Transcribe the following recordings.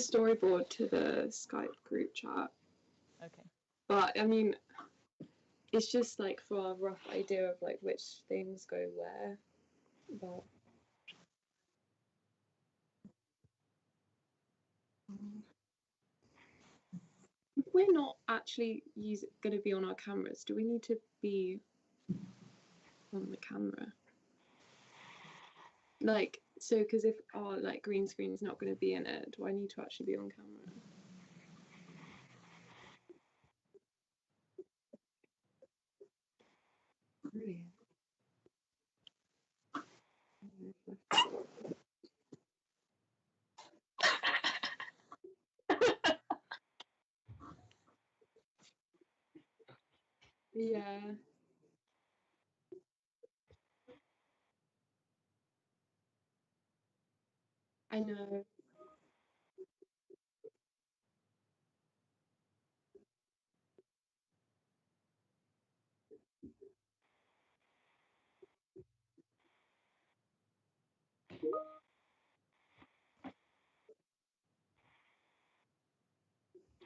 storyboard to the Skype group chat. Okay. But I mean, it's just like for a rough idea of like which things go where. But if we're not actually going to be on our cameras, do we need to be on the camera? Like, so because if our like green screen is not going to be in it, do I need to actually be on camera? Brilliant. Yeah. I know.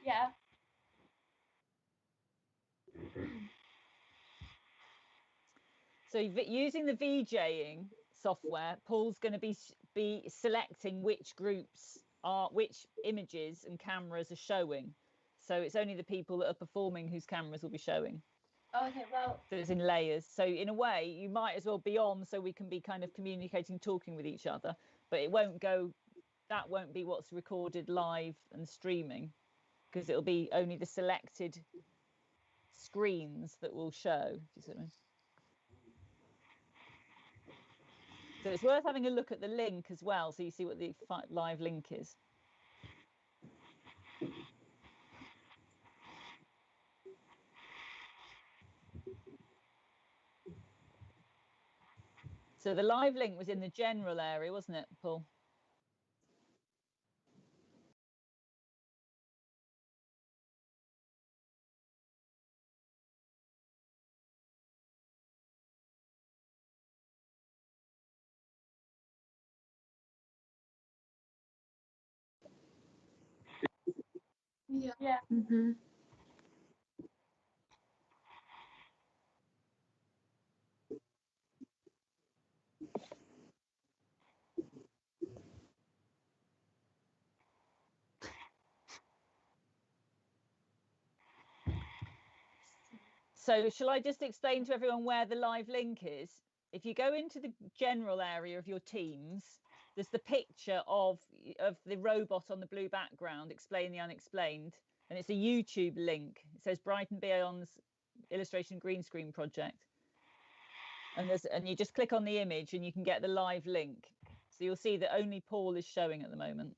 Yeah. So using the VJing software, Paul's going to be selecting which which images and cameras are showing. So it's only the people that are performing whose cameras will be showing. Okay, well. So it's in layers. So in a way, you might as well be on so we can be kind of communicating, talking with each other. But it won't go, that won't be what's recorded live and streaming, because it'll be only the selected screens that will show. Do you see what I mean? So it's worth having a look at the link as well, so you see what the live link is. So the live link was in the general area, wasn't it, Paul? Yeah. Yeah. Mm-hmm. So shall I just explain to everyone where the live link is? If you go into the general area of your Teams, there's the picture of the robot on the blue background, Explain the Unexplained, and it's a YouTube link. It says Brighton Beyond's illustration green screen project. And you just click on the image and you can get the live link. So you'll see that only Paul is showing at the moment.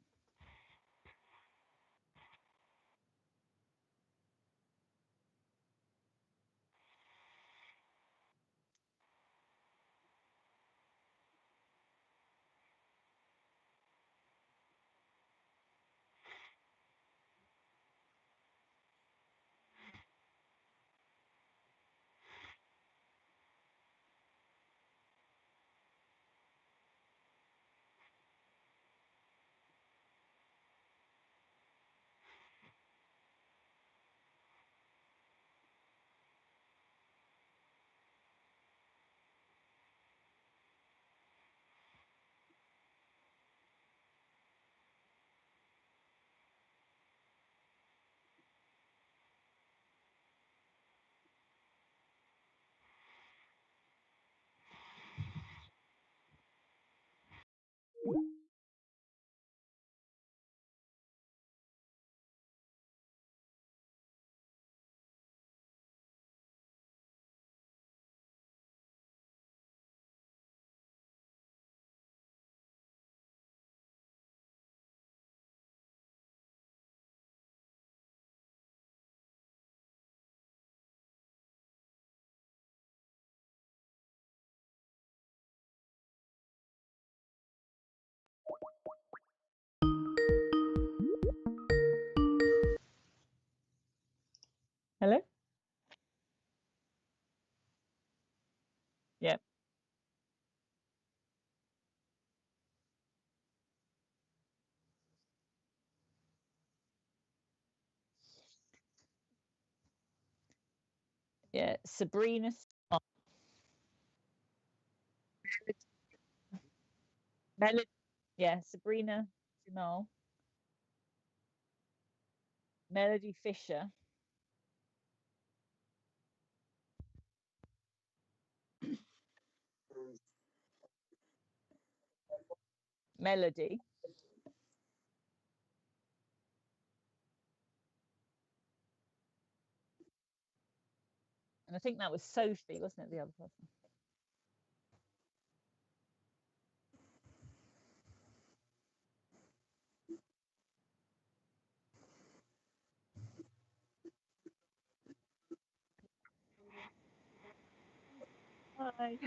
Yeah, Sabrina. Melody. Yeah, Sabrina Jamal. Melody Fisher. Melody. And I think that was Sophie, wasn't it, the other person? Hi.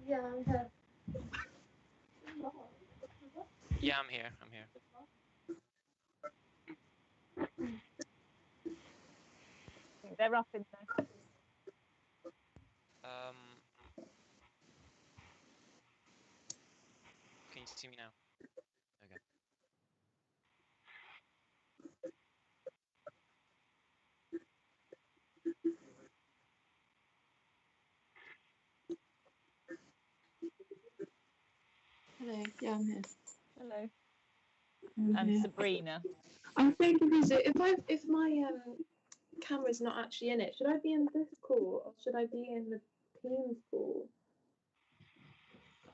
Yeah, I'm here. Yeah, I'm here. I'm here. They're up in there. Can you see me now? Okay. Hello. Yeah, I'm here. Hello. I'm And here. Sabrina. I'm so confused. So if my camera's not actually in it, should I be in this call or should I be in the Teams call?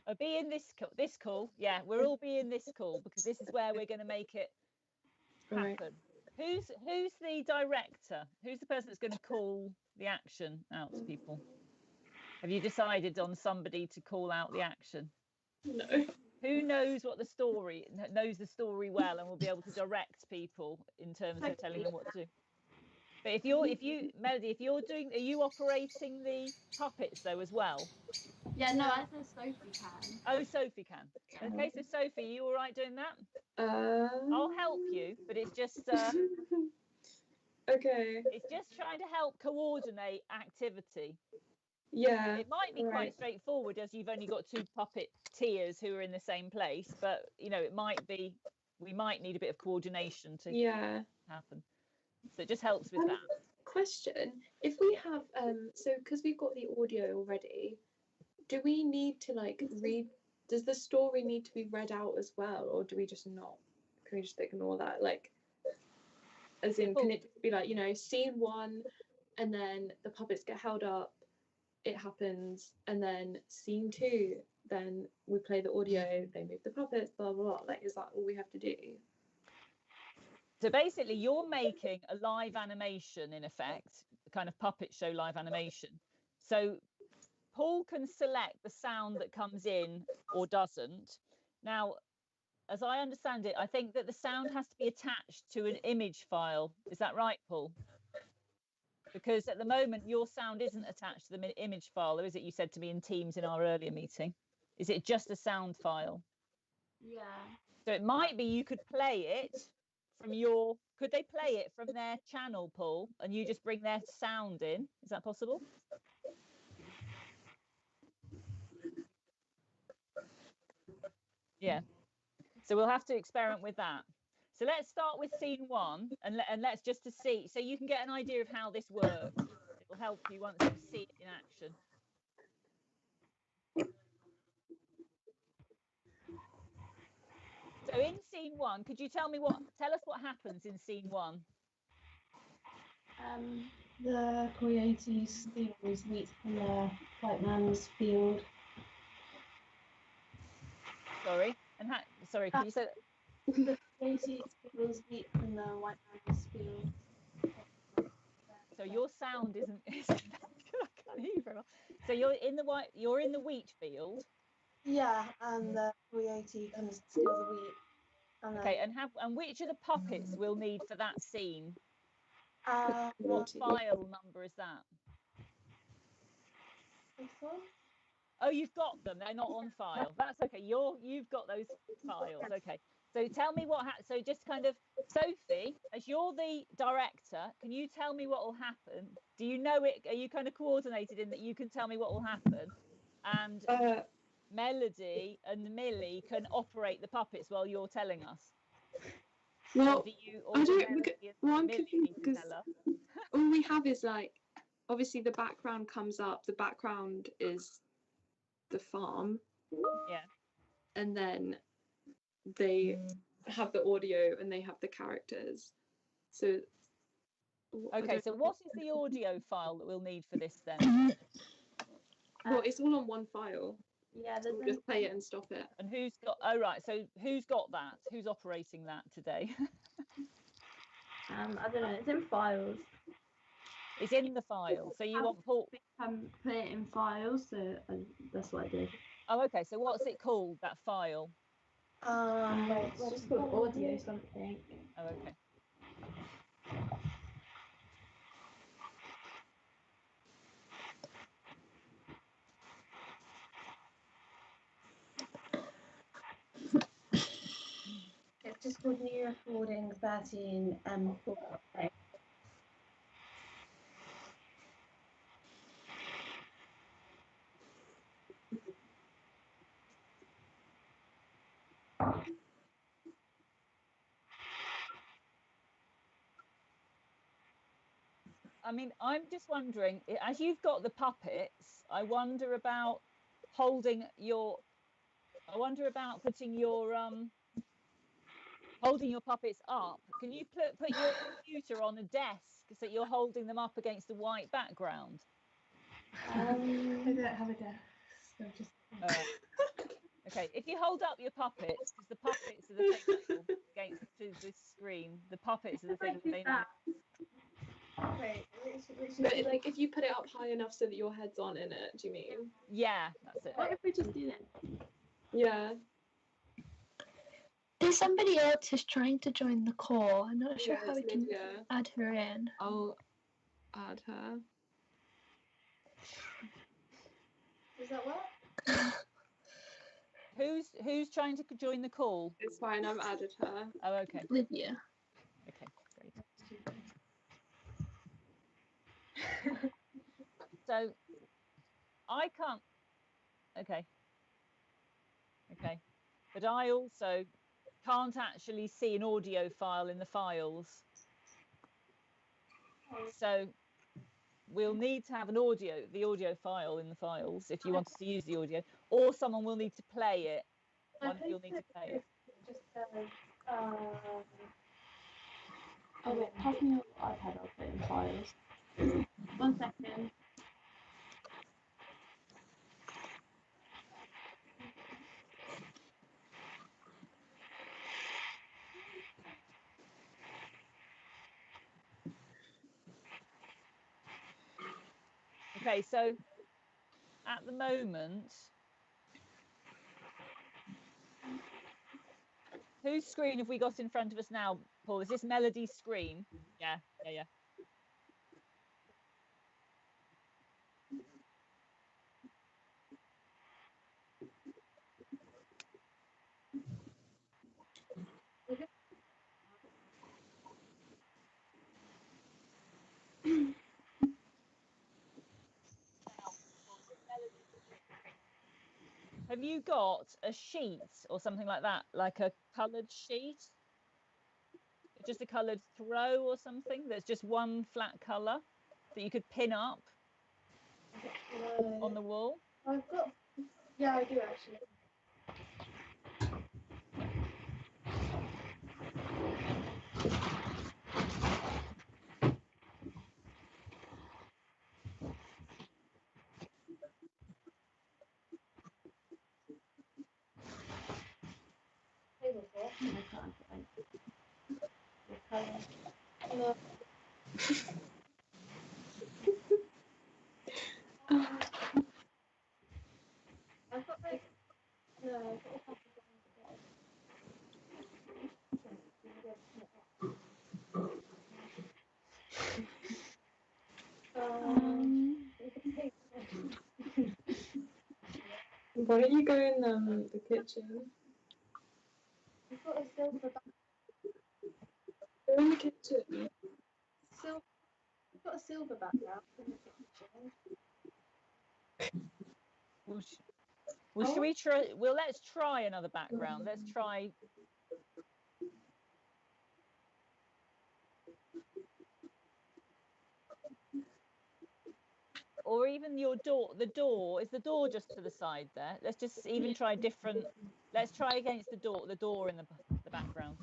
I'll be in this call. Yeah, we'll all be in this call because this is where we're going to make it happen. Right. Who's the director? Who's the person that's going to call the action out to people? Have you decided on somebody to call out the action? No. Who knows the story well and will be able to direct people in terms of telling them what to do? But if Melody, are you operating the puppets though as well? Yeah, no, I said Sophie can. Oh, Sophie can. Okay, so Sophie, you all right doing that? I'll help you, but it's just okay. it's just trying to help coordinate activity. Yeah. It might be quite straightforward as you've only got two puppeteers who are in the same place, but it might be we might need a bit of coordination to happen. So it just helps with that. Question: if we have so because we've got the audio already, do we need to read? Does the story need to be read out as well, or do we just not? Can we just ignore that? As in, can it just be scene 1, and then the puppets get held up, it happens, and then scene 2, then we play the audio, they move the puppets, blah blah blah. Is that all we have to do? So basically, you're making a live animation, in effect, a kind of puppet show live animation. So Paul can select the sound that comes in or doesn't. Now, as I understand it, I think that the sound has to be attached to an image file. Is that right, Paul? Because at the moment, your sound isn't attached to the image file, is it? You said to me in Teams in our earlier meeting. Is it just a sound file? Yeah. So it might be you could play it from could they play it from their channel, Paul, and you just bring their sound in? Is that possible? Yeah. So we'll have to experiment with that. So let's start with scene 1 and let's just to see, so you can get an idea of how this works. It will help you once you see it in action. So in scene 1, could you tell us what happens in scene 1? The coyotes steals wheat from the white man's field. Sorry, sorry, could you say that? The coyote steals wheat from the white man's field. So your sound isn't I can't hear you very well. So you're in the wheat field. Yeah, and the coyote comes to steal the wheat. Okay, and which of the puppets we'll need for that scene? What file number is that? Oh, you've got them. They're not on file. That's okay. You've got those files. Okay. So tell me so just kind of, Sophie, as you're the director, can you tell me what will happen? Do you know it? Are you kind of coordinated in that you can tell me what will happen? And Melody and Millie can operate the puppets while you're telling us. Well, do you, I do don't. Melody and Well, I'm Millie confused need to because tell her? all we have is like, obviously the background comes up. The background is the farm. Yeah. And then they have the audio and they have the characters. So. Okay, so what is the audio file that we'll need for this then? Well, it's all on one file. Yeah, So there's we'll just play it and stop it. And who's got? Oh right, so who's got that? Who's operating that today? I don't know. It's in files. It's in the file. So you want Paul? Put it in files, so that's what I did. Oh, okay. So what's it called? That file? It's just called audio something. Oh, okay. It's just called New Recording 13 M4. I mean, I'm just wondering, as you've got the puppets, I wonder about holding your. I wonder about putting your holding your puppets up. Can you put your computer on a desk so that you're holding them up against a white background? I don't have a desk. So just... Okay, if you hold up your puppets, because the puppets are the thing against the screen. The puppets are the thing they need. Wait, But like, if you put it up high enough so that your head's on in it, do you mean? Yeah, that's it. What if we just do that? Yeah. There's somebody else who's trying to join the call. I'm not sure Yeah, how we it's can Lydia. add her in. I'll add her. Does that work? Who's trying to join the call? It's fine, I've added her. Oh, okay. Lydia. Okay, great. So I can't. Okay. Okay. But I also can't actually see an audio file in the files. So we'll need to have the audio file in the files if you want us to use the audio, or someone will need to play it. One of you'll need to play it. Just oh wait, pass me your iPad. I'll put it in files. 1 second. Okay, so at the moment, whose screen have we got in front of us now, Paul? Is this Melody's screen? Yeah. Have you got a sheet or something like that, like a coloured sheet? Just a coloured throw or something that's just one flat colour that you could pin up on the wall? I've got. Yeah, I do actually. No. I've got like no. I've got a couple Why don't you go in the kitchen? I've got a silver back. Go in the kitchen. I've got a silver background in the kitchen. Well, should we try? Well, let's try another background. Let's try. or even your door. The door, is the door just to the side there? Let's just even try different. Let's try against the door in the background.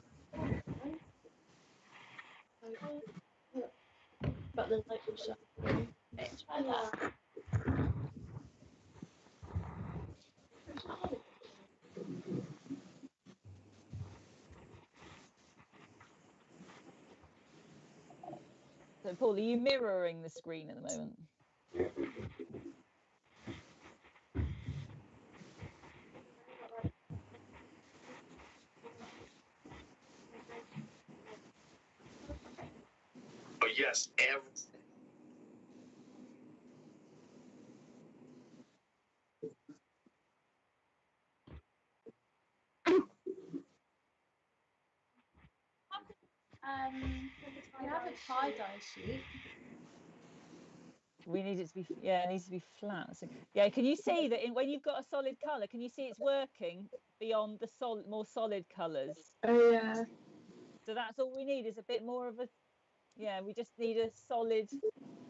But the light will shine. Okay, try that. So Paul, are you mirroring the screen at the moment? Oh yes, We have a tie-dye sheet. We need it to be, yeah, it needs to be flat. So, yeah, can you see that when you've got a solid colour, can you see it's working beyond the more solid colours? Oh yeah. So that's all we need is a bit more of a, yeah, we just need a solid,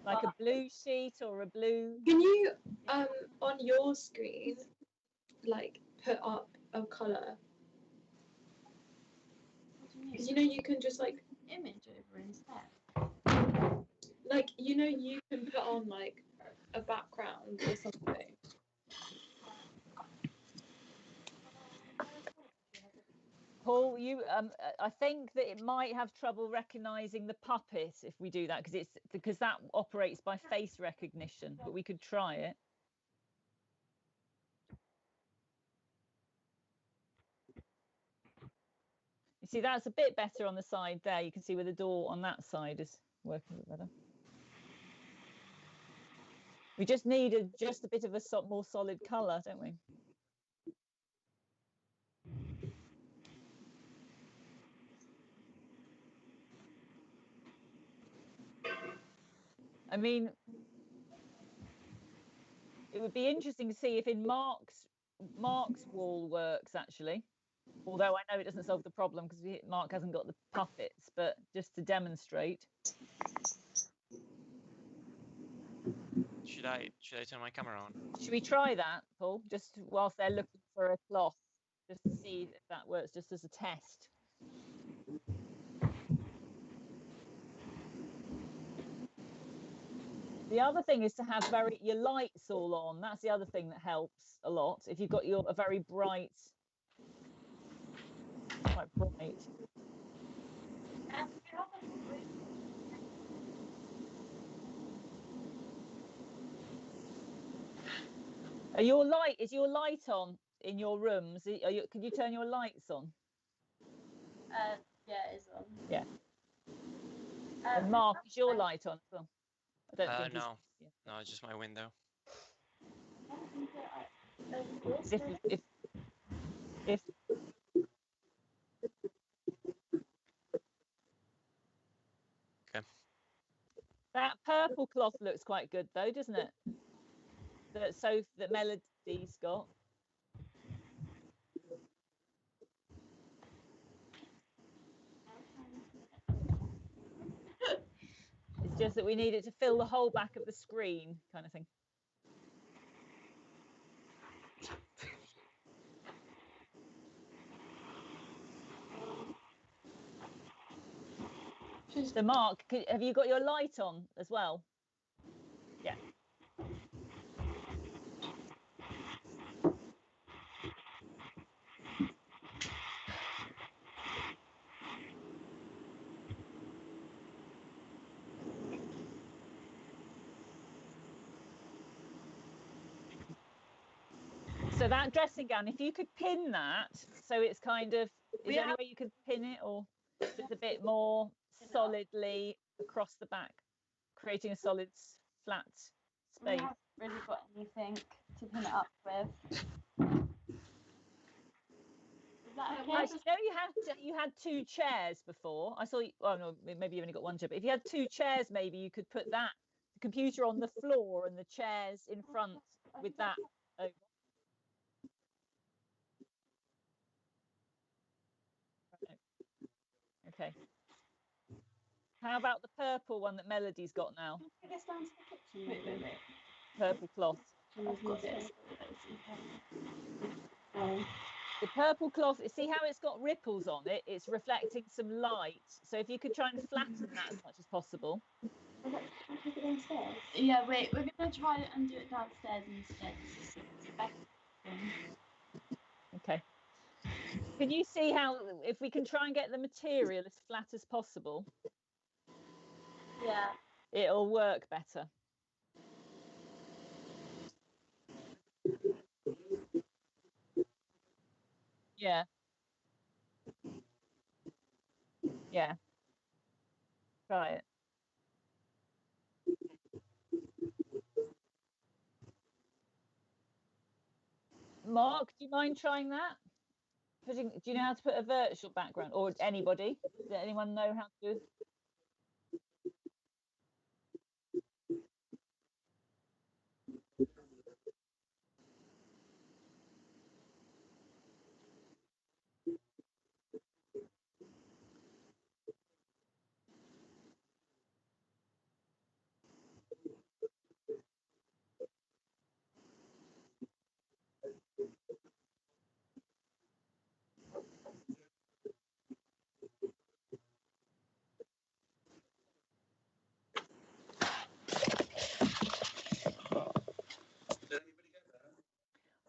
like a blue sheet or a blue. Can you on your screen like put up a colour? Because you know you can just like Image over instead. like you know you can put on like a background or something. Paul, you I think that it might have trouble recognizing the puppet if we do that, because that operates by face recognition, but we could try it. You see, that's a bit better on the side there. You can see where the door on that side is working a bit better. We just need just a bit of a more solid colour, don't we? I mean, it would be interesting to see if in Mark's wall works actually. Although I know it doesn't solve the problem because Mark hasn't got the puppets, but just to demonstrate. Should I turn my camera on? Should we try that, Paul? Just whilst they're looking for a cloth, just to see if that works, just as a test. The other thing is to have your lights all on. That's the other thing that helps a lot. If you've got a very bright, quite bright. Is your light on in your rooms? Could you turn your lights on? Yeah, it's on. Yeah. And Mark, is your light on as well? I don't think No. Yeah. No, it's just my window. If Okay. That purple cloth looks quite good though, doesn't it? That Melody's got. It's just that we need it to fill the whole back of the screen, kind of thing. So Mark, have you got your light on as well? Yeah. So that dressing gown, if you could pin that, so it's kind of, is there any way you could pin it, or just a bit more solidly across the back, creating a solid flat We space? haven't really got anything to pin it up with. Is that okay? Actually, you had 2 chairs before. I saw. Oh no, maybe you only got 1 chair. But if you had 2 chairs, maybe you could put the computer on the floor and the chairs in front with that over. Okay. How about the purple one that Melody's got now? Take us down to the kitchen. Wait. purple cloth. I've got it. The purple cloth, see how it's got ripples on it? It's reflecting some light. So if you could try and flatten that as much as possible. Yeah, wait, we're going to try and do it downstairs instead. Okay. Can you see how, if we can try and get the material as flat as possible, Yeah. it'll work better. Yeah. Yeah. Try it. Mark, do you mind trying that? Do you know how to put a virtual background, or anybody? Does anyone know how to?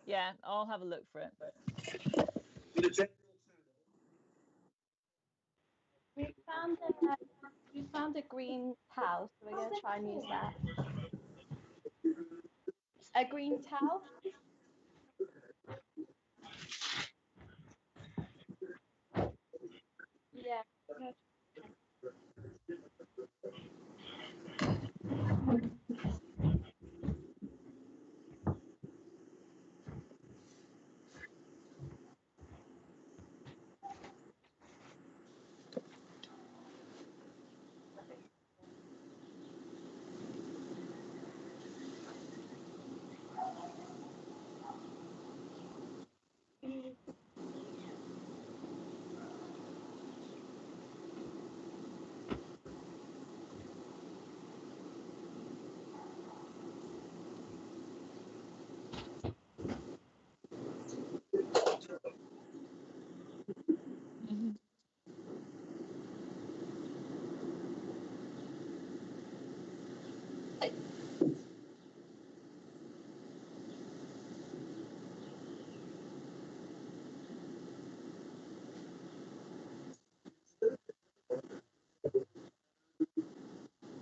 Yeah, I'll have a look for it. We found a green towel, so we're going to try and use that. A green towel? Yeah.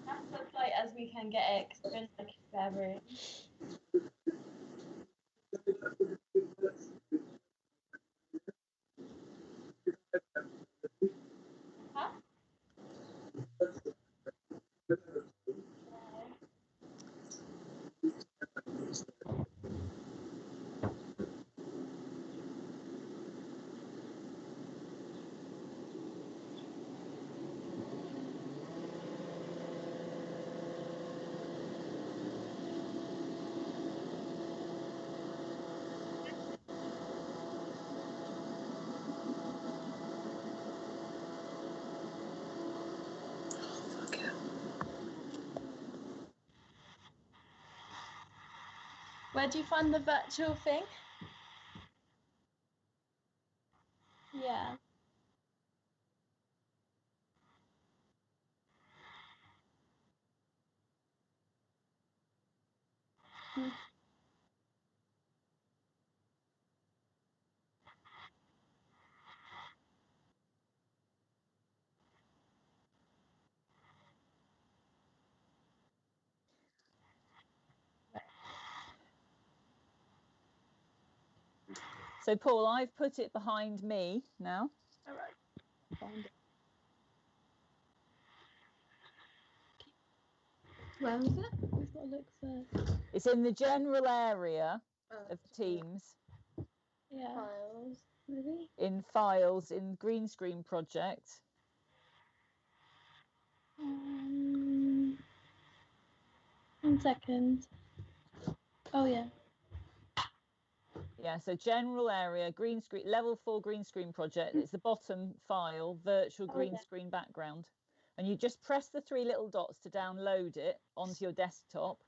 That's as light as we can get it, 'cause we're in like a spare room. Huh? Where do you find the virtual thing? Yeah. So Paul, I've put it behind me now. All right. Found it. Where is it? We've got to look first. It's in the general area of Teams, Yeah. Files, maybe? in files, in green screen project. 1 second. Oh yeah. Yeah, so general area, green screen, level 4 green screen project. It's the bottom file, virtual green screen background. And you just press the 3 little dots to download it onto your desktop.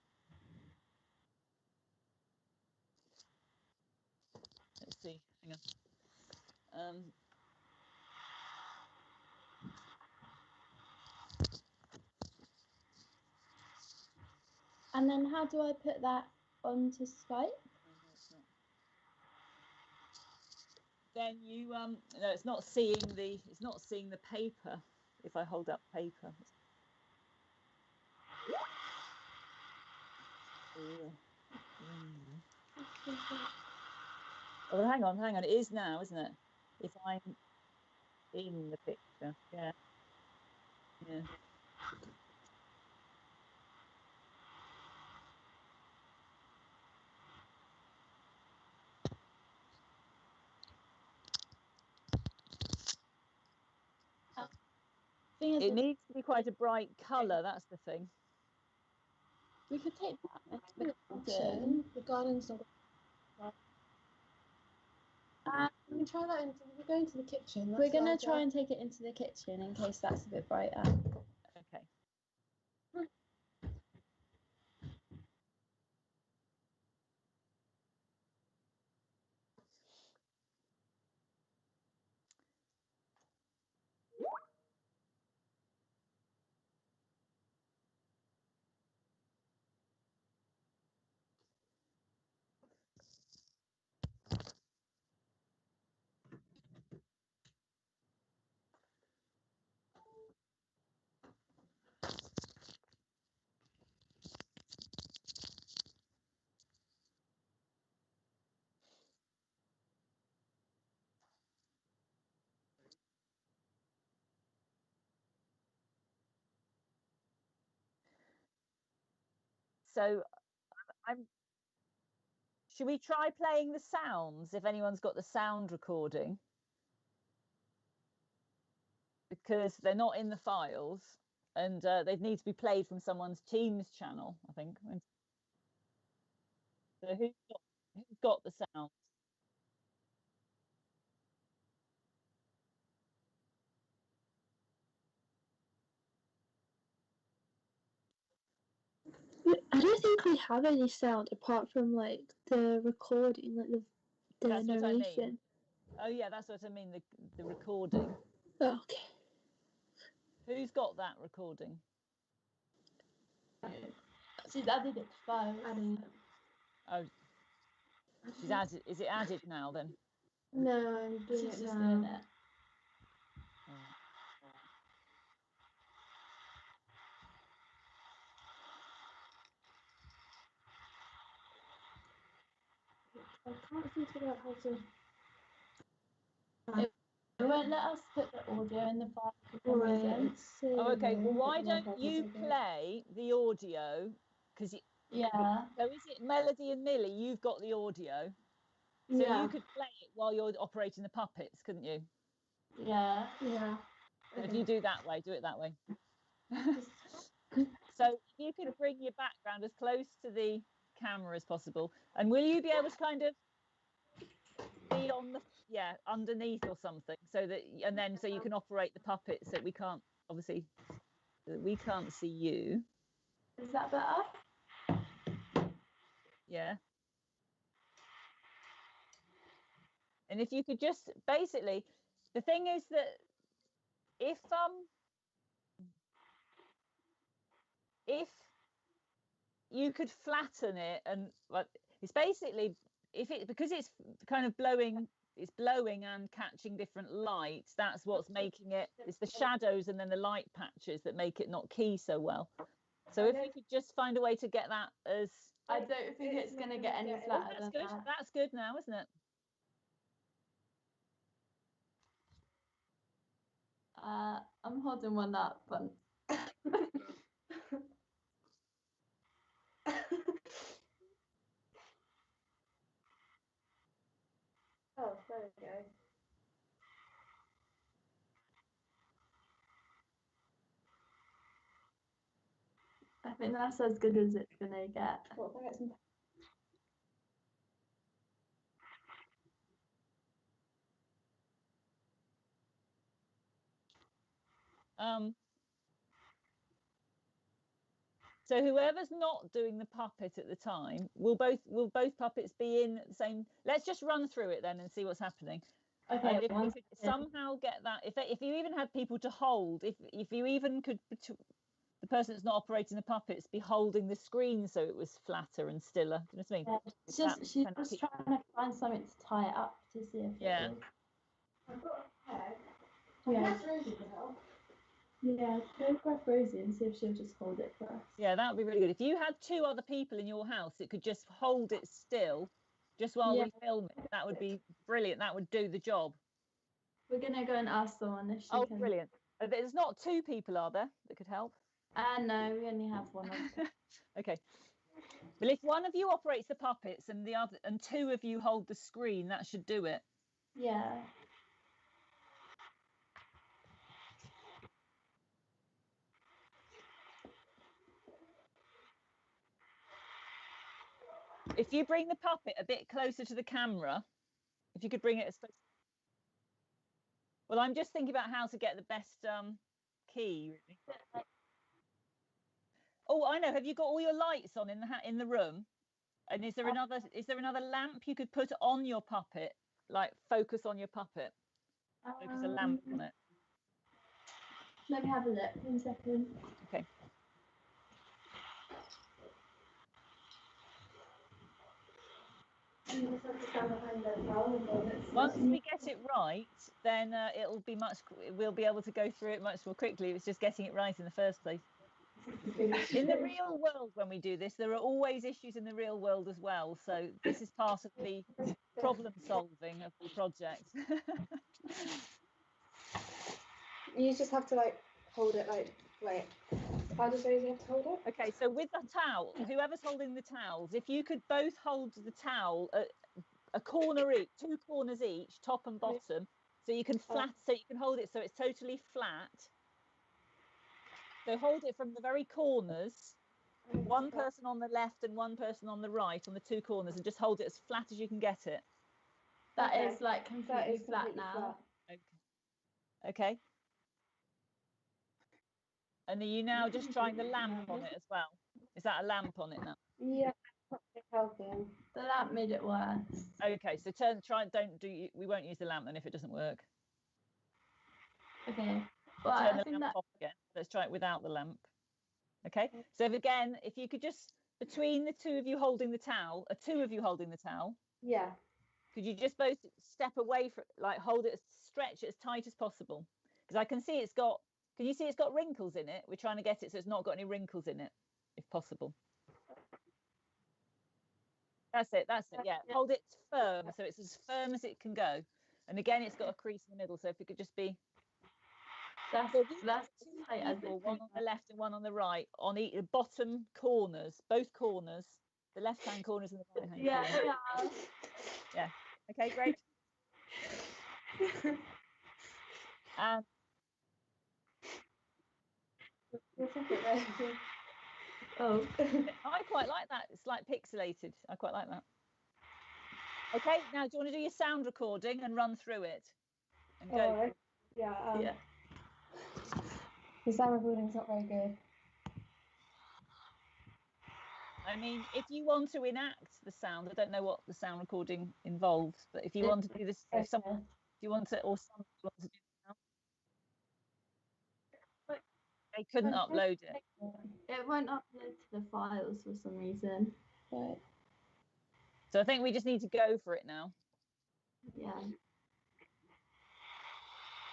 see. Hang on. And then how do I put that onto Skype? No, it's not. Then you no, it's not seeing the paper. If I hold up paper. Oh, hang on. It is now, isn't it? If I'm in the picture, yeah. It needs to be quite a bright colour. That's the thing. We could take that into the garden. The garden's not. We can try that into. We're going to the kitchen. We're gonna try and take it into the kitchen in case that's a bit brighter. Okay. So should we try playing the sounds if anyone's got the sound recording? Because they're not in the files and they need to be played from someone's Teams channel, I think. So who's got the sounds? I don't think we have any sound apart from like the recording, like the That's what I narration. mean. Oh yeah, that's what I mean. The recording. Oh, okay. Who's got that recording? She's added it to files. Oh, she's added. Is it added now then? No, I'm doing She's it just now. doing it. I can't seem to figure out how to. It won't let us put the audio in the file for some Right, reason. it's saying Oh, okay. Well, no, why but my don't brother's you okay. play the audio? Because Yeah. so is it Melody and Millie? You've got the audio, so Yeah. you could play it while you're operating the puppets, couldn't you? Yeah. Yeah. So if Okay. you do that way, do it that way. So if you could bring your background as close to the camera as possible, and will you be able to kind of be on the underneath or something, so that and then so you can operate the puppets that we can't obviously we can't see you. Is that better? Yeah. And if you could just basically, the thing is that if you could flatten it, and it's basically because it's kind of blowing, it's blowing and catching different lights. That's what's making it. It's the shadows and then the light patches that make it not key so well. So if you could just find a way to get that as. I don't think it's going to get any flatter That's than good. that. That's good now, isn't it? I'm holding one up, but Oh, there we go. I think that's as good as it's going to get. What if I get some? So whoever's not doing the puppet at the time, will both puppets be in at the same? Let's just run through it then and see what's happening. Okay, And if we one could second. somehow get that, if you even had people to hold, if you even could, the person that's not operating the puppets be holding the screen so it was flatter and stiller. Do you know what I mean? Yeah, it's just That she's kind of just keep- trying to find something to tie it up to see if Yeah. it will. I've got a peg. Yeah. Rosie to help. Yeah, go grab Rosie and see if she'll just hold it for us. Yeah, that would be really good. If you had 2 other people in your house that could just hold it still, just while we film it, that would be brilliant. That would do the job. We're gonna go and ask someone if she Oh, can. brilliant. There's not 2 people, are there, that could help? No, we only have one of them. Okay. Well, if one of you operates the puppets and 2 of you hold the screen, that should do it. Yeah. If you bring the puppet a bit closer to the camera, if you could bring it as close. Well, I'm just thinking about how to get the best key, really. Oh, I know. Have you got all your lights on in the room? And is there another lamp you could put on your puppet, like focus on your puppet? Focus a lamp on it. Let me have a look. 1 second. Okay. Once we get it right, then we'll be able to go through it much more quickly. It's just getting it right in the first place. In the real world, when we do this, there are always issues in the real world as well. So this is part of the problem solving of the project. You just have to like hold it like, wait. How does Rosie have to hold it? Okay, so with the towel, whoever's holding the towels, if you could both hold the towel at a corner each, 2 corners each, top and bottom, so you can hold it so it's totally flat. So hold it from the very corners, one person on the left and one person on the right on the 2 corners, and just hold it as flat as you can get it. That is like completely flat now. Okay. And are you now just trying the lamp on it as well? Is that a lamp on it now? Yeah, helping. The lamp made it worse. Okay, so we won't use the lamp then if it doesn't work. Okay. Well, Turn I the think lamp that. off again. Let's try it without the lamp. Okay, so if you could just, between the 2 of you holding the towel, 2 of you holding the towel, Yeah. could you just both step away from, like, hold it, stretch it as tight as possible? Because I can see can you see it's got wrinkles in it? We're trying to get it so it's not got any wrinkles in it, if possible. That's it, yeah. Hold it firm, so it's as firm as it can go. And again, it's got a crease in the middle, so if it could just be... That's tight as People, it one on the left and one on the right, on each bottom corners, both corners, the left-hand corners and the right-hand corners. Yeah. Okay, great. And Oh. I quite like that. It's like pixelated. I quite like that. Okay, now do you want to do your sound recording and run through it? And go. Yeah. The sound recording's not very good. I mean, if you want to enact the sound, I don't know what the sound recording involves, but if you want to do this, if you want to, or someone wants to do the sound, they couldn't upload it. It won't upload to the files for some reason. Right. So I think we just need to go for it now. Yeah.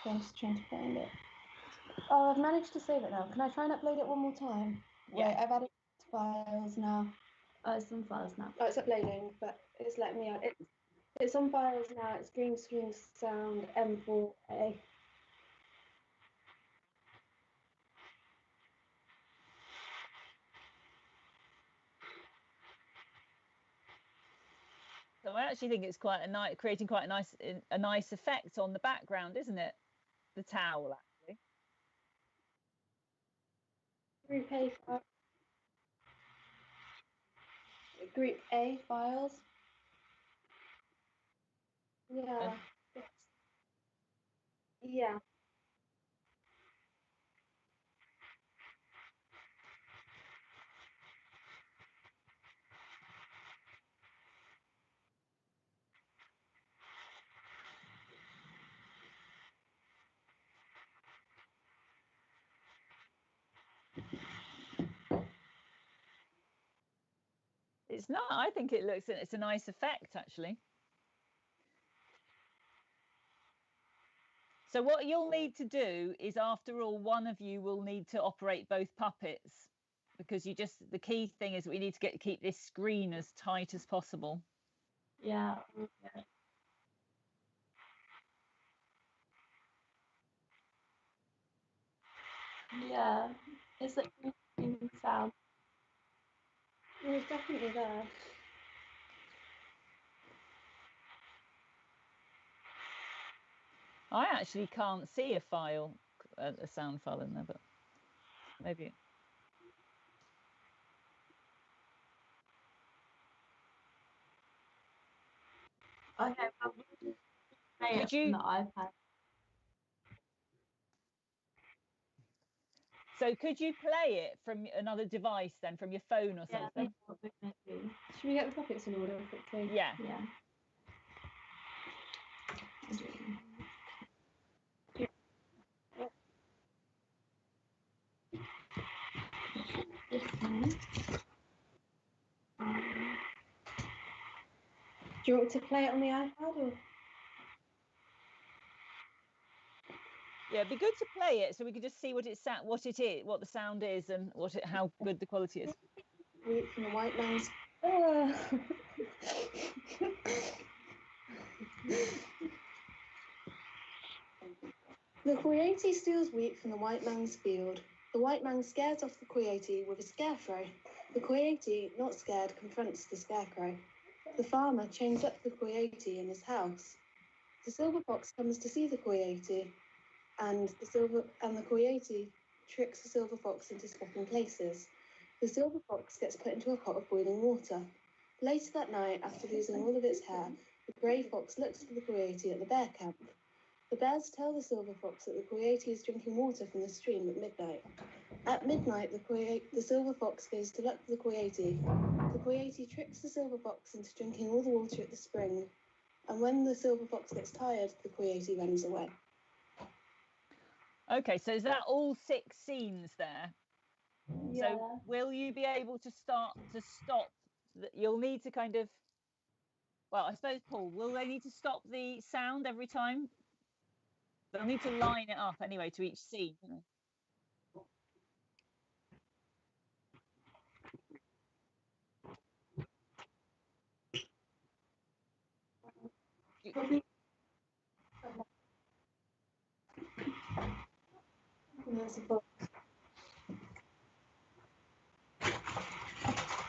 I'm just trying to find it. Oh, I've managed to save it now. Can I try and upload it one more time? Yeah. Wait, I've added files now. Oh, it's some files now. Oh, it's uploading, but it's letting me add it. It's on files now. It's green screen sound M4A. So I actually think it's quite creating quite a nice effect on the background, isn't it? The towel, actually. Group A files. Group A files. Yeah. Yeah. It's not. I think it's a nice effect, actually. So what you'll need to do is, after all, one of you will need to operate both puppets, because the key thing is we need to keep this screen as tight as possible. Yeah. Yeah. It's like sound. It's definitely there. I actually can't see a sound file in there, but maybe. Okay, well, we'll just play it from the iPad. So could you play it from another device then, from your phone or something? Yeah, that's what we're gonna do. Should we get the puppets in order quickly? Yeah. Yeah. This one. Do you want to play it on the iPad or? Yeah, it'd be good to play it so we could just see what the sound is, and how good the quality is. Read from the white man's. The coyote steals wheat from the white man's field. The white man scares off the coyote with a scarecrow. The coyote, not scared, confronts the scarecrow. The farmer chains up the coyote in his house. The silver fox comes to see the coyote, and the coyote tricks the silver fox into swapping places. The silver fox gets put into a pot of boiling water. Later that night, after losing all of its hair, the grey fox looks for the coyote at the bear camp. The bears tell the silver fox that the coyote is drinking water from the stream at midnight. At midnight, the silver fox goes to look for the coyote. The coyote tricks the silver fox into drinking all the water at the spring, and when the silver fox gets tired, the coyote runs away. Okay, so is that all 6 scenes there? Yeah. So will you be able to stop? You'll need to kind of. Well, I suppose, Paul, will they need to stop the sound every time? They'll need to line it up anyway to each scene.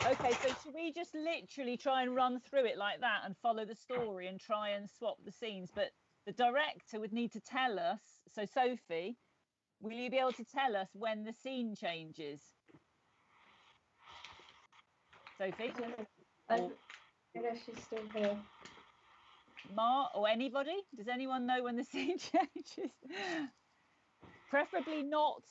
Okay, so should we just literally try and run through it like that and follow the story and try and swap the scenes? But the director would need to tell us. So Sophie, will you be able to tell us when the scene changes? Sophie? I don't know if she's still here. Mar or anybody? Does anyone know when the scene changes? Preferably not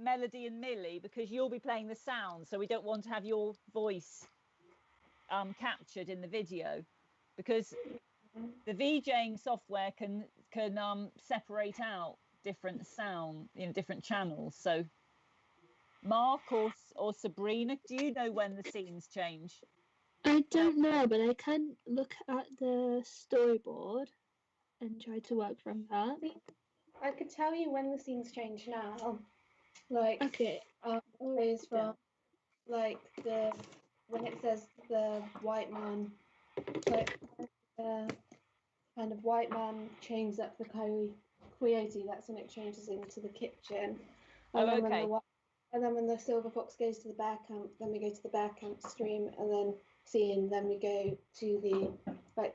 Melody and Millie, because you'll be playing the sound, so we don't want to have your voice captured in the video, because the VJing software can separate out different sound, different channels. So Mark or Sabrina, do you know when the scenes change? I don't know, but I can look at the storyboard and try to work from that. I could tell you when the scenes change now. Like, Okay. Always from like when it says the white man, like the kind of white man chains up the coyote. That's when it changes into the kitchen. And then okay. And then when the silver fox goes to the bear camp, then we go to the bear camp stream, and then scene. Then we go to the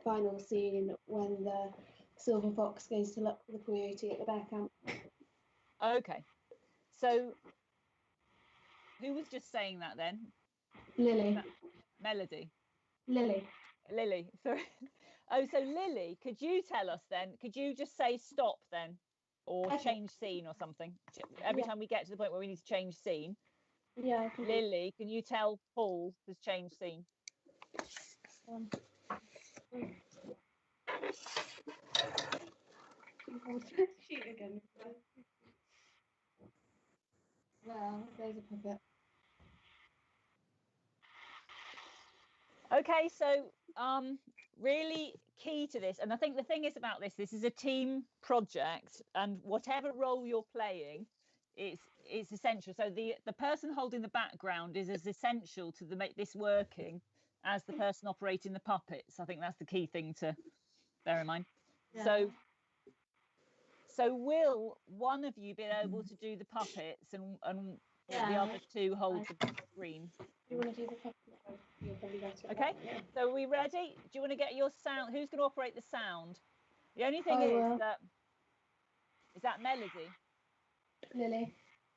final scene when the silver fox goes to look for the coyote at the bear camp. Okay. So who was just saying that then? Lily. Melody. Lily. Sorry. Oh, so Lily, could you tell us then? Could you just say stop then, or change scene or something? Every time we get to the point where we need to change scene. Yeah. Lily, can you tell Paul to change scene? Sheet again. Well, there's a puppet. Okay, so really key to this, and I think the thing is about this is a team project, and whatever role you're playing, it's essential. So the person holding the background is as essential to make this working as the person operating the puppets. I think that's the key thing to bear in mind. Yeah. So will one of you be able to do the puppets and the other two hold the screen? You want to do the puppet? You're probably better at Okay, that, yeah. so are we ready? Do you want to get your sound? Who's going to operate the sound? The only thing I is will. is that Melody? Lily.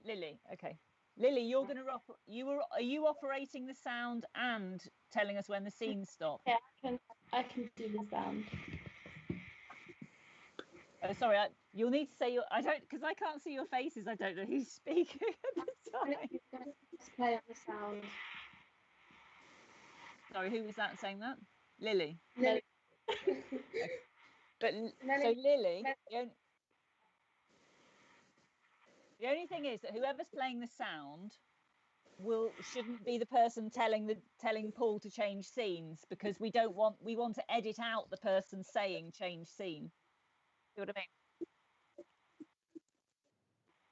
Lily, okay. Lily, you're going to are you operating the sound and telling us when the scenes stop? Yeah, I can do the sound. Oh, sorry, you'll need to say your. I don't, because I can't see your faces. I don't know who's speaking at the time. Let's play on the sound. Sorry, who was that saying that? Lily. Lily. But so Lily, the only thing is that whoever's playing the sound shouldn't be the person telling Paul to change scenes, because we want to edit out the person saying change scene. See what I mean?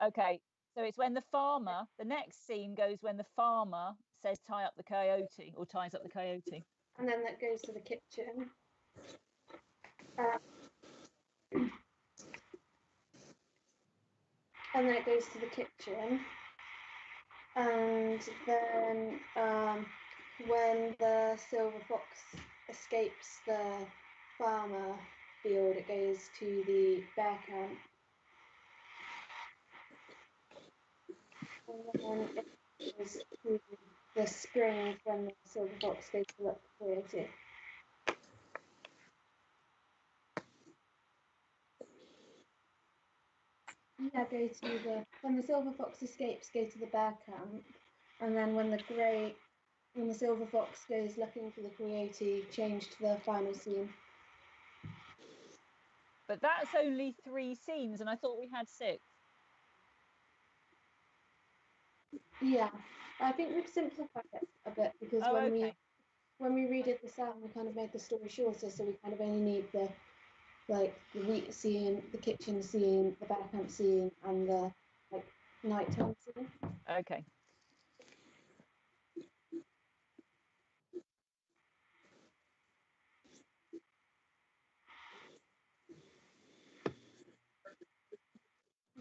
Okay, so it's when the next scene goes when the farmer says tie up the coyote, or ties up the coyote. And then that goes to the kitchen. And then it goes to the kitchen. And then when the silver fox escapes the farmer field, it goes to the bear camp. And then it goes to the spring when the silver fox goes to look for coyote. Yeah, when the silver fox escapes, go to the bear camp, and then when the silver fox goes looking for the coyote, change to the final scene. But that's only 3 scenes, and I thought we had 6. Yeah, I think we've simplified it a bit, because when we redid the sound, we kind of made the story shorter, so we kind of only need the wheat scene, the kitchen scene, the bear camp scene, and the nighttime scene. Okay.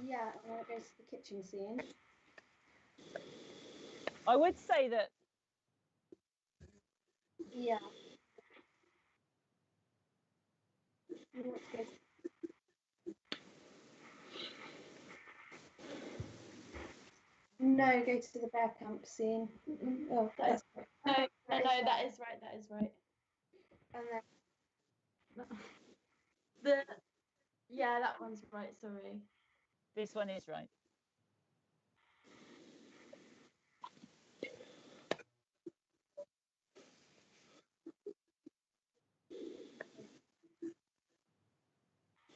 Yeah, and then it goes to the kitchen scene. I would say that. Yeah. No, go to the bear camp scene. Oh, that's right. No, that is right. That is right. And then that one's right. Sorry. This one is right.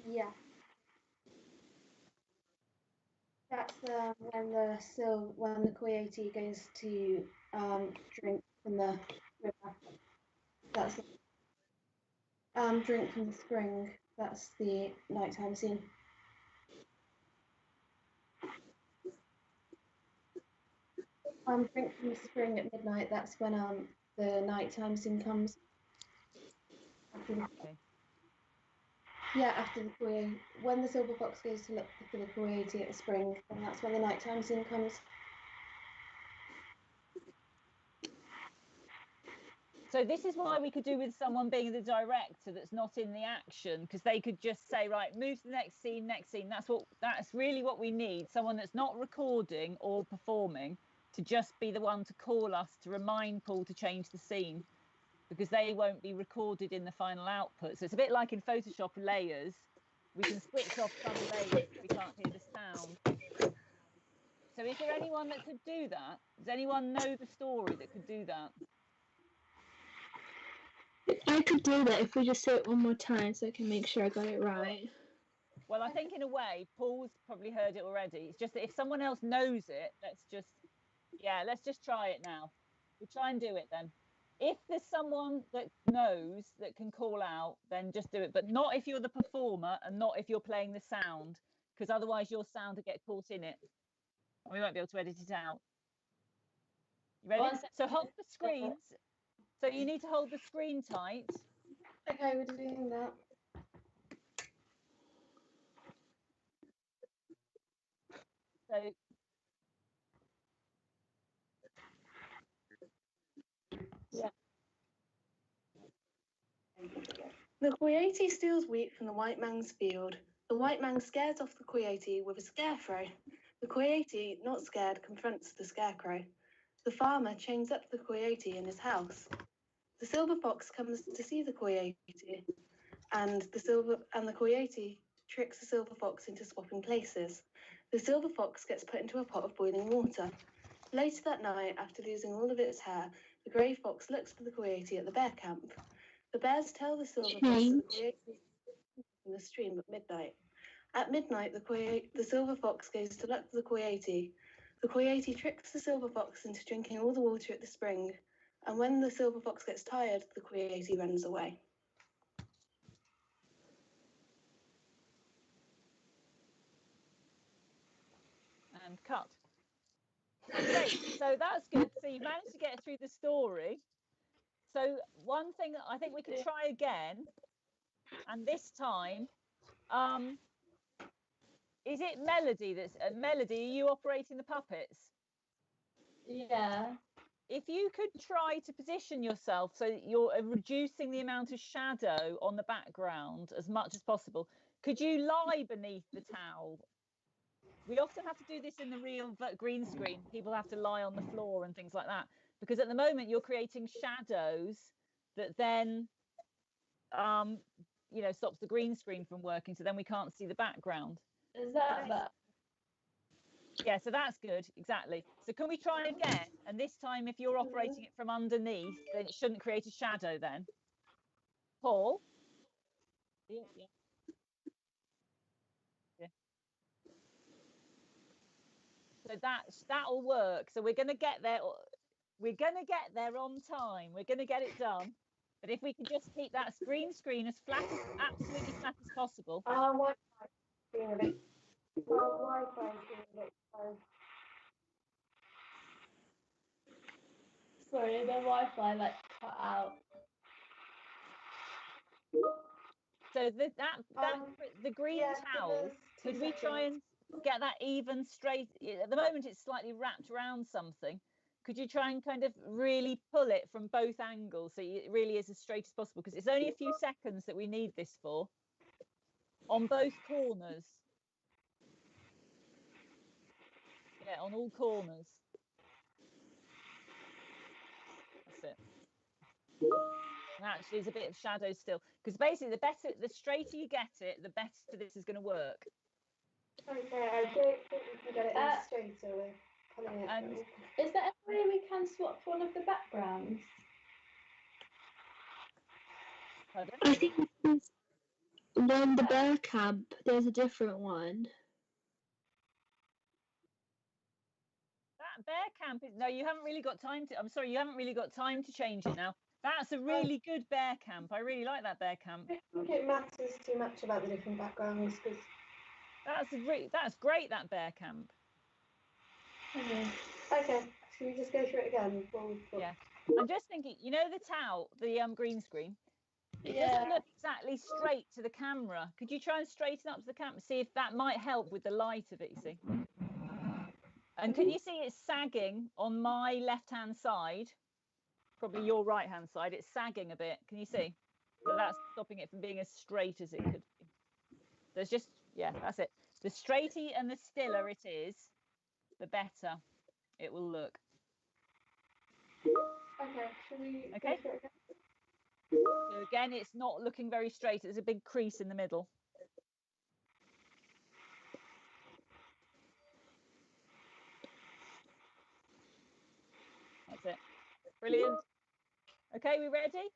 yeah, that's when the coyote goes to drink from the river. That's drink from the spring. That's the nighttime scene. Drink from the spring at midnight. That's when the nighttime scene comes. Okay. Yeah, after the coyote, when the silver fox goes to look for the coyote at the spring, then that's when the nighttime scene comes. So this is why we could do with someone being the director that's not in the action, because they could just say, right, move to the next scene, next scene. That's really what we need. Someone that's not recording or performing to just be the one to call us to remind Paul to change the scene, because they won't be recorded in the final output. So it's a bit like in Photoshop layers. We can switch off some layers if we can't hear the sound. So is there anyone that could do that? Does anyone know the story that could do that? I could do that if we just say it one more time so I can make sure I got it right. Well, I think in a way, Paul's probably heard it already. It's just that if someone else knows it, let's just try it now. We'll try and do it then. If there's someone that knows that can call out, then just do it. But not if you're the performer and not if you're playing the sound, because otherwise your sound will get caught in it. And we won't be able to edit it out. You ready? So hold the screens. So you need to hold the screen tight. Okay, we're doing that. So yeah. The coyote steals wheat from the white man's field. The white man scares off the coyote with a scarecrow. The coyote, not scared, confronts the scarecrow. The farmer chains up the coyote in his house. The silver fox comes to see the coyote, and the coyote tricks the silver fox into swapping places. The silver fox gets put into a pot of boiling water. Later that night, after losing all of its hair, the grey fox looks for the coyote at the bear camp. The bears tell the silver fox that the coyote is in the stream at midnight. At midnight, the silver fox goes to look for the coyote. The coyote tricks the silver fox into drinking all the water at the spring, and when the silver fox gets tired, the coyote runs away. And cut. Great. So that's good. So you managed to get through the story. So one thing that I think we could try again, and this time, is it Melody that's Melody? Are you operating the puppets? Yeah. If you could try to position yourself so that you're reducing the amount of shadow on the background as much as possible, could you lie beneath the towel? We often have to do this in the real green screen. People have to lie on the floor and things like that, because at the moment you're creating shadows that then you know, stops the green screen from working, so then we can't see the background. Is that? Yeah, so that's good, exactly. So can we try again? And this time, if you're operating it from underneath, then it shouldn't create a shadow then. Paul? Yeah. So that'll work. So we're going to get there. We're going to get there on time. We're going to get it done. But if we can just keep that green screen as flat as absolutely flat as possible. Wi-Fi being a bit. Wi-Fi being a bit slow. Sorry, the Wi-Fi like cut out. So the green towel, could we try and get that even straight? At the moment it's slightly wrapped around something. Could you try and kind of really pull it from both angles so it really is as straight as possible? Because it's only a few seconds that we need this for. On both corners. Yeah, on all corners. That's it. And actually, there's a bit of shadow still, because basically, the straighter you get it, the better this is going to work. Okay, I don't think we can get it any straighter. We're pulling it. And is there a way we can swap one of the backgrounds? I think when the bear camp, there's a different one. that bear camp is no, you haven't really got time to. I'm sorry, you haven't really got time to change it now. That's a really good bear camp. I really like that bear camp. I think it matters too much about the different backgrounds because that's great, that bear camp. Okay, should we just go through it again? Yeah, I'm just thinking, you know, the towel, the green screen, it doesn't look exactly straight to the camera. Could you try and straighten up to the camera, see if that might help with the light of it, you see? And can you see it's sagging on my left hand side? Probably your right hand side, it's sagging a bit. Can you see? So that's stopping it from being as straight as it could be. There's just, yeah, that's it. The straighter and the stiller it is, the better it will look. Okay, should we Okay. go through it again? So again, it's not looking very straight. There's a big crease in the middle. That's it. Brilliant. Okay, we ready?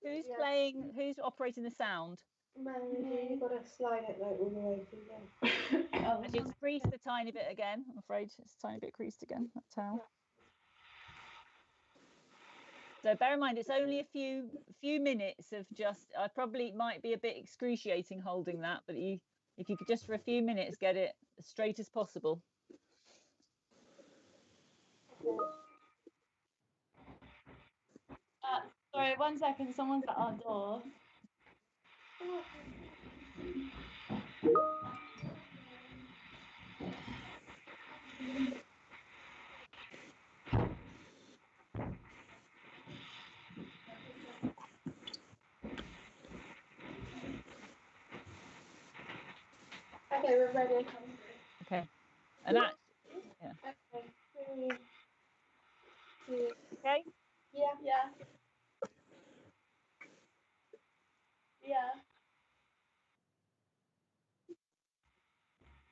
Who's playing? Who's operating the sound? Mandy, you've got to slide it like all the way through there. And it's creased a tiny bit again. I'm afraid it's a tiny bit creased again. That towel. So bear in mind, it's only a few minutes of just. I probably might be a bit excruciating holding that, but if you could just for a few minutes get it as straight as possible. Sorry, 1 second. Someone's at our door. Okay, we're ready. Okay, and that. Yeah. Okay, 3, 2. Okay. Yeah.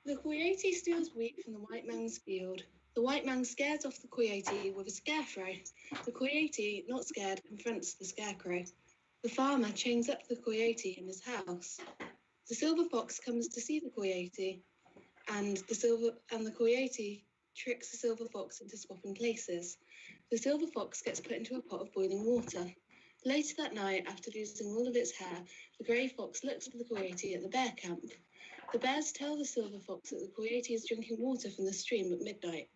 The coyote steals wheat from the white man's field. The white man scares off the coyote with a scarecrow. The coyote, not scared, confronts the scarecrow. The farmer chains up the coyote in his house. The silver fox comes to see the coyote, and the coyote tricks the silver fox into swapping places. The silver fox gets put into a pot of boiling water. Later that night, after losing all of its hair, the grey fox looks for the coyote at the bear camp. The bears tell the silver fox that the coyote is drinking water from the stream at midnight.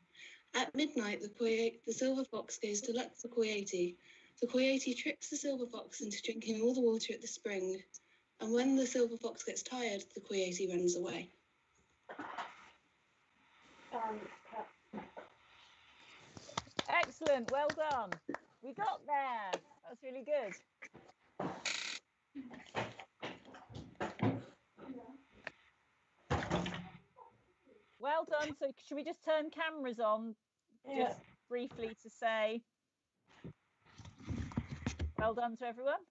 At midnight, the silver fox goes to look for the coyote. The coyote tricks the silver fox into drinking all the water at the spring, and when the silver fox gets tired, the coyote runs away. Excellent, well done. We got there. That's really good. Well done. So should we just turn cameras on just briefly to say well done to everyone?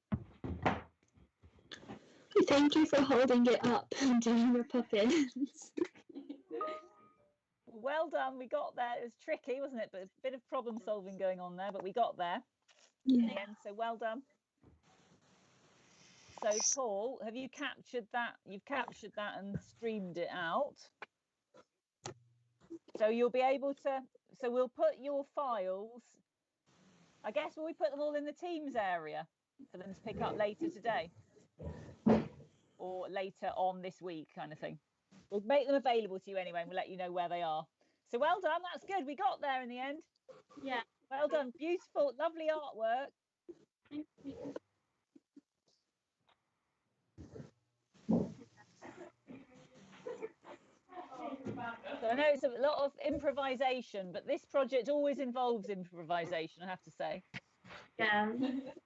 Thank you for holding it up and doing your puppets. Well done, we got there. It was tricky, wasn't it? But a bit of problem solving going on there, but we got there in the end, so well done. So Paul, have you captured that? You've captured that and streamed it out. So you'll be able to, so we'll put your files, I guess, will we put them all in the Teams area for them to pick up later today? Or later on this week kind of thing. We'll make them available to you anyway, and we'll let you know where they are. So well done, that's good. We got there in the end. Yeah. Well done, beautiful, lovely artwork. Thank you. So I know it's a lot of improvisation, but this project always involves improvisation, I have to say. Yeah.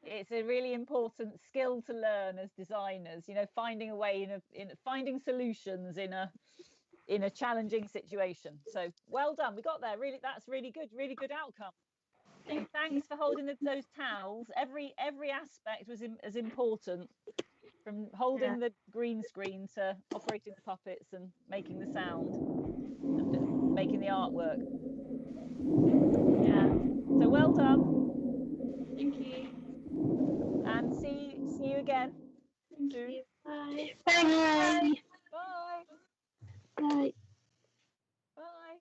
It's a really important skill to learn as designers, you know, finding a way in finding solutions in a challenging situation. So well done, we got there. Really, that's really good outcome. And thanks for holding those towels. Every aspect was as important, from holding the green screen to operating the puppets and making the sound and making the artwork. Yeah. So well done. Thank you. And see you again soon. You. Bye. Bye. Bye. Bye. Bye.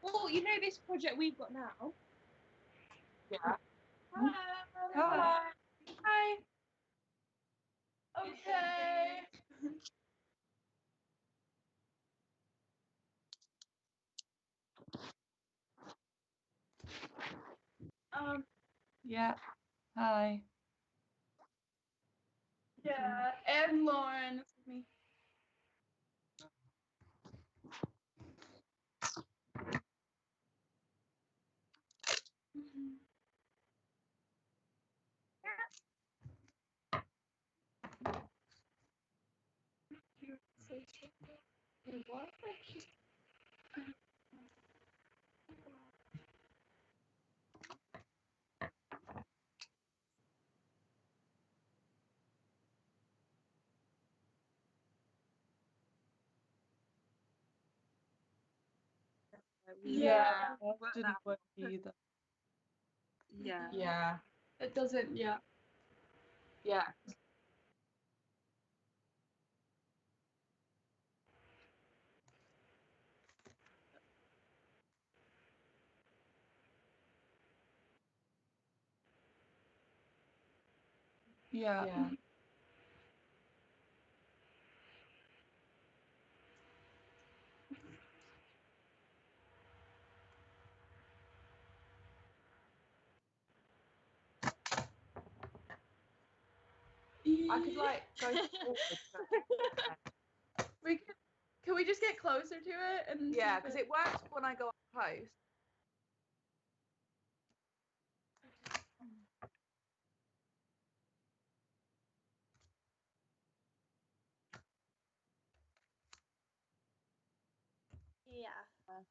Oh, you know this project we've got now? Yeah. Hi. Hi. Hi. Okay. Yeah. Hi. Yeah, and Lauren with me. What? Yeah, that didn't work either. Yeah. Yeah. It doesn't. Yeah. Yeah. Yeah. I could like go forward. Can we just get closer to it and see Yeah, if because it works when I go up close.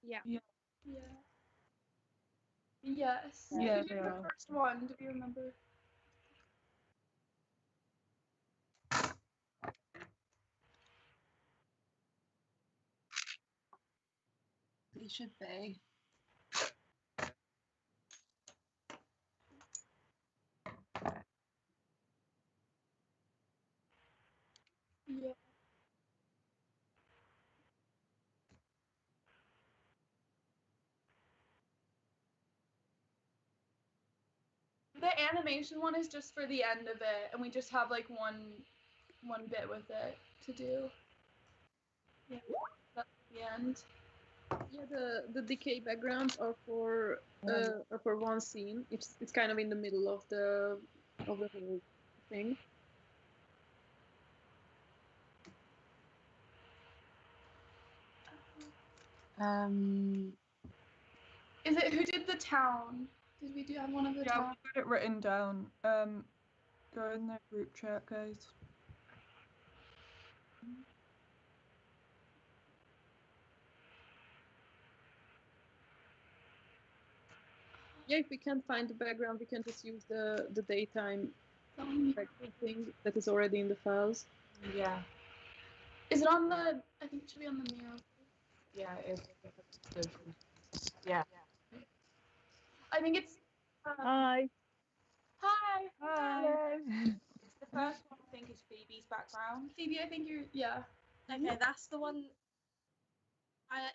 Yeah. Yeah. Yeah. Yes. Yeah, You they did the are. first one. Do you remember? It should be. Yeah. The animation one is just for the end of it, and we just have like one bit with it to do. Yeah. That's the end. Yeah, the decay backgrounds are for one scene. It's kind of in the middle of the whole thing. Is it who did the town? Did we have one of the Yeah, town? we got it written down. Go in the group chat, guys. Yeah, if we can't find the background, we can just use the daytime background thing that is already in the files. Yeah. Is it on the? I think it should be on the mirror. Yeah, it is. Yeah. I think it's. Hi. Hi. Hello. The first one I think is Phoebe's background. Phoebe, I think you're. Yeah. Okay, that's the one. I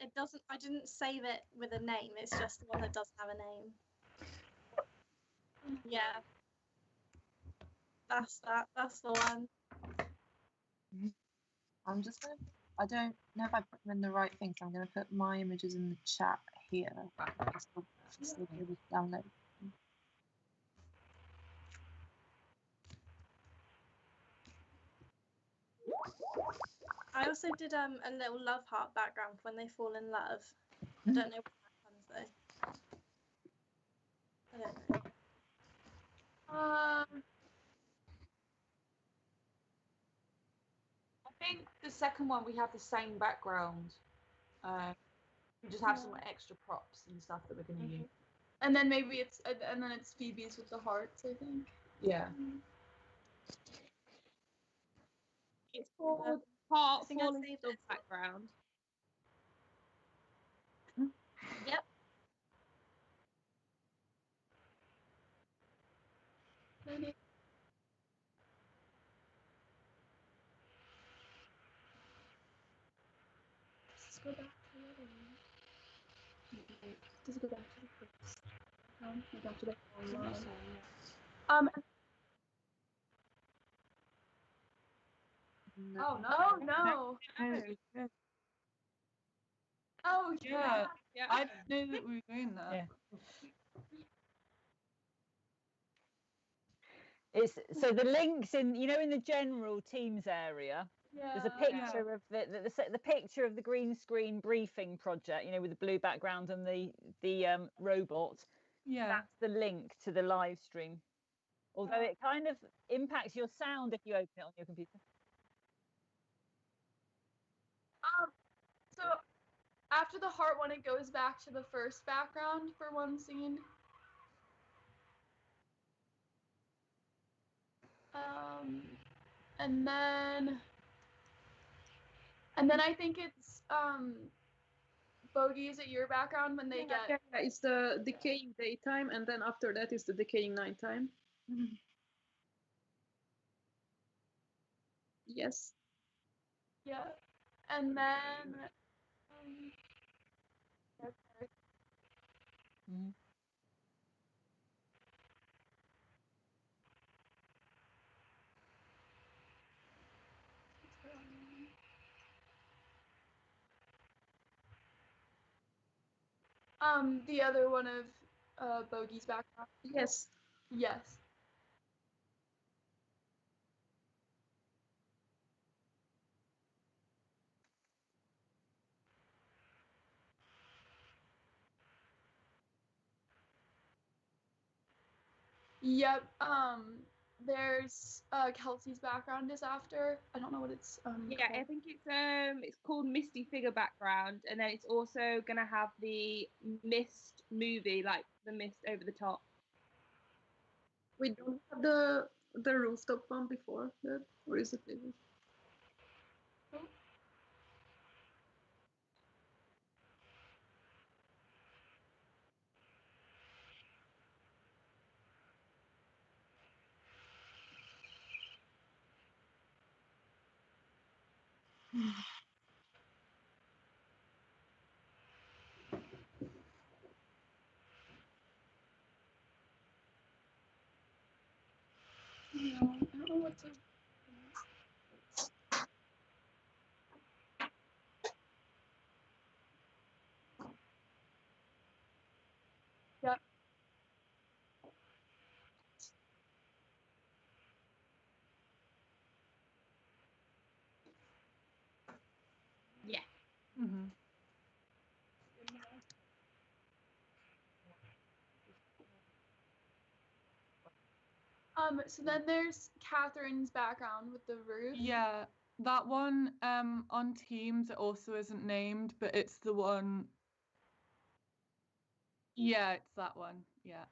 didn't save it with a name. It's just the one that doesn't have a name. Yeah. That's the one. I'm just gonna. I don't know if I put them in the right thing, so I'm gonna put my images in the chat here. Download. I also did a little love heart background for when they fall in love. I don't know what happens though. I don't know. I think the second one we have the same background. We just have some extra props and stuff that we're gonna use. And then maybe it's and then it's Phoebe's with the hearts, I think. Yeah. It's called Heart think I Falling saved Love it. background. Yep. Let's go back to the other one. Does it go back to the first? Go back to the online. Oh no! Oh no! No. Oh Yeah. Yeah. I didn't know that we were doing that. Yeah. It's so the links in in the general Teams area. There's a picture of the picture of the green screen briefing project, with the blue background and the robot. Yeah. That's the link to the live stream. Although it kind of impacts your sound if you open it on your computer. So after the heart one, it goes back to the first background for one scene. And then I think it's bogeys at your background when they get. Yeah, it's the decaying daytime, and then after that is the decaying nighttime. Yes. Yeah, and then. The other one of Bogey's background. Yes. Yes. Yep. There's Kelsey's background is after. I don't know what it's Yeah, called. I think it's called Misty Figure background, and then it's also gonna have the Mist movie, like the mist over the top. We don't have the rooftop one before that, or is it? No, I don't know what to. Yeah. Yeah. So then there's Catherine's background with the roof. Yeah, that one on Teams it also isn't named, but it's the one. Yeah, it's that one. Yeah.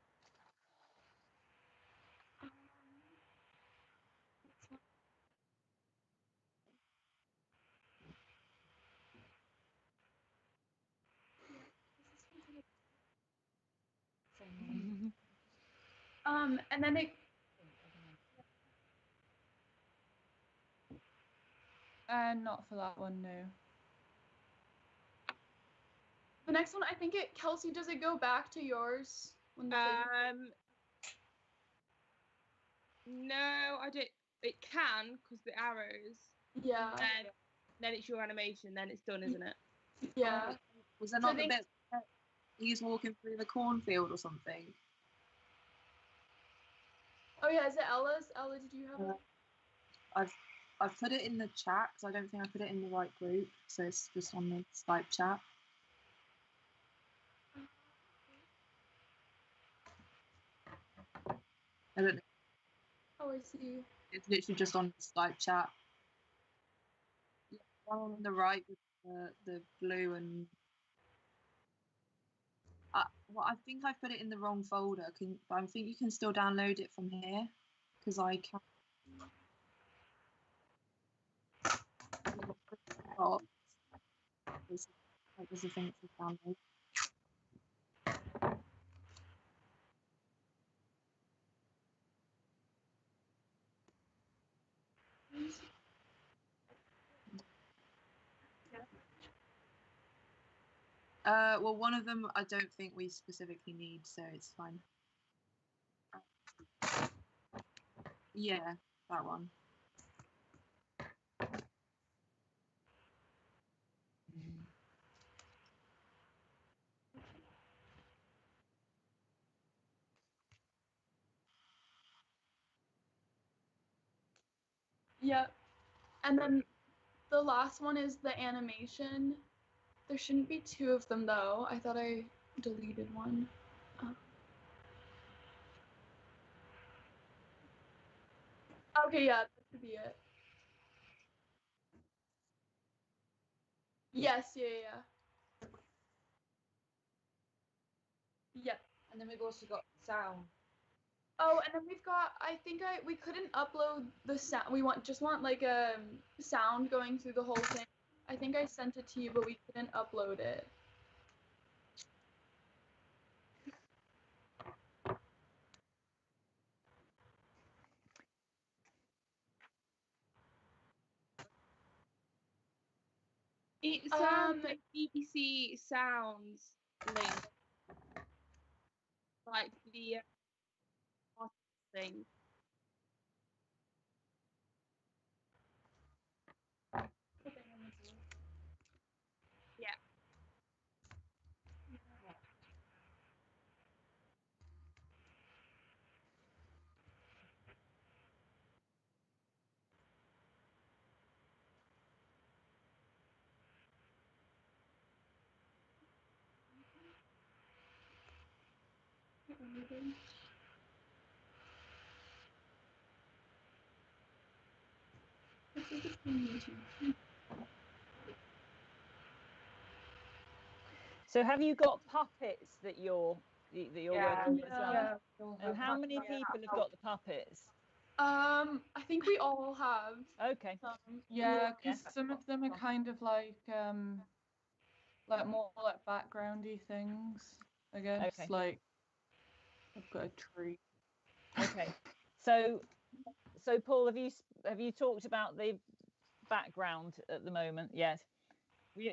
And then it. Not for that one, no. The next one, I think Kelsey, does it go back to yours when the No, I don't. It can because the arrows. Yeah. Then it's your animation. Then it's done, isn't it? Yeah. Was there not the bit where he's walking through the cornfield or something? Oh yeah, is it Ella's? Ella, did you have it? I've put it in the chat because I don't think I put it in the right group, so it's just on the Skype chat. I don't know. Oh, I see. It's literally just on the Skype chat. Yeah, one on the right with the blue and. Well, I think I've put it in the wrong folder. But I think you can still download it from here because I can. There's a thing to download. Well, one of them I don't think we specifically need, so it's fine. Yeah, that one. Yep. And then the last one is the animation. There shouldn't be two of them though. I thought I deleted one. Okay, yeah, that could be it. Yes, yeah. Yep. And then we've also got sound. Oh, and then we've got. We couldn't upload the sound. We just want like a sound going through the whole thing. I think I sent it to you, but we couldn't upload it. It's like BBC Sounds link, like the thing. Yeah. So have you got puppets that you're working with as well? And how many people have got the puppets? I think we all have. Okay. Yeah, because some of them are kind of like more like backgroundy things, I guess. Okay. Like I've got a tree. Okay. So Paul, have you talked about the background at the moment yet?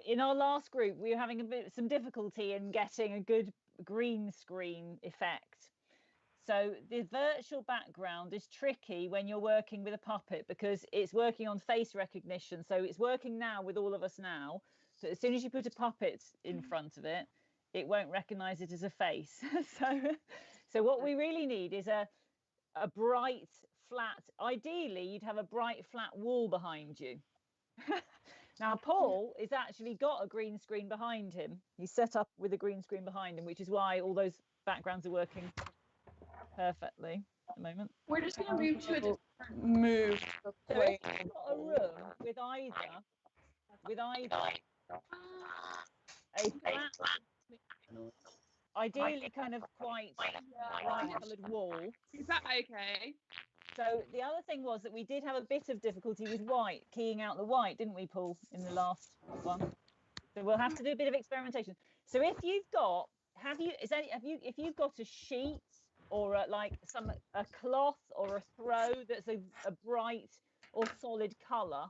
In our last group, we were having some difficulty in getting a good green screen effect. So the virtual background is tricky when you're working with a puppet because it's working on face recognition. So it's working now with all of us now. So as soon as you put a puppet in front of it, it won't recognize it as a face. So what we really need is a bright, flat, ideally you'd have a bright, flat wall behind you. Now, Paul has actually got a green screen behind him. He's set up with a green screen behind him, which is why all those backgrounds are working perfectly at the moment. We're just going to move to a different move. So if you've got a room with either a flat, ideally kind of quite bright coloured wall. Is that okay? So the other thing was that we did have a bit of difficulty with white, keying out the white, didn't we, Paul, in the last one? So we'll have to do a bit of experimentation. So if you've got, if you've got a sheet or a cloth or a throw that's a bright or solid colour.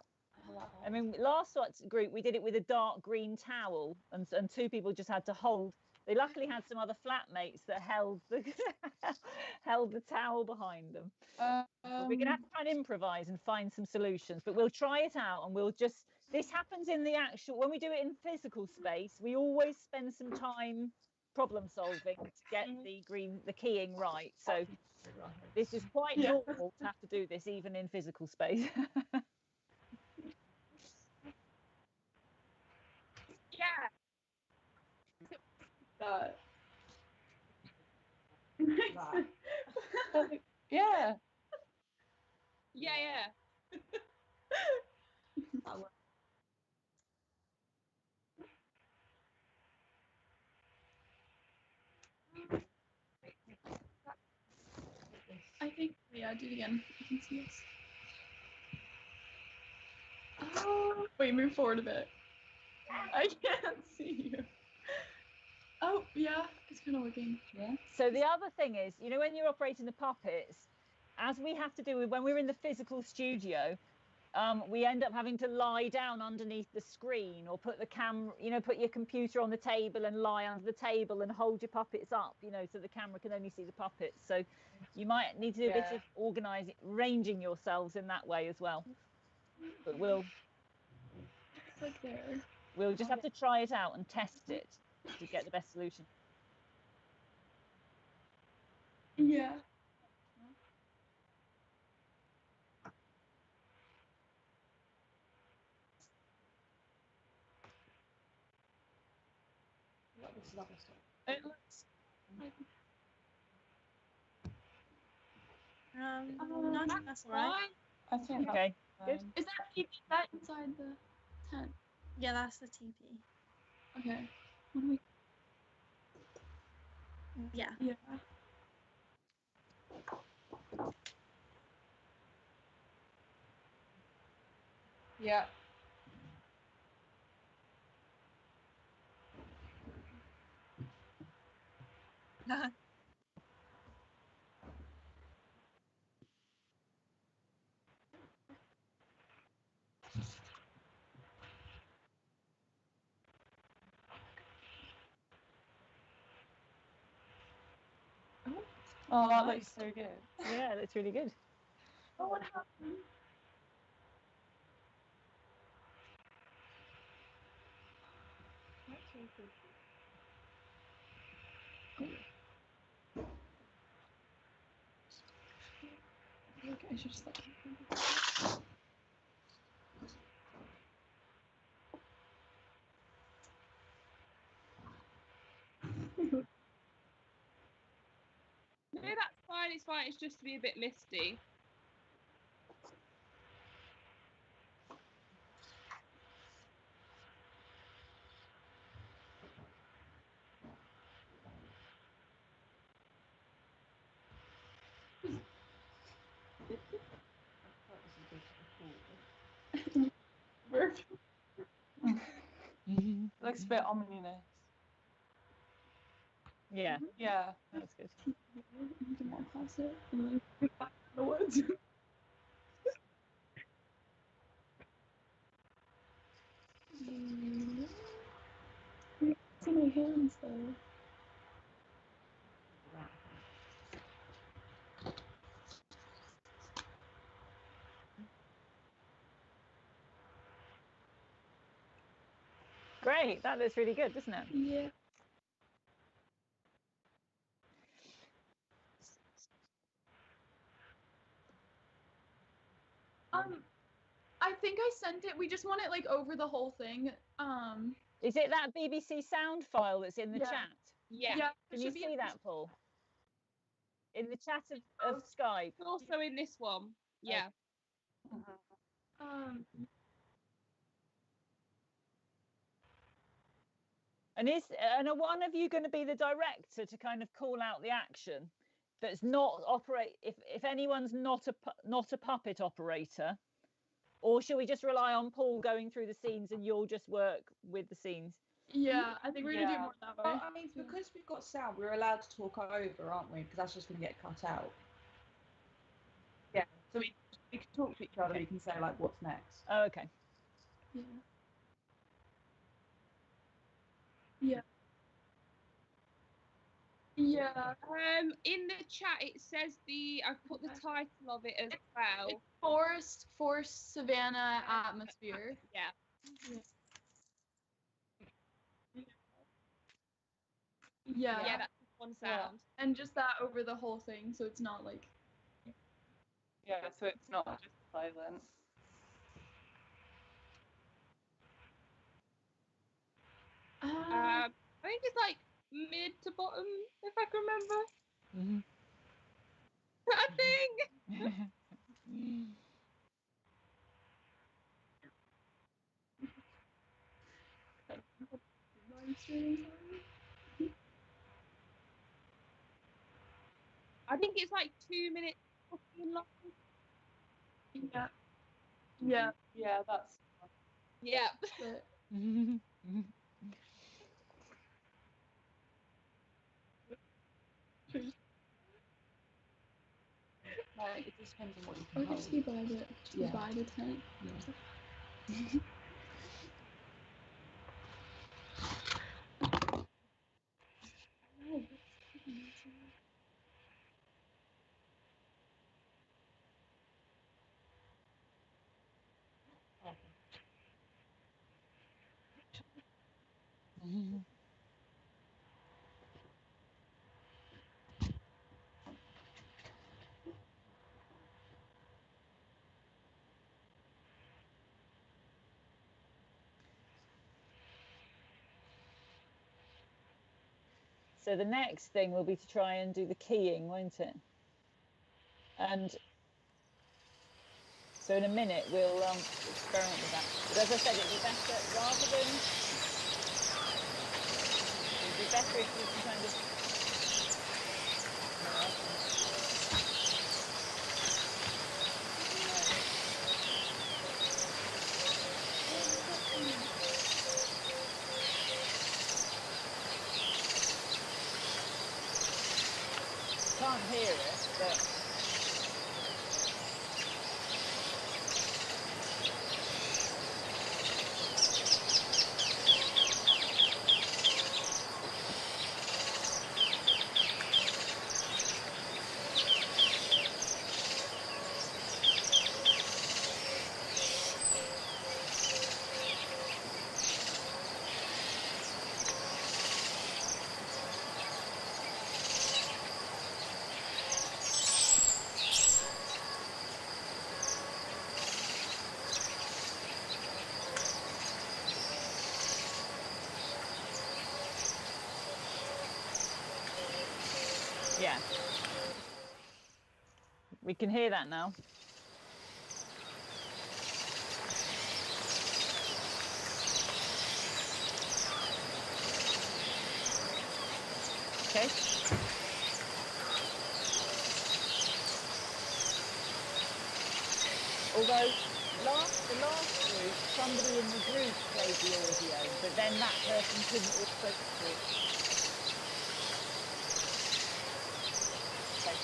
I mean, last group we did it with a dark green towel, and two people just had to hold. They luckily had some other flatmates that held the towel behind them. We're gonna have to try and improvise and find some solutions, but we'll try it out, and this happens in the actual, when we do it in physical space, we always spend some time problem solving to get the keying right. So this is quite normal to have to do this even in physical space. Yeah. Yeah. Yeah. I think, yeah, do it again. I can see us. Oh, wait, move forward a bit. I can't see you. Oh, yeah, it's kind of working. Yeah. So the other thing is, when you're operating the puppets, as we have to do when we're in the physical studio, we end up having to lie down underneath the screen or put the camera, put your computer on the table and lie under the table and hold your puppets up, so the camera can only see the puppets. So you might need to do a bit of arranging yourselves in that way as well. But we'll just have to try it out and test it to get the best solution. Yeah. It looks. No, I think that's alright. I think. Okay. Good. Is that inside the tent? Yeah, that's the TP. Okay. What do we? Yeah. Yeah. Yeah. Oh, that looks so good. Yeah, it looks really good. Oh, what happened? Okay, I should just let No, that's fine. It's fine. It's just to be a bit misty. Looks a bit ominous. Yeah. Yeah. That's good. Come on, pass it. And then we back in the woods. It's in my hands though. Great. That looks really good, doesn't it? Yeah. I think I sent it. We just want it like over the whole thing. Is it that BBC sound file that's in the Yeah. chat? Yeah. Can you see that, Paul? In the chat of Skype. Also in this one. Yeah. And are one of you going to be the director to kind of call out the action that's not operate if anyone's not a puppet operator, or shall we just rely on Paul going through the scenes and you'll just work with the scenes? Yeah, I think we're gonna do more that way. Well, I mean, because we've got sound, we're allowed to talk over, aren't we? Because that's just going to get cut out. Yeah. So we can talk to each other. We can say like, "What's next?" Oh, okay. Yeah. Yeah. Yeah. In the chat it says I've put the title of it as well. It's forest, savanna, atmosphere. Yeah. Yeah. Yeah, that's one sound. And just that over the whole thing, so it's not like. Yeah, so it's not just silent. I think it's like mid to bottom, if I can remember. I think. I think it's like 2 minutes long. Yeah. Yeah. Yeah, that's. Yeah. Like, it just depends on what you can Or hold. just be by the tent. Yeah. So the next thing will be to try and do the keying, won't it? And so in a minute we'll experiment with that. But as I said, it'd be better rather than. It'd be better if you can kind of. Can't hear it, but. Yeah. We can hear that now. Okay. Although the last group, somebody in the group played the audio, but then that person couldn't also talk. Okay.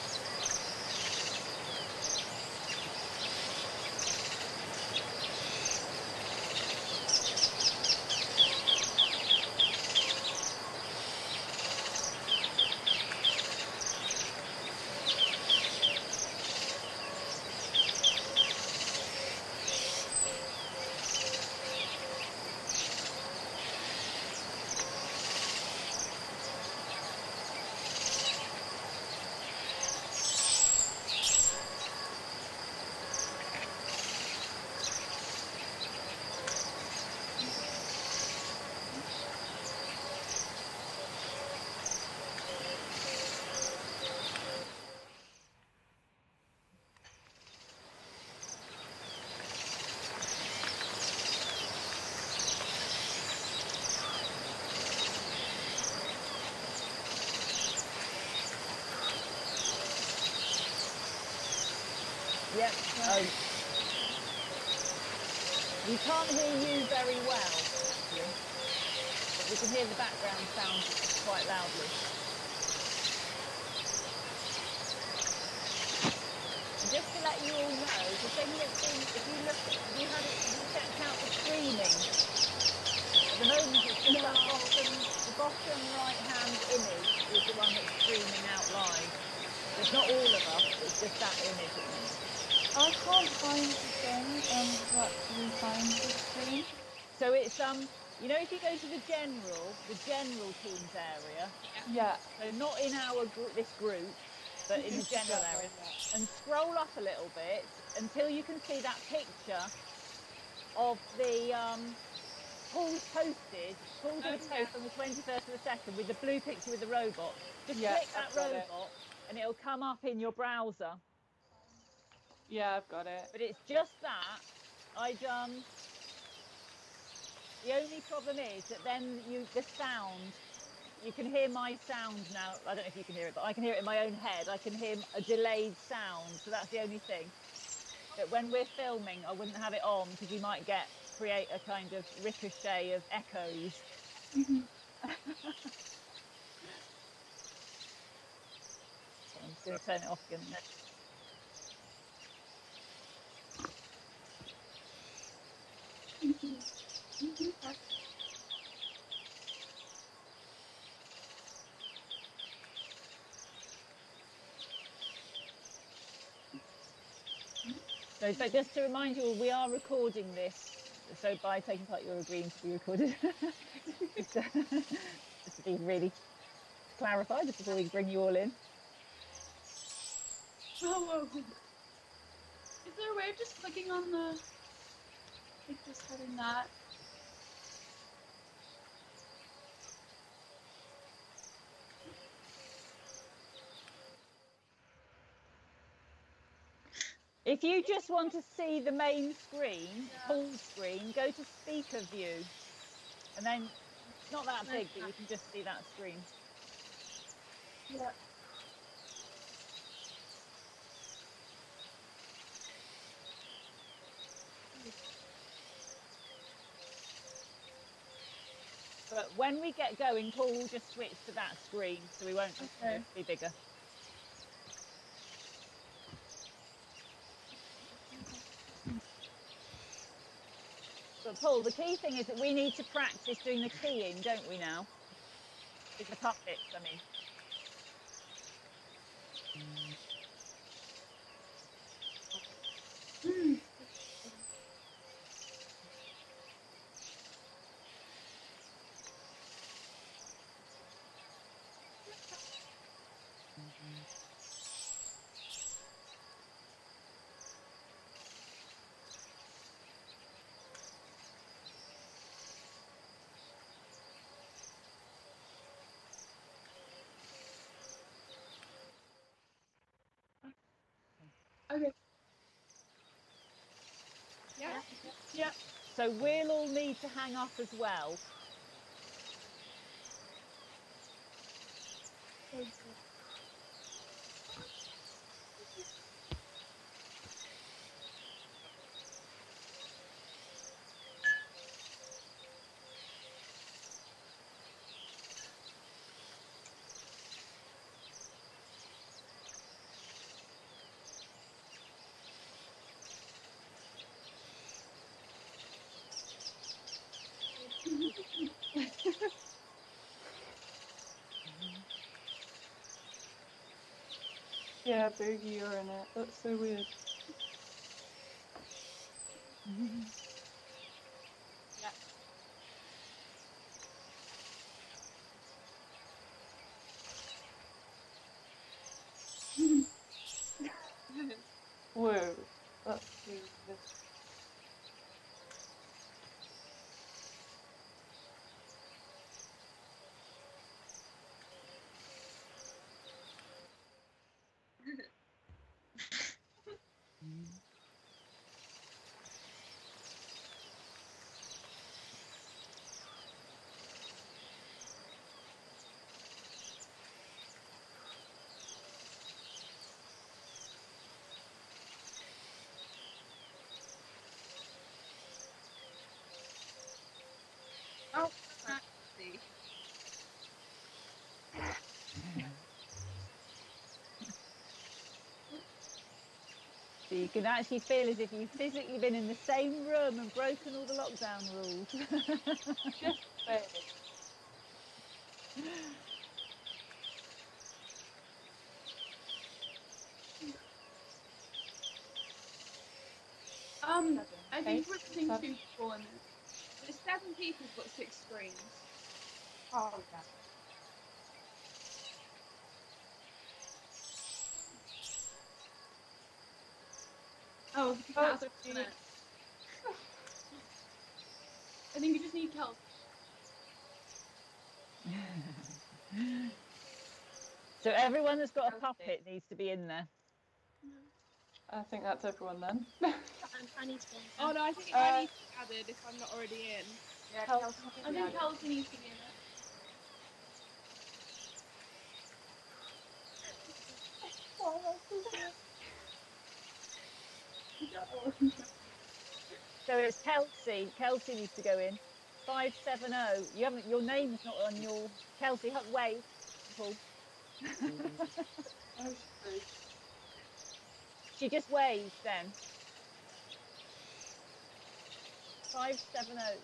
Yep. We can't hear you very well, actually, but we can hear the background sound quite loudly. And just to let you all know, the thing that's in, if you look, you checked out the streaming. At the moment, it's just that the bottom right-hand image is the one that's streaming out live. It's not all of us, it's just that image at the moment. I can't find the thing to actually find the screen. So it's you know, if you go to the general teams area. Yeah. So not in our this group, but in the general area, and scroll up a little bit until you can see that picture of the Paul's posted. Paul did a post on the 21st of the 2nd with the blue picture with the robot. Just click that robot, and it'll come up in your browser. Yeah, I've got it. But it's just that the only problem is that then the sound, you can hear my sound now. I don't know if you can hear it, but I can hear it in my own head. I can hear a delayed sound, so that's the only thing. But when we're filming, I wouldn't have it on because you might create a kind of ricochet of echoes. Mm-hmm. So I'm just going to turn it off again. So just to remind you all, we are recording this. So by taking part, you're agreeing to be recorded. just to be really clarified before we bring you all in. Oh, is there a way of just clicking on the, like just having that? If you just want to see the main screen, full screen, go to speaker view. And then it's not that big, but you can just see that screen. Yeah. But when we get going, Paul will just switch to that screen, so we won't be bigger. But Paul, the key thing is that we need to practice doing the keying, don't we now? With the puppets, I mean. Okay. Yeah. Yeah. So we'll all need to hang up as well. Yeah, Boogie, you're in it. That's so weird. Yeah. Whoa, that's so weird. Oh, actually. So you can actually feel as if you've physically been in the same room and broken all the lockdown rules. Just saying. I think we're putting Seven. 2 people in it. There's 7 people but 6 screens. Oh, yeah. Oh, that's it. I think you just need Kelsey. So everyone that's got a puppet needs to be in there. I think that's everyone then. I need to be in. Oh no, I think I need to be added if I'm not already in. Yeah, Kelsey. I think Kelsey needs to be in it. So it's Kelsey. Kelsey needs to go in. 570. You haven't. Your name's not on your. Kelsey, wave, Paul. Oh, sorry. She just waved then. 570.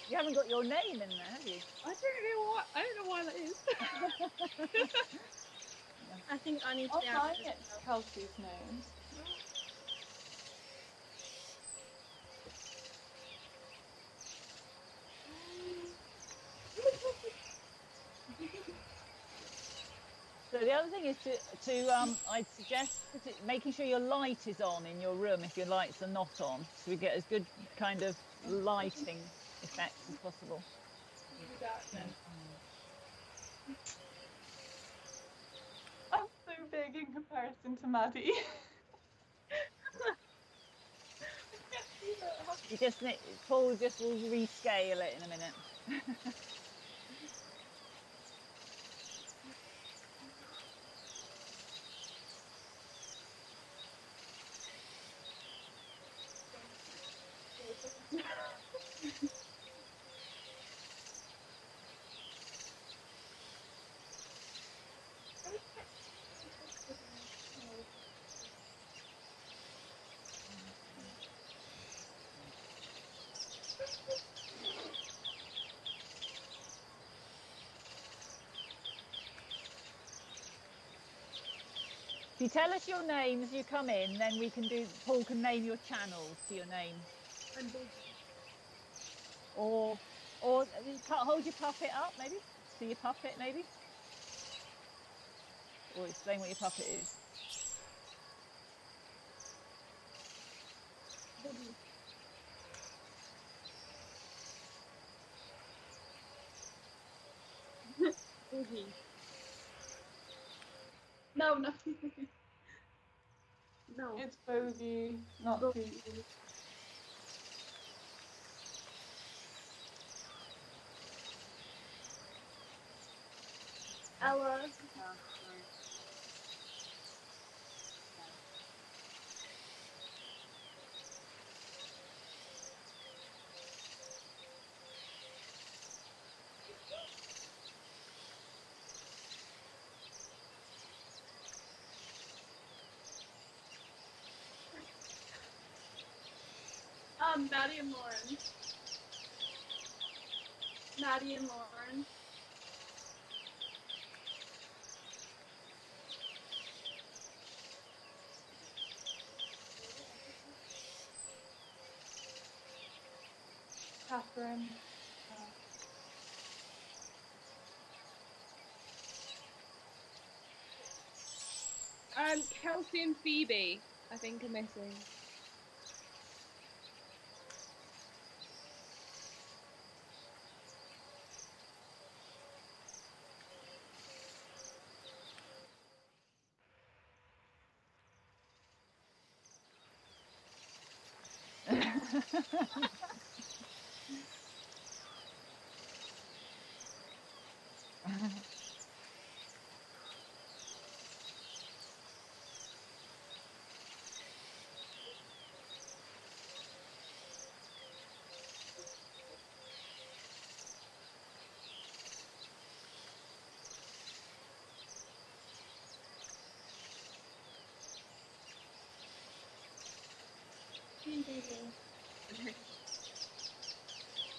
You haven't got your name in there, have you? I don't know why that is. I think I need to be Online, added as it's well. Kelsey's name. So the other thing is I'd suggest making sure your light is on in your room if your lights are not on, so we get as good kind of lighting effects as possible. I'm so big in comparison to Maddie. You just need, Paul just will rescale it in a minute. If you tell us your names, you come in, then we can do. Paul can name your channels to your name. Or you can't hold your puppet up, maybe. See your puppet, maybe. Or explain what your puppet is. Boogie. No, no. No. It's Bogey, not Phoebe. Ella. Maddie and Lauren. Maddie and Lauren. Catherine. Kelsey and Phoebe, I think, are missing.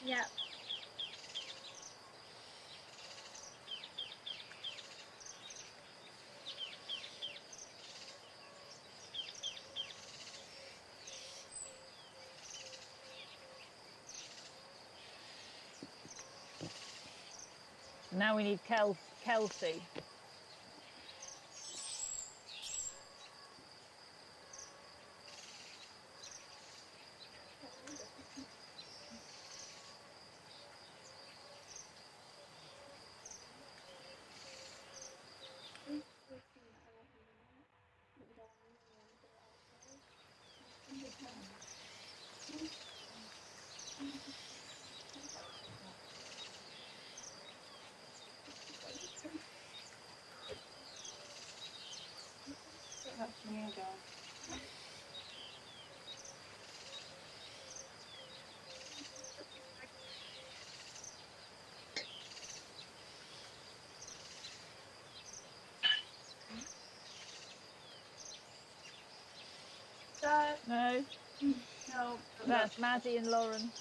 Yeah. Now we need Kelsey. That's me again. No. No. That's Maddie and Lauren.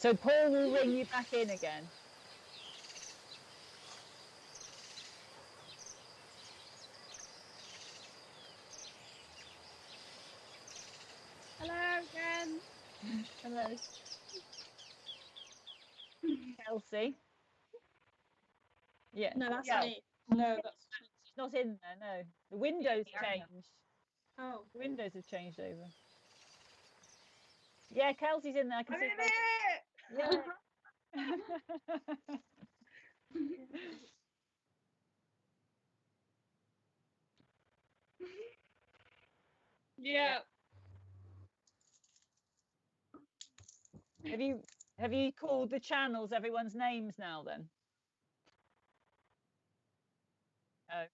So Paul will ring you back in again. Hello again. Hello. Kelsey. Yeah. No, that's yeah. me. No, that's She's not in there, no. The windows changed. Oh. The windows have changed over. Yeah, Kelsey's in there. I can see her. Yeah. Have you called the channels everyone's names now then? Oh.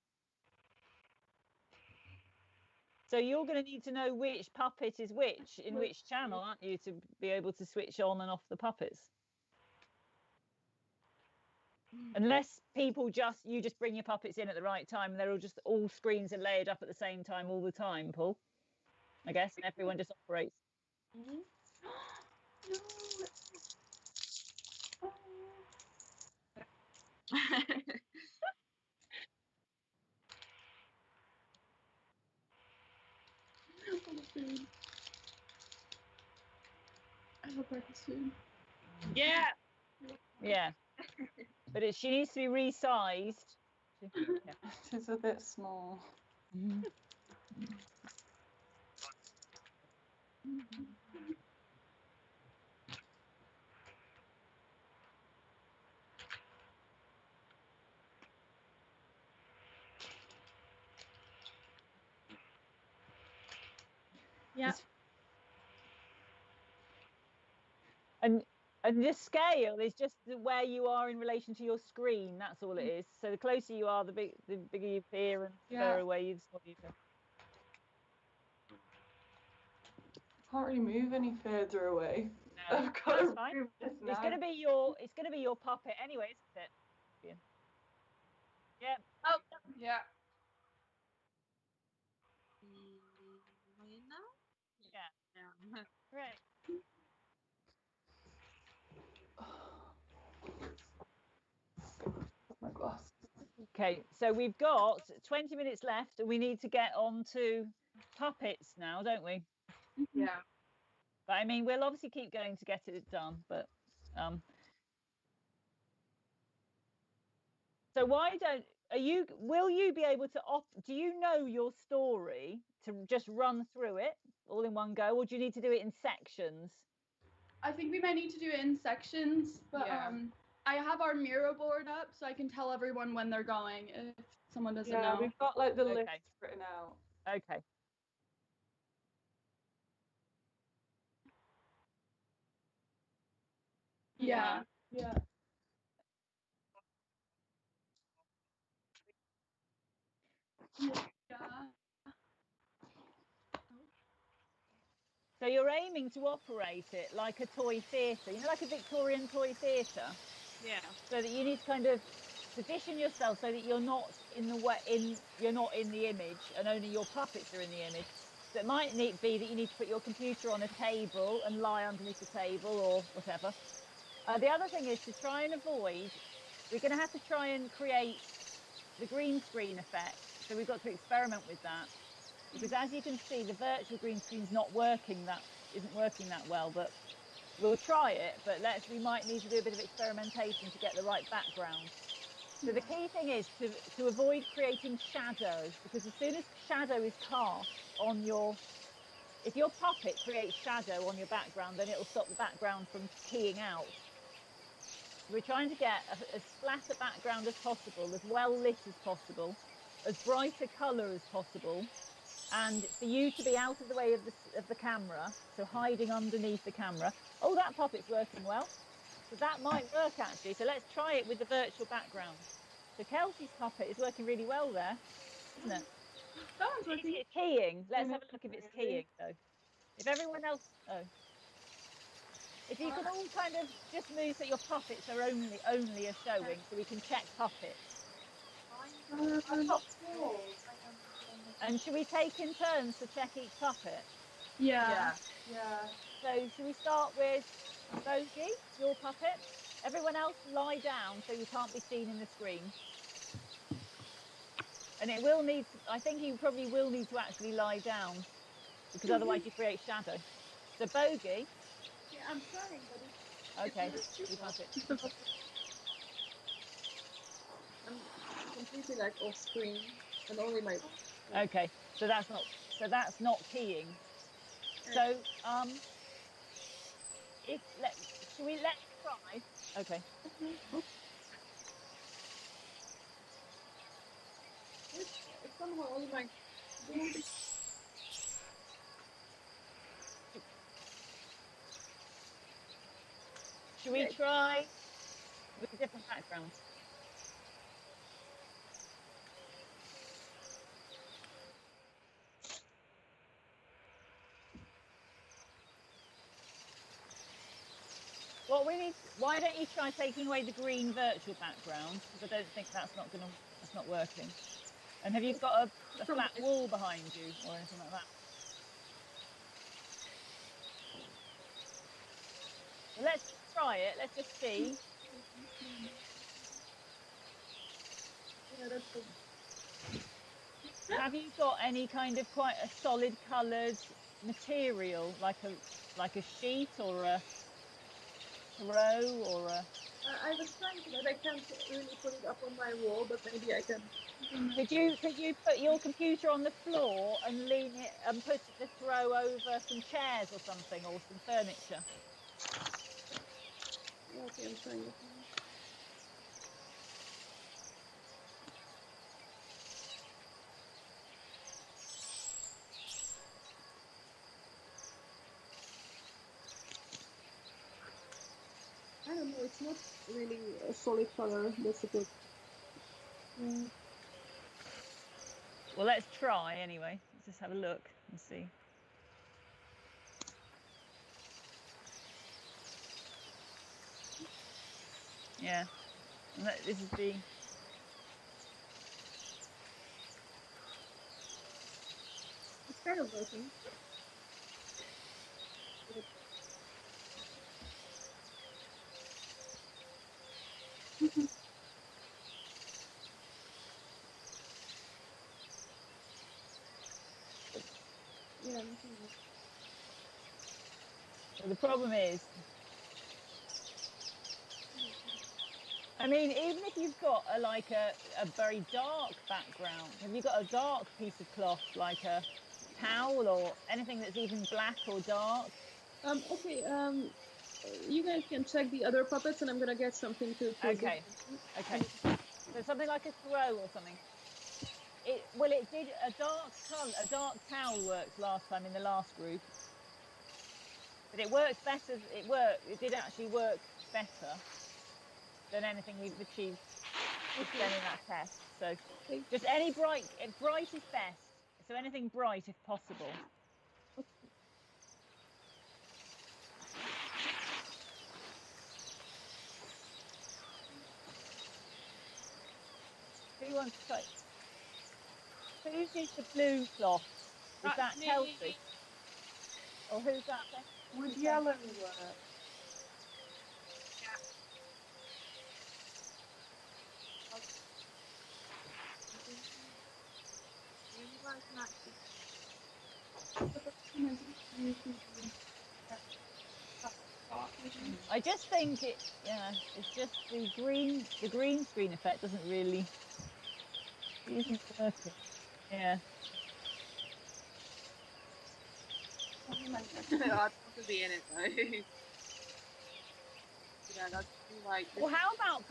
So you're going to need to know which puppet is which in which channel, aren't you, to be able to switch on and off the puppets? Unless people you just bring your puppets in at the right time and they're all screens are layered up at the same time all the time, Paul. I guess, and everyone just operates. Yeah. Yeah. But she needs to be resized. Yeah. She's a bit small. Yeah. And the scale is just where you are in relation to your screen. That's all it is. So the closer you are, the bigger you appear, and further away you smaller you appear. Can't really move any further away. No, I've got that's to fine. move this It's now. going to be your puppet anyway, isn't it? Yeah. Oh, yeah. Yeah. Right. My glasses. Okay, so we've got 20 minutes left and we need to get on to puppets now, don't we? Yeah. But I mean, we'll obviously keep going to get it done, but so will you be able to do you know your story to just run through it all in one go, or do you need to do it in sections? I think we might need to do it in sections, but I have our Miro board up so I can tell everyone when they're going if someone doesn't know. We've got like the list written out. Okay. Yeah. Yeah. So you're aiming to operate it like a toy theatre, like a Victorian toy theatre. Yeah. So that you need to kind of position yourself so that you're not in the image and only your puppets are in the image. So it might be that you need to put your computer on a table and lie underneath the table or whatever. The other thing is to try and avoid. We're going to have to try and create the green screen effect. So we've got to experiment with that. Because as you can see, the virtual green screen's isn't working that well, but we'll try it, but we might need to do a bit of experimentation to get the right background. So the key thing is to avoid creating shadows, because as soon as shadow is cast on if your puppet creates shadow on your background, then it'll stop the background from keying out. So we're trying to get as flat a background as possible, as well lit as possible, as bright a colour as possible, and for you to be out of the way of the camera, so hiding underneath the camera. Oh, that puppet's working well. So that might work actually. So let's try it with the virtual background. So Kelsey's puppet is working really well there, isn't it? That one's working. Is it keying? Let's have a look if it's keying though. If everyone else, if you can all kind of just move so your puppets are only are showing, so we can check puppets. And should we take in turns to check each puppet? Yeah. So should we start with Bogey, your puppet. Everyone else lie down so you can't be seen in the screen. And it will need, I think you probably will need to actually lie down because otherwise you create shadow. So Bogey. Yeah, I'm trying, but it's okay, you puppet. I'm completely like off screen and only my. Okay, so that's not keying. So should we let's try? Okay. It's somehow only my. Should we try with a different background? Well, why don't you try taking away the green virtual background? Because I don't think that's not working. And have you got a flat wall behind you or anything like that? Well, let's just try it. Let's just see. Have you got any kind of quite a solid coloured material, like a sheet or a throw or a? I was trying to, but I can't really put it up on my wall. But maybe I can. Could you put your computer on the floor and lean it and put the throw over some chairs or something or some furniture? Okay, I'm trying it. I don't know. It's not really a solid color. That's a good. Well, let's try anyway. Let's just have a look and see. Yeah, and this is the. It's kind of working. Yeah. Well, the problem is, I mean, even if you've got a very dark background, have you got a dark piece of cloth, like a towel or anything that's even black or dark? Okay. You guys can check the other puppets, and I'm gonna get something to. Okay. Okay. So something like a throw or something. It did a dark towel worked last time in the last group, but it worked better. It did actually work better than anything we've achieved in that test. So just any bright is best. So anything bright if possible. Who wants to try? Who's used the blue cloth? Is that Kelsey? Or who's that? Would yellow work? I just think it's just the green screen effect doesn't really. It isn't working. Yeah. I'd want to be in it though. Yeah, that's like. Well, how about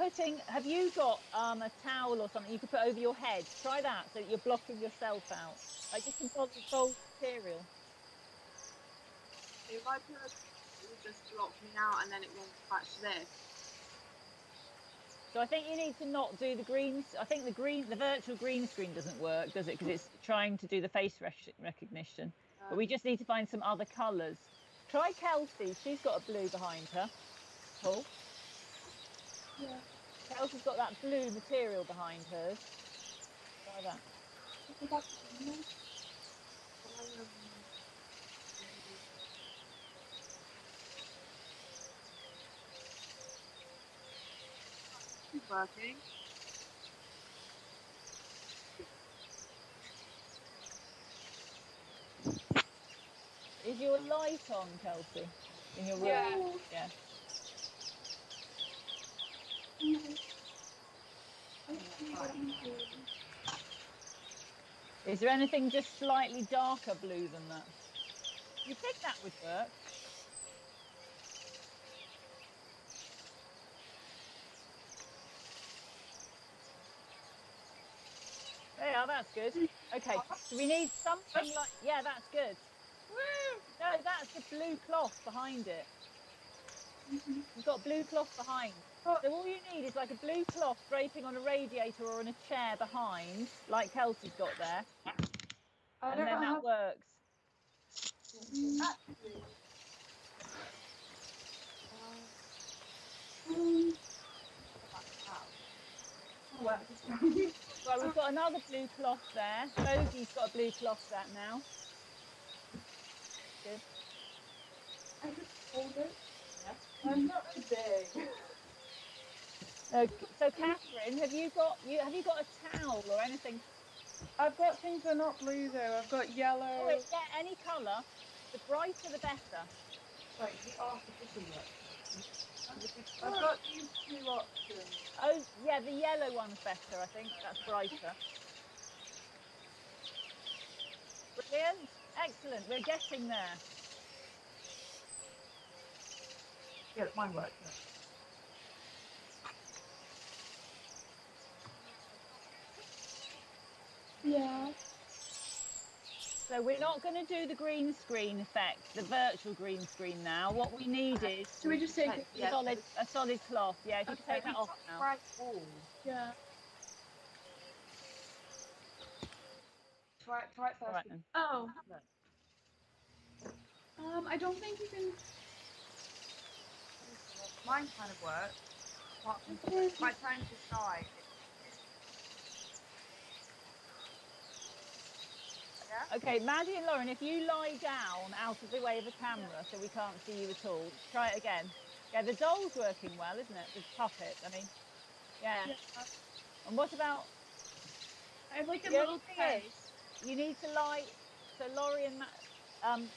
have you got a towel or something you could put over your head? Try that so that you're blocking yourself out. Like just some bold material. If I put it will just block me out and then it won't catch this. So I think you need to not do the greens. I think the virtual green screen doesn't work, does it? Because it's trying to do the face recognition. But we just need to find some other colours. Try Kelsey. She's got a blue behind her. Cool. Yeah. Kelsey's got that blue material behind hers. Try that. is working. Is your light on, Kelsey? In your room? Yeah. Yeah. Is there anything just slightly darker blue than that? You think that would work? Yeah, that's good. Okay, so we need something like, yeah, that's good. No, that's the blue cloth behind it. You've got blue cloth behind. So all you need is like a blue cloth draping on a radiator or on a chair behind, like Kelsey's got there. And then that works. Right, we've got another blue cloth there. Bogey's got a blue cloth set now. Good. I just hold it. Yeah. I'm not very big. So Catherine, have you got a towel or anything? I've got things that are not blue though. I've got yellow. Oh, yeah, any colour. The brighter the better. Like the artificial look. I've got these two options. Oh, yeah, the yellow one's better, I think. That's brighter. Brilliant. Excellent. We're getting there. Yeah, mine works. Yeah. So we're not going to do the green screen effect, the virtual green screen now. What we need is Should we just take a solid cloth. Yeah, if you can take that off now. Yeah. Try it first. Right, then. Oh. I don't think you can. Mine kind of works. My turn to decide. Yeah? Okay, Maddie and Lauren, if you lie down out of the way of the camera so we can't see you at all, try it again. Yeah, the doll's working well, isn't it? The puppet, I mean, yeah. And what about... I have like a the little only thing is, you need to lie... So Lauren and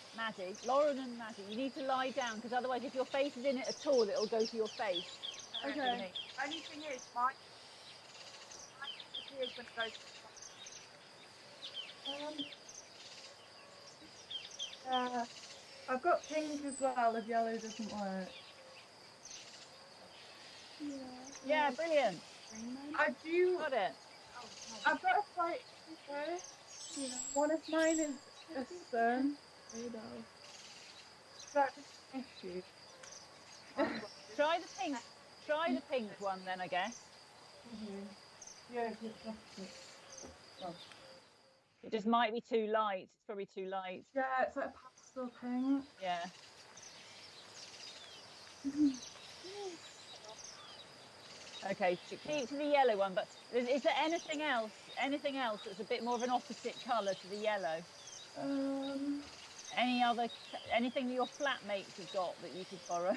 Lauren and Maddie, you need to lie down, because otherwise if your face is in it at all, it'll go to your face. Okay. Only thing is, mine appears when it goes. I've got pink as well if yellow doesn't work. Yeah, brilliant. I do. Got it. I've got a slight issue there. Yeah. One of mine is a sun. That's an issue. Try the pink one then, I guess. Yeah, it just might be too light. It's probably too light. Yeah, it's like pastel pink. Yeah. Okay, keep to the yellow one, but is there anything else that's a bit more of an opposite colour to the yellow? Anything that your flatmates have got that you could borrow?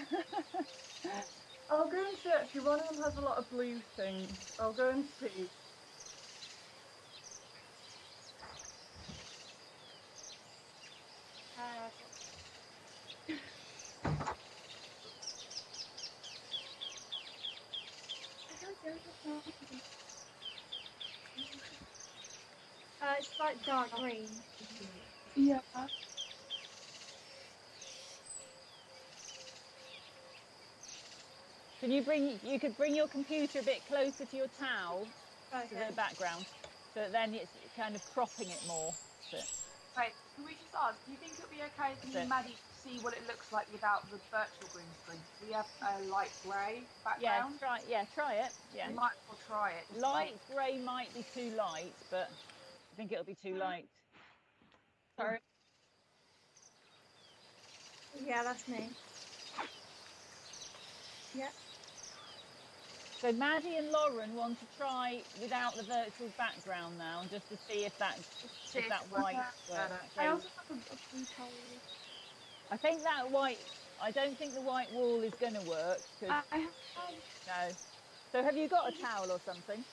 I'll go and see. Actually, one of them has a lot of blue things. I'll go and see. It's like dark green. Yeah. You could bring your computer a bit closer to your towel, to the background, so that then it's kind of cropping it more. Wait, can we just ask, do you think it'll be okay if me and Maddie see what it looks like without the virtual green screen? We have a light grey background. Try it. Yeah. We might as well try it. Light grey might be too light, but I think it'll be too light. Sorry. Yeah, that's me. Yeah. So Maddie and Lauren want to try without the virtual background now, just to see if that white works. I also have a blue towel. I think that white. I don't think the white wall is going to work. I have. No. So have you got a towel or something?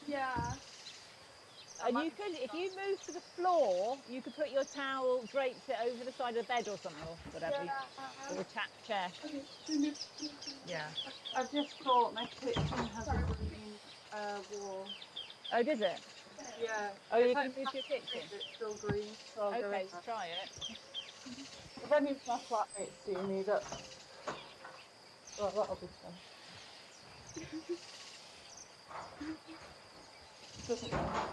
Yeah. And you could, if you move to the floor, you could put your towel, drapes it over the side of the bed or something, or whatever. Or a chair. Yeah. I've just thought my kitchen has a green wall. Oh, does it? Yeah. Oh, it's you like can move to your kitchen. It's still green, so I'll go Okay, in we'll there. try it. If any of my flatmates see me, that'll be fun. Doesn't matter.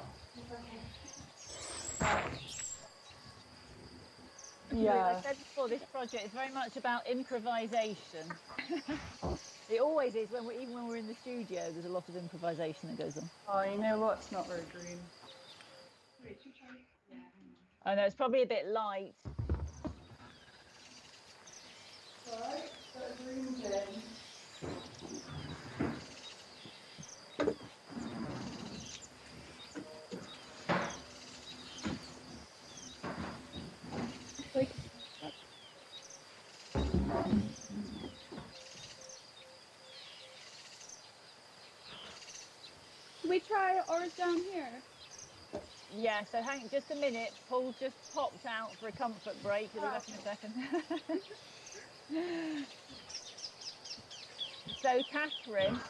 Yeah. As I said before, this project is very much about improvisation. It always is, even when we're in the studio, there's a lot of improvisation that goes on. Oh, you know what? It's not very green. I know, it's probably a bit light. Alright, got a green bin. Should we try ours down here? Yeah, so hang just a minute. Paul just popped out for a comfort break. He'll be back in a second. So, Catherine,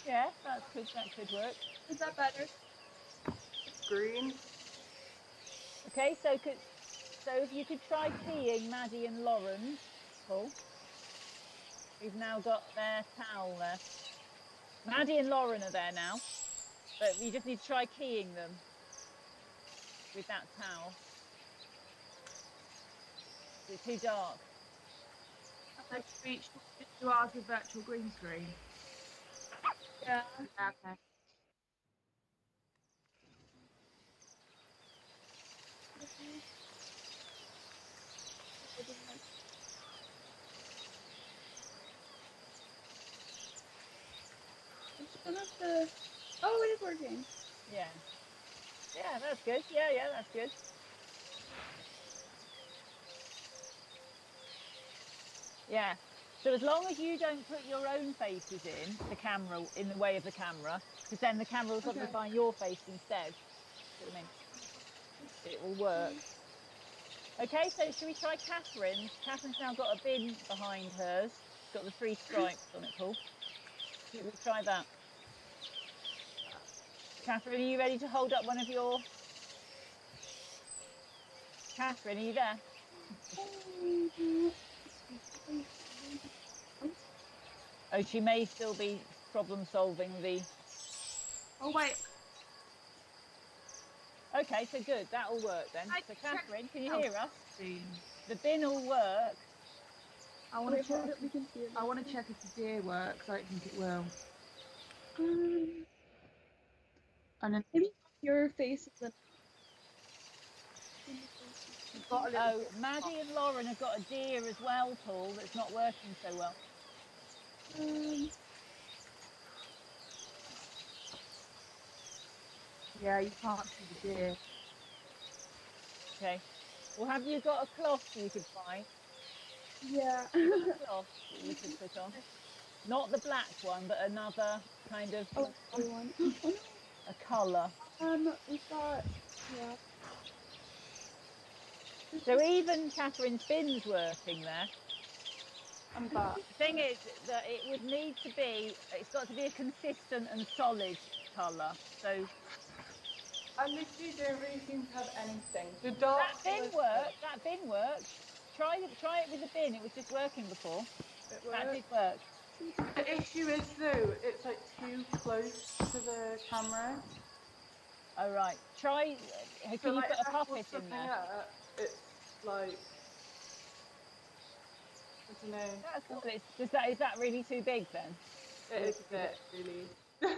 yeah, that could work. Is that better? Green. Okay, so if you could try keying Maddie and Lauren, Paul. We've now got their towel there. Maddie and Lauren are there now, but we just need to try keying them with that towel. It's too dark. Like reach to ours with virtual green screen. Yeah. Okay. I'm just gonna have to. Oh, it is working. Yeah. Yeah, that's good. Yeah, that's good. Yeah. So as long as you don't put your own faces in the camera, in the way of the camera, because then the camera will suddenly find your face instead. See what I mean? It will work. Okay, so should we try Catherine's? Catherine's now got a bin behind hers. It's got the 3 stripes on it, Paul. Should we try that? Catherine, are you ready to hold up one of your... Catherine, are you there? Oh, she may still be problem solving the... Oh, wait. Okay, so good. That'll work then. So, Catherine, can you hear us? The bin will work. I want to check. I want to check if the deer works. I don't think it will. And then maybe your face is the. Oh, Maddie and Lauren have got a deer as well, Paul, that's not working so well. Yeah, you can't see the deer. Okay. Well, have you got a cloth you could find? Yeah. A cloth that you could put on? Not the black one, but another kind of one. a colour. We've got yeah. So even Catherine's bin's working there. I'm back. The thing is that it would need to be, it's got to be a consistent and solid colour. So I literally don't really seem to have anything. The dark. That bin works. That bin works. Try it with the bin. It was just working before. That did work. The issue is though, it's like too close to the camera. Oh right. Try. Can you put a puppet in there? It's like I don't know. That's cool. Is that really too big then? It is a bit really.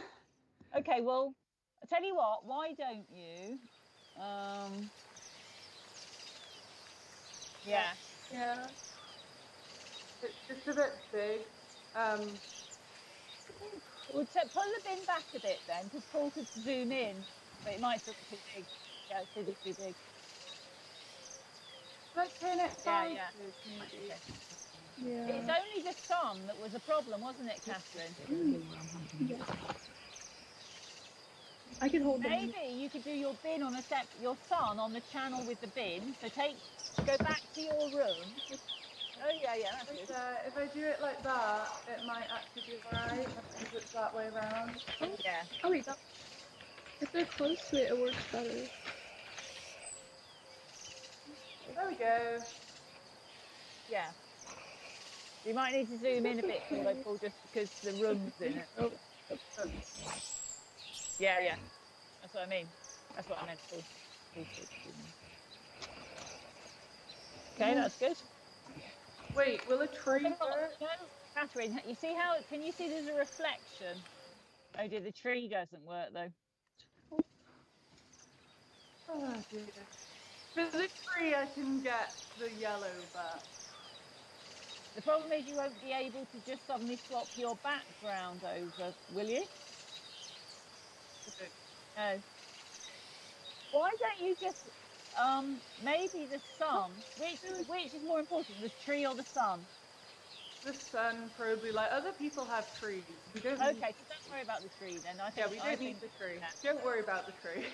Okay. Well, I tell you what. Why don't you? Yeah. Yeah. It's just a bit big. Well, pull the bin back a bit then, because Paul could zoom in, but it might look too big. Yeah, it's too big. Let's turn it Yeah, sideways, yeah. maybe. Yeah. It's only the sun that was a problem, wasn't it, Catherine? Yeah. I could hold them. Maybe you could do your bin on your sun on the channel with the bin. So go back to your room. Oh yeah, that's good. If I do it like that, it might actually be alright. If it's that way around. Yeah. Oh wait, if they're close to it, it works better. There we go. Yeah. You might need to zoom in a bit, Paul, just because the room's in it. Oh. Yeah. That's what I mean. That's what I meant, Paul. Okay, that's good. Wait, will a tree work? No, Catherine, you see how? Can you see there's a reflection? Oh dear, the tree doesn't work though. Oh dear. For the tree, I can get the yellow back. The problem is you won't be able to just suddenly swap your background over, will you? No. Why don't you just maybe the sun? Which is more important, the tree or the sun? The sun, probably. Like other people have trees. We don't. Okay, so don't worry about the tree then. I think, we don't need the tree. Don't worry about the tree.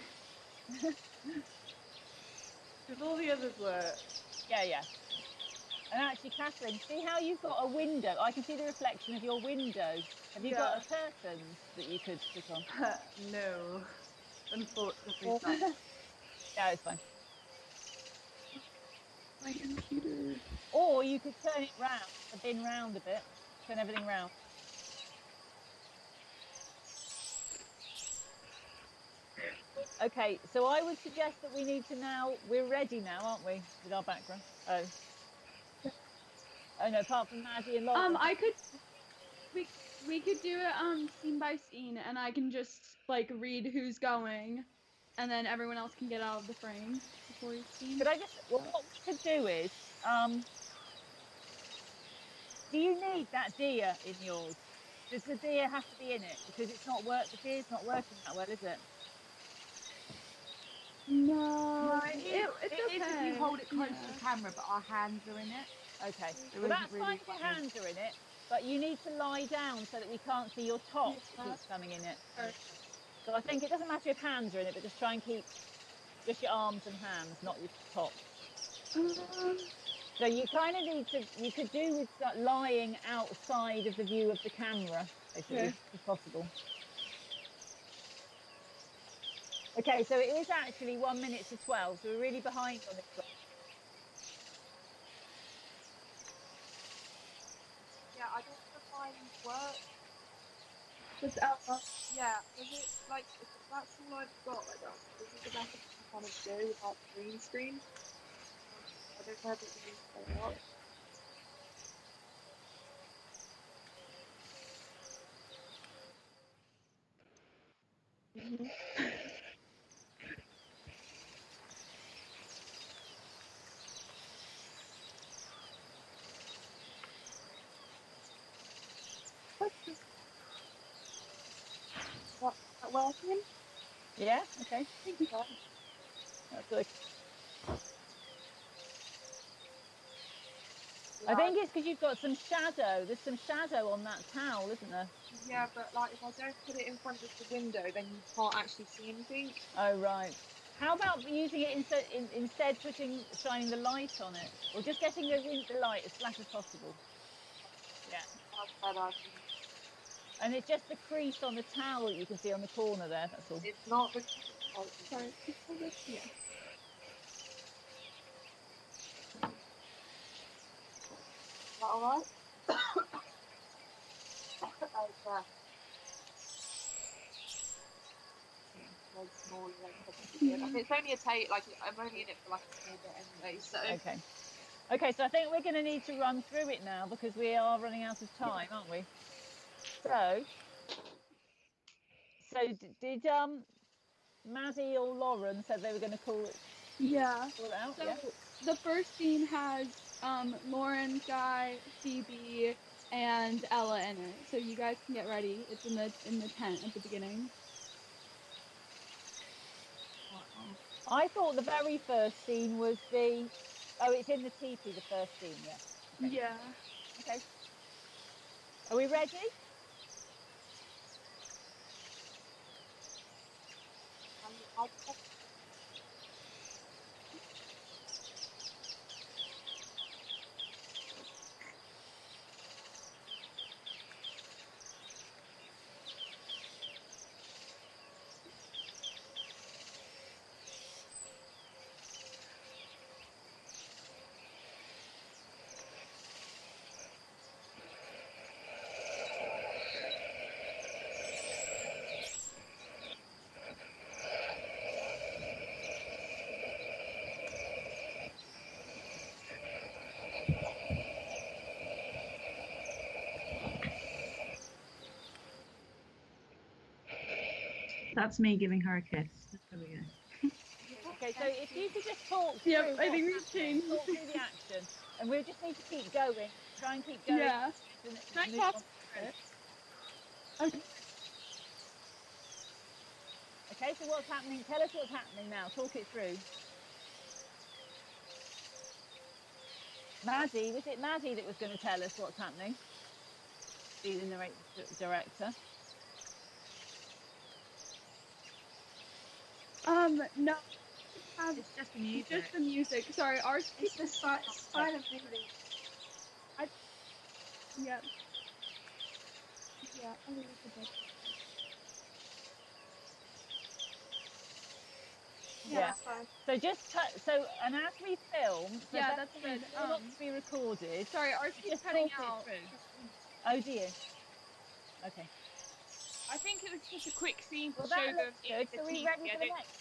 Because all the others work. Yeah. And actually, Catherine, see how you've got a window? I can see the reflection of your window. Have you got a curtain that you could put on? No, unfortunately not. Yeah, it's fine. My computer. Or you could turn it round, the bin round a bit. Turn everything round. Okay, so I would suggest that we're ready now, aren't we, with our background? Oh no, apart from Maddie and Lauren. We could do it scene by scene, and I can just like read who's going, and then everyone else can get out of the frame before each scene. Could I just? Well, what we could do is, do you need that deer in yours? Does the deer have to be in it? Because the deer's not working that well, is it? No, it it's is okay. if you hold it close to the camera, but our hands are in it. Okay, well that's fine if your hands are in it, but you need to lie down so that we can't see your top keeps coming in it. So I think it doesn't matter if hands are in it, but just try and keep just your arms and hands, not your top. So you kind of need to, you could do with lying outside of the view of the camera, if possible. Okay, so it is actually 1 minute to 12, so we're really behind on this one. Yeah, I don't know if mine work. Just Alpha. Yeah, is it like, if that's all I've got, like that, is it the best I can kind of do without green screen? I don't know if it needs to go up. That working? Yeah, okay. Thank you. That's good. I think it's because you've got some shadow. There's some shadow on that towel, isn't there? Yeah, but like if I don't put it in front of the window, then you can't actually see anything. Oh, right. How about using it instead shining the light on it? Or just getting the light as flat as possible? Yeah. That's better. And it's just the crease on the towel that you can see on the corner there, that's all. It's not the... Oh, sorry. Yeah. Is that alright? Okay. Small, it's only a tape, like I'm only in it for like a small bit anyway, so. Okay, so I think we're going to need to run through it now because we are running out of time, aren't we? So did Maddie or Lauren said they were going to call it? Yeah. Call it out? So yeah. The first scene has Lauren, Guy, Phoebe, and Ella in it. So you guys can get ready. It's in the tent at the beginning. I thought the very first scene was it's in the teepee, the first scene, yeah. Okay. Yeah. Okay. Are we ready? That's me giving her a kiss. There we go. Okay, so if you could just talk Yep, through I think what's we've happening, changed. talk through the action, and we'll just need to keep going. Try and keep going. Yeah. And Can I move talk on through through. it? Okay. Okay, so what's happening? Tell us what's happening now. Talk it through. Maddie, was it Maddie that was going to tell us what's happening? Be the director. No. It's just the music. Just the music. Sorry, ours. It's the side of moving. Yeah. Yeah, a little bit. Yeah. That's fine. So just and as we film, so Yeah, that that's means good. all not to be recorded. Sorry, ours keeps Just cutting talk it out. through. Oh dear. Okay. I think it was just a quick scene to Well, show that them looks good. the So we team ready for the together. next?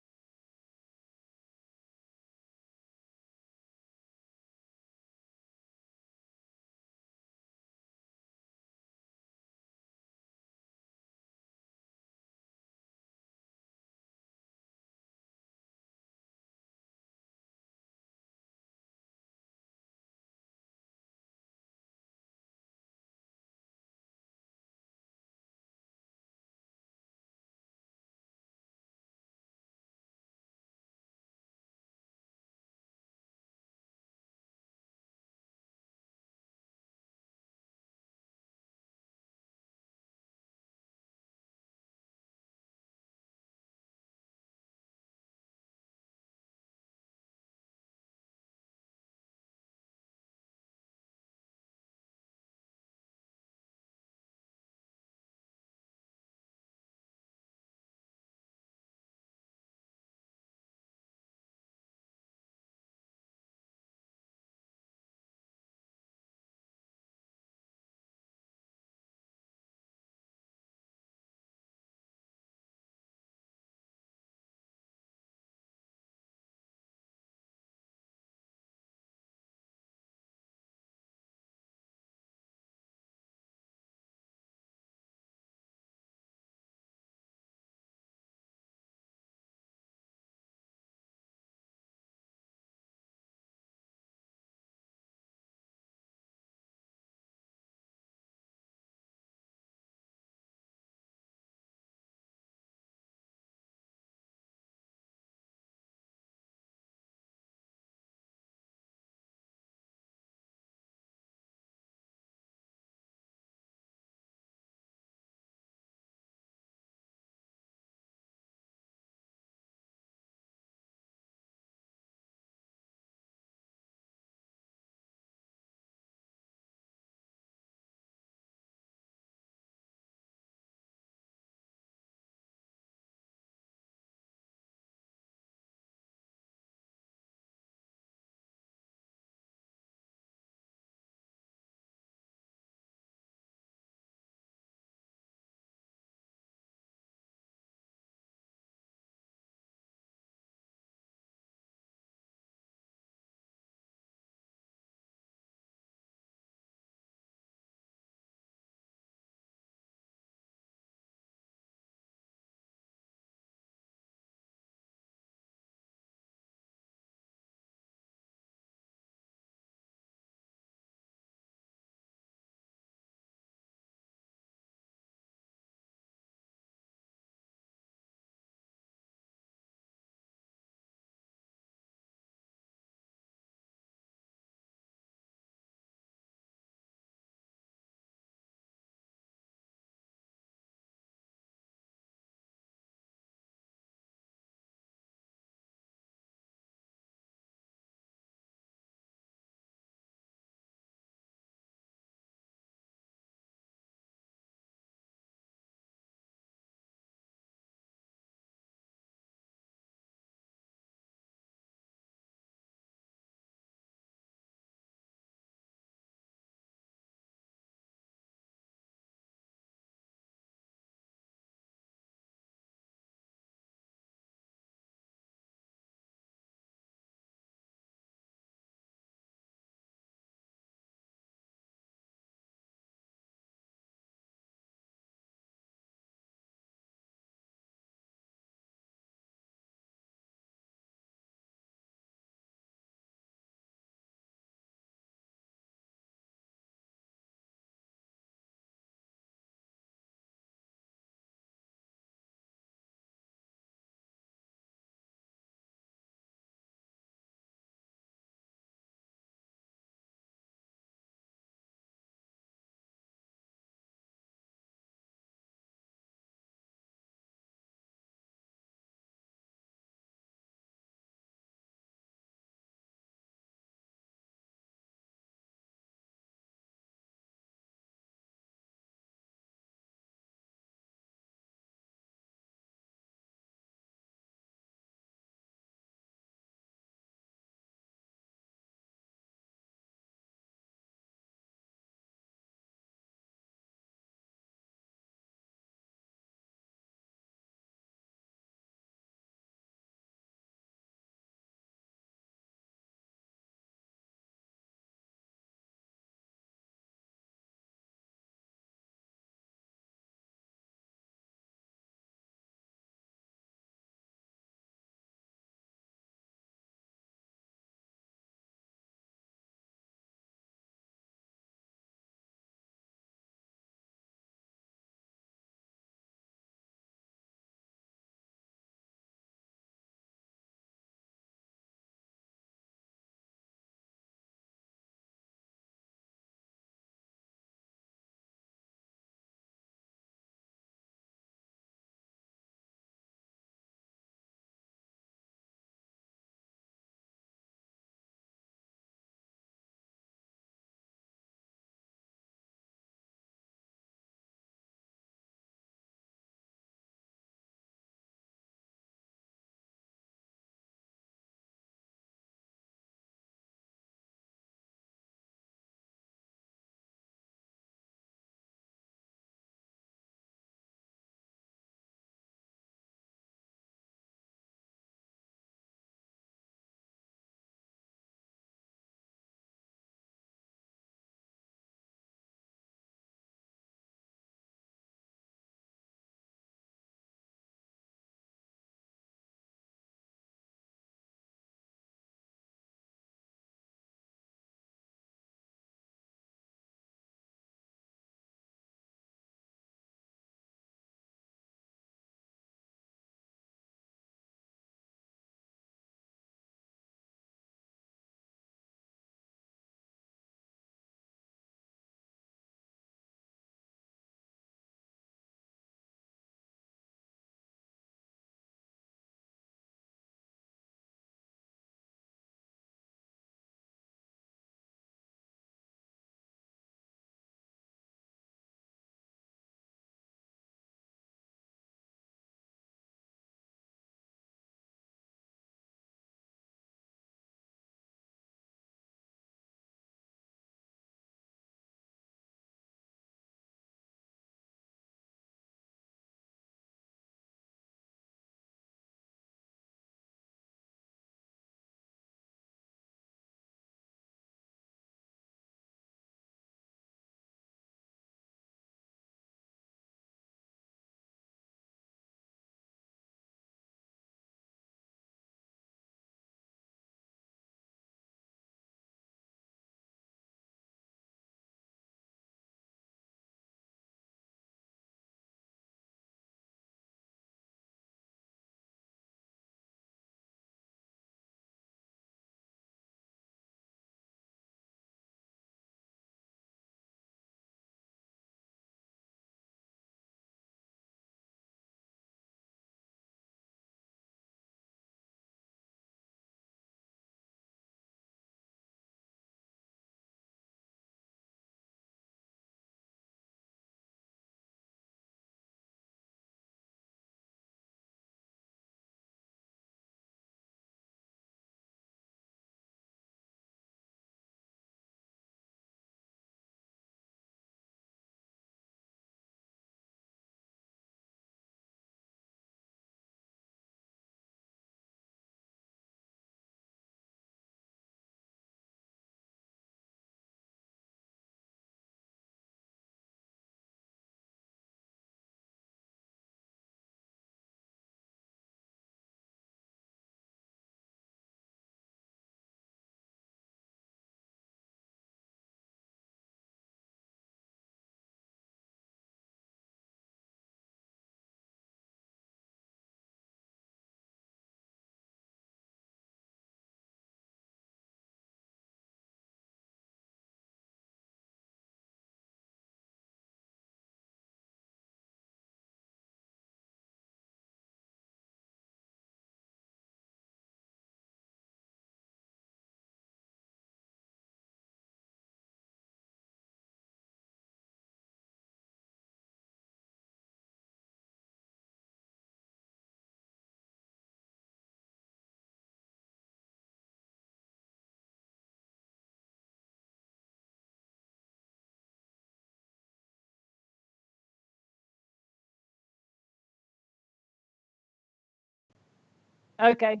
Okay.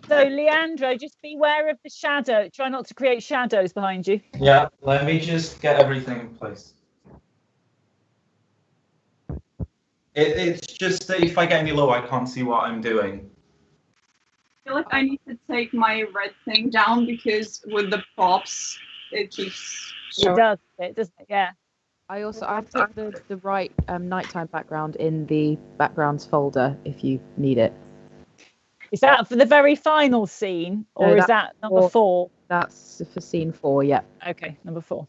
So, Leandro, just beware of the shadow. Try not to create shadows behind you. Yeah, let me just get everything in place. It's just that if I get any lower, I can't see what I'm doing. I feel like I need to take my red thing down because with the props, it keeps showing. It does, yeah. I've put the right nighttime background in the backgrounds folder if you need it. Is that for the very final scene, or is that number 4? That's for scene 4, yeah. Okay, number 4.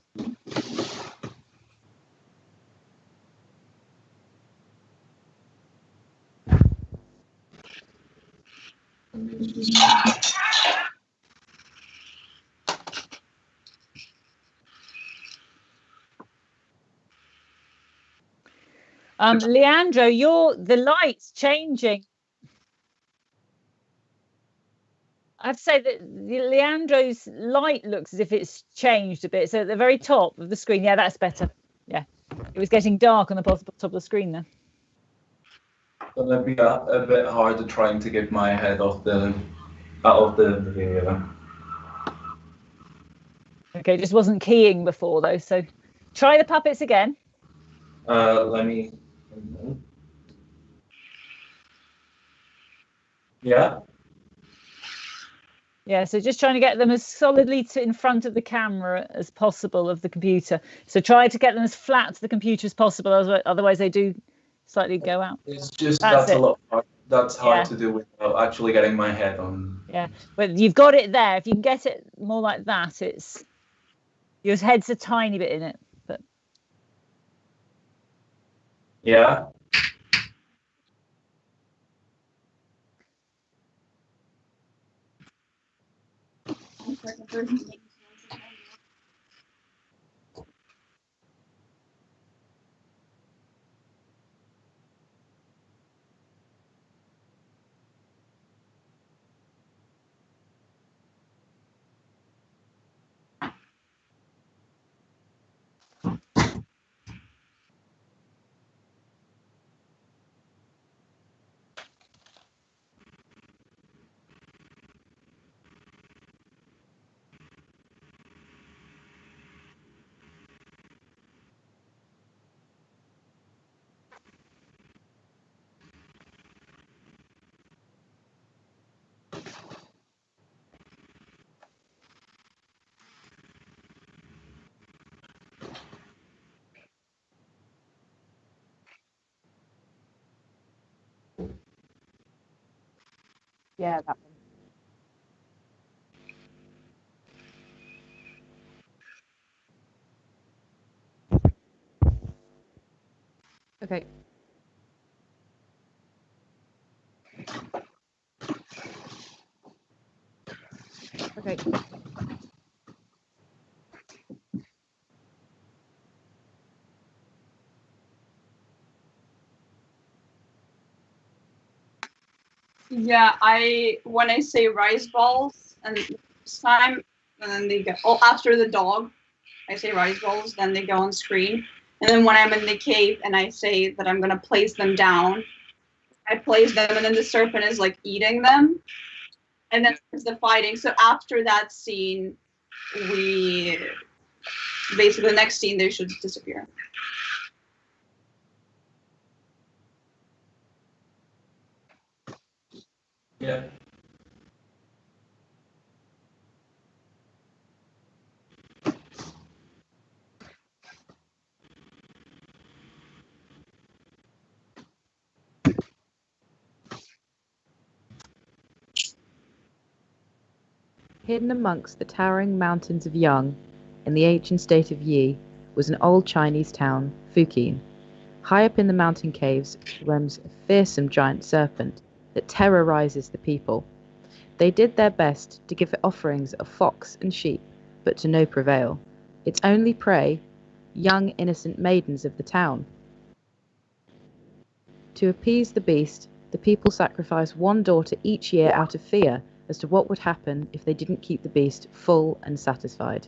Leandro, the light's changing. I'd say that Leandro's light looks as if it's changed a bit. So at the very top of the screen, yeah, that's better. Yeah, it was getting dark on the top of the screen there. It's gonna be a bit harder trying to get my head out of the video. Okay, just wasn't keying before though. So try the puppets again. Let me. Yeah. Yeah, so just trying to get them as solidly in front of the camera as possible of the computer. So try to get them as flat to the computer as possible, otherwise they do slightly go out. It's just that's a lot hard. That's hard to do without actually getting my head on. Yeah, but you've got it there. If you can get it more like that, your head's a tiny bit in it. But yeah. Yeah, that one. Okay. Okay. Yeah, when I say rice balls and this time, and then they go after the dog, I say rice balls, then they go on screen. And then when I'm in the cave and I say that I'm gonna place them down, I place them and then the serpent is like eating them. And then there's the fighting. So after that scene, basically the next scene they should disappear. Yeah. Hidden amongst the towering mountains of Yang, in the ancient state of Yi, was an old Chinese town, Fukin. High up in the mountain caves roams a fearsome giant serpent that terrorizes the people. They did their best to give it offerings of fox and sheep, but to no prevail. Its only prey, young innocent maidens of the town. To appease the beast, the people sacrifice one daughter each year out of fear as to what would happen if they didn't keep the beast full and satisfied.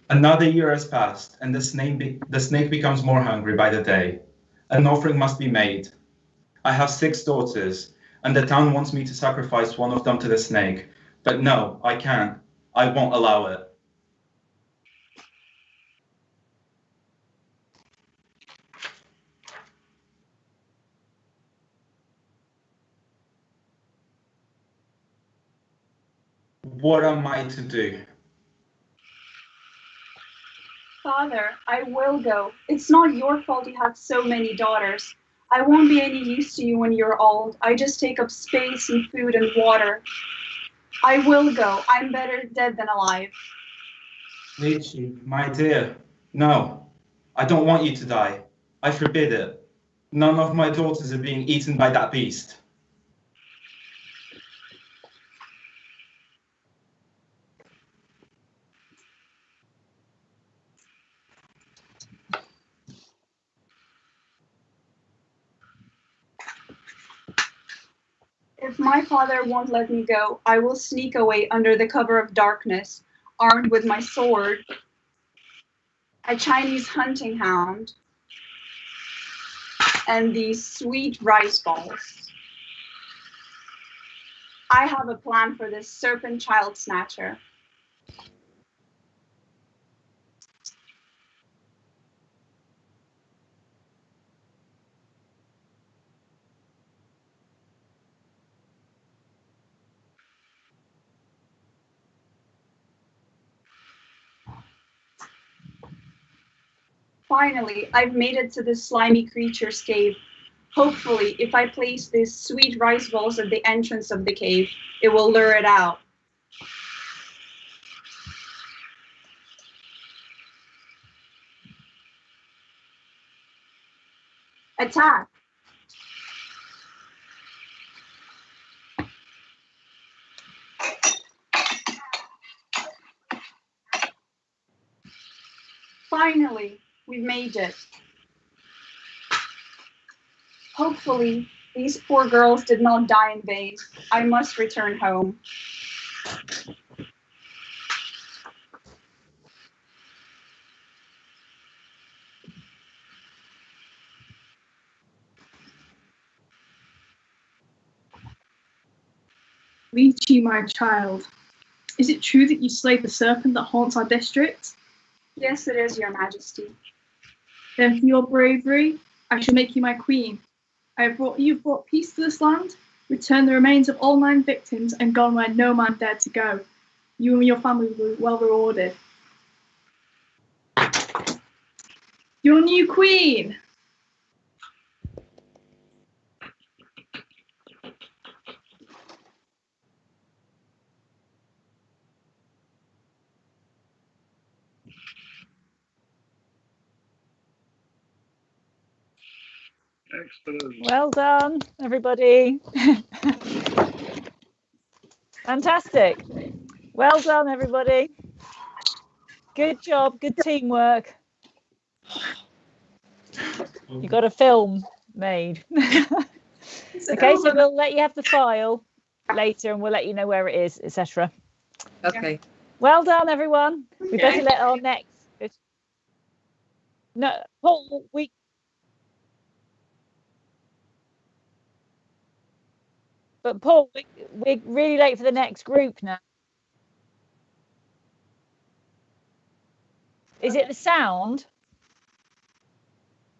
Another year has passed, and the snake becomes more hungry by the day. An offering must be made. I have 6 daughters, and the town wants me to sacrifice one of them to the snake. But no, I can't. I won't allow it. What am I to do? Father, I will go. It's not your fault you have so many daughters. I won't be any use to you when you're old. I just take up space and food and water. I will go. I'm better dead than alive. Lychee, my dear, no. I don't want you to die. I forbid it. None of my daughters are being eaten by that beast. If my father won't let me go, I will sneak away under the cover of darkness, armed with my sword, a Chinese hunting hound, and these sweet rice balls. I have a plan for this serpent child snatcher. Finally, I've made it to this slimy creature's cave. Hopefully, if I place these sweet rice balls at the entrance of the cave, it will lure it out. Attack! Finally, we've made it. Hopefully, these poor girls did not die in vain. I must return home. Lychee, my child, is it true that you slayed the serpent that haunts our district? Yes, it is, Your Majesty. Then for your bravery, I shall make you my queen. You've brought peace to this land, returned the remains of all 9 victims, and gone where no man dared to go. You and your family will be well rewarded. Your new queen! Excellent. Well done, everybody. Fantastic. Well done, everybody. Good job, good teamwork. You got a film made. Okay, so we'll let you have the file later and we'll let you know where it is, etc. Okay. Well done, everyone. We better let our next. No, Paul, But Paul, we're really late for the next group now. Is it the sound?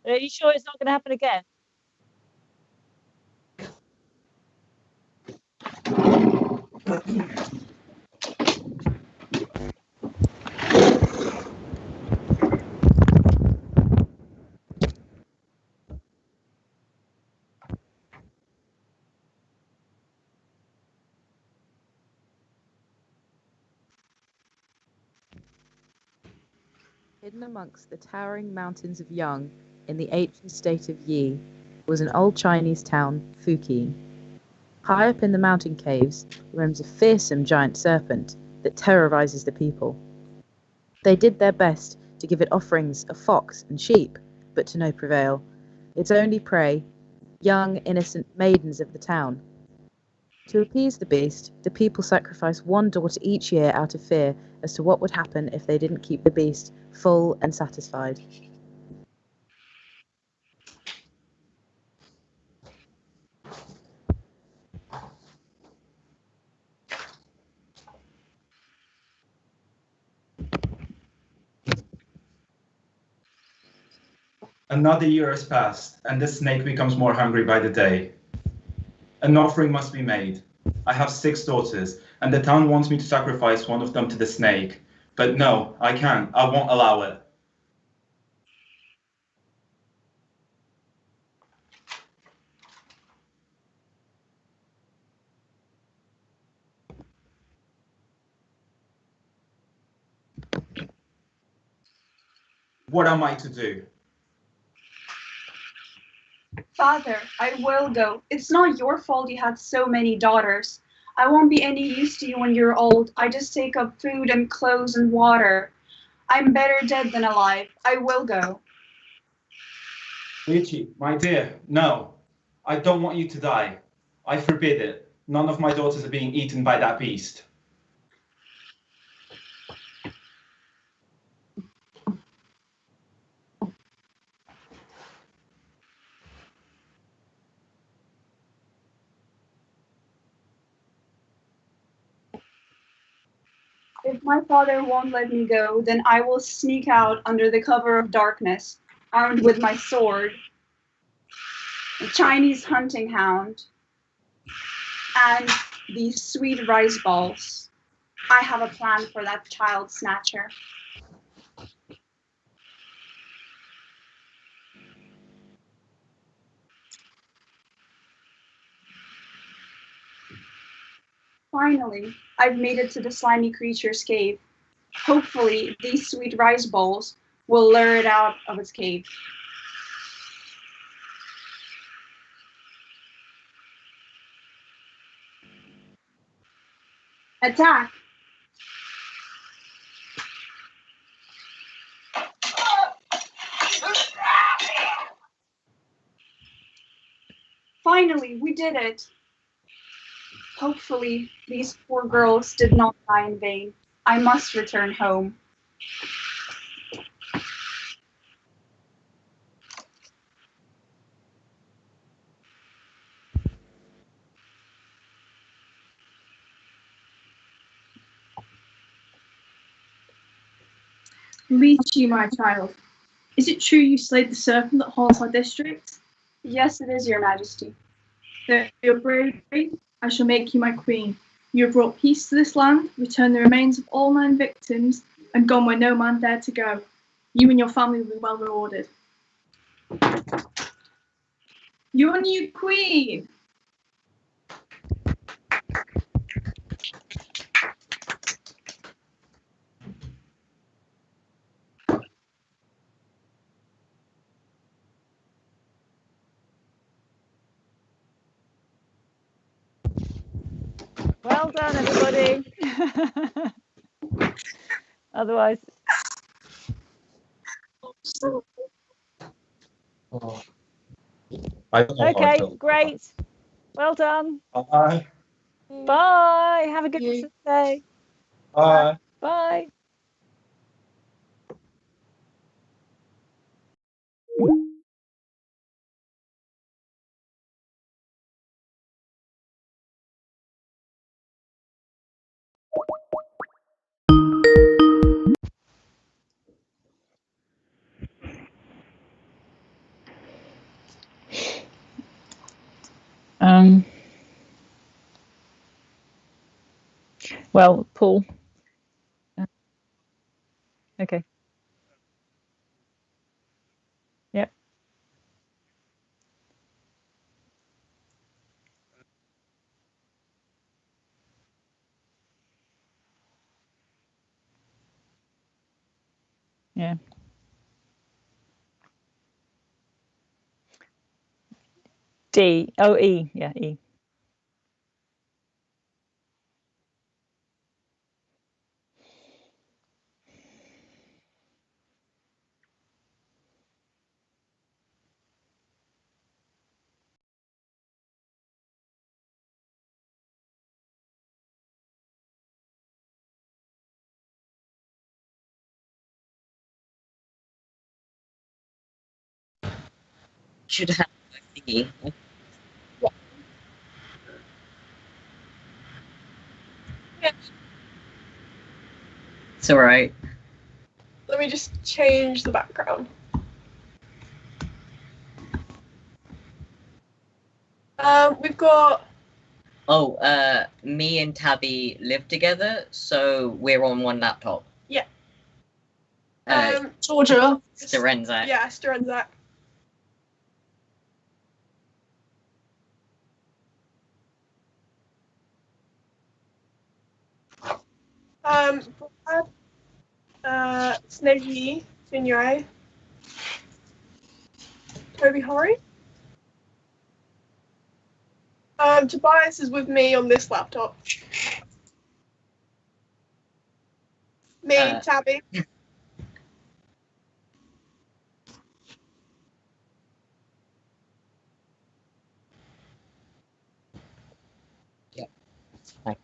Are you sure it's not going to happen again? Hidden amongst the towering mountains of Yang, in the ancient state of Yi, was an old Chinese town, Fuqin. High up in the mountain caves roams a fearsome giant serpent that terrorizes the people. They did their best to give it offerings of fox and sheep, but to no prevail. Its only prey, young, innocent maidens of the town. To appease the beast, the people sacrifice 1 daughter each year out of fear as to what would happen if they didn't keep the beast full and satisfied. Another year has passed, and the snake becomes more hungry by the day. An offering must be made. I have 6 daughters, and the town wants me to sacrifice one of them to the snake. But no, I can't. I won't allow it. What am I to do? Father, I will go. It's not your fault you had so many daughters. I won't be any use to you when you're old. I just take up food and clothes and water. I'm better dead than alive. I will go. Richie, my dear, no. I don't want you to die. I forbid it. None of my daughters are being eaten by that beast. If my father won't let me go, then I will sneak out under the cover of darkness, armed with my sword, a Chinese hunting hound, and these sweet rice balls. I have a plan for that child snatcher. Finally, I've made it to the slimy creature's cave. Hopefully, these sweet rice balls will lure it out of its cave. Attack! Finally, we did it. Hopefully, these poor girls did not die in vain. I must return home. Lychee, my child, is it true you slayed the serpent that haunts our district? Yes, it is, Your Majesty. For your bravery, I shall make you my queen. You have brought peace to this land, returned the remains of all 9 victims, and gone where no man dared to go. You and your family will be well rewarded. Your new queen! Well done, everybody. Otherwise. Okay, great. Well done. Bye. Bye. Have a good rest of the day. Bye. Bye. Well, Paul. Okay. Yep. Yeah. D. Oh, E. Yeah, E. should have a thingy. It's alright. Let me just change the background. We've got. Oh, me and Tabby live together, so we're on one laptop. Yeah. Uh, Georgia. Starenzak. Yeah, Starenzak. Brad, Sneggy, Senior, Toby Horry. Tobias is with me on this laptop. Me, Tabby. Yep. Hi.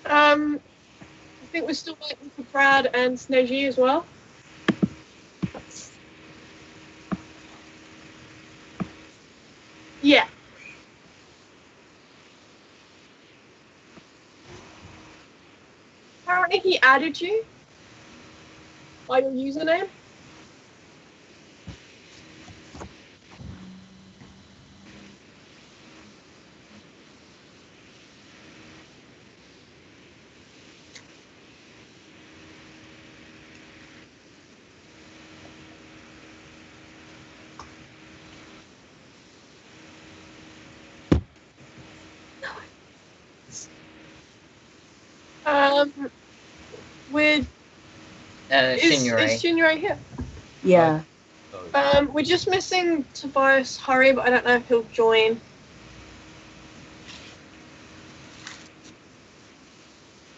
I think we're still waiting for Brad and Sneggy as well. Yeah. Apparently he added you by your username. With Shinure. Is Shinure here? Yeah. We're just missing Tobias Hurry, but I don't know if he'll join.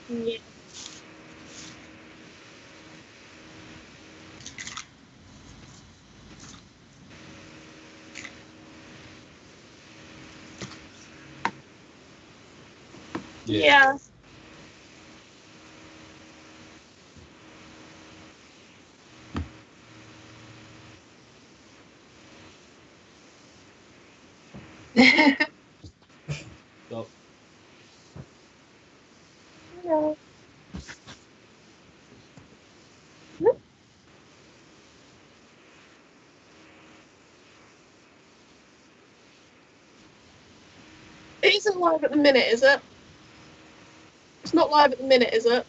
Yeah. Yeah. Hello. It isn't live at the minute, is it? It's not live at the minute, is it?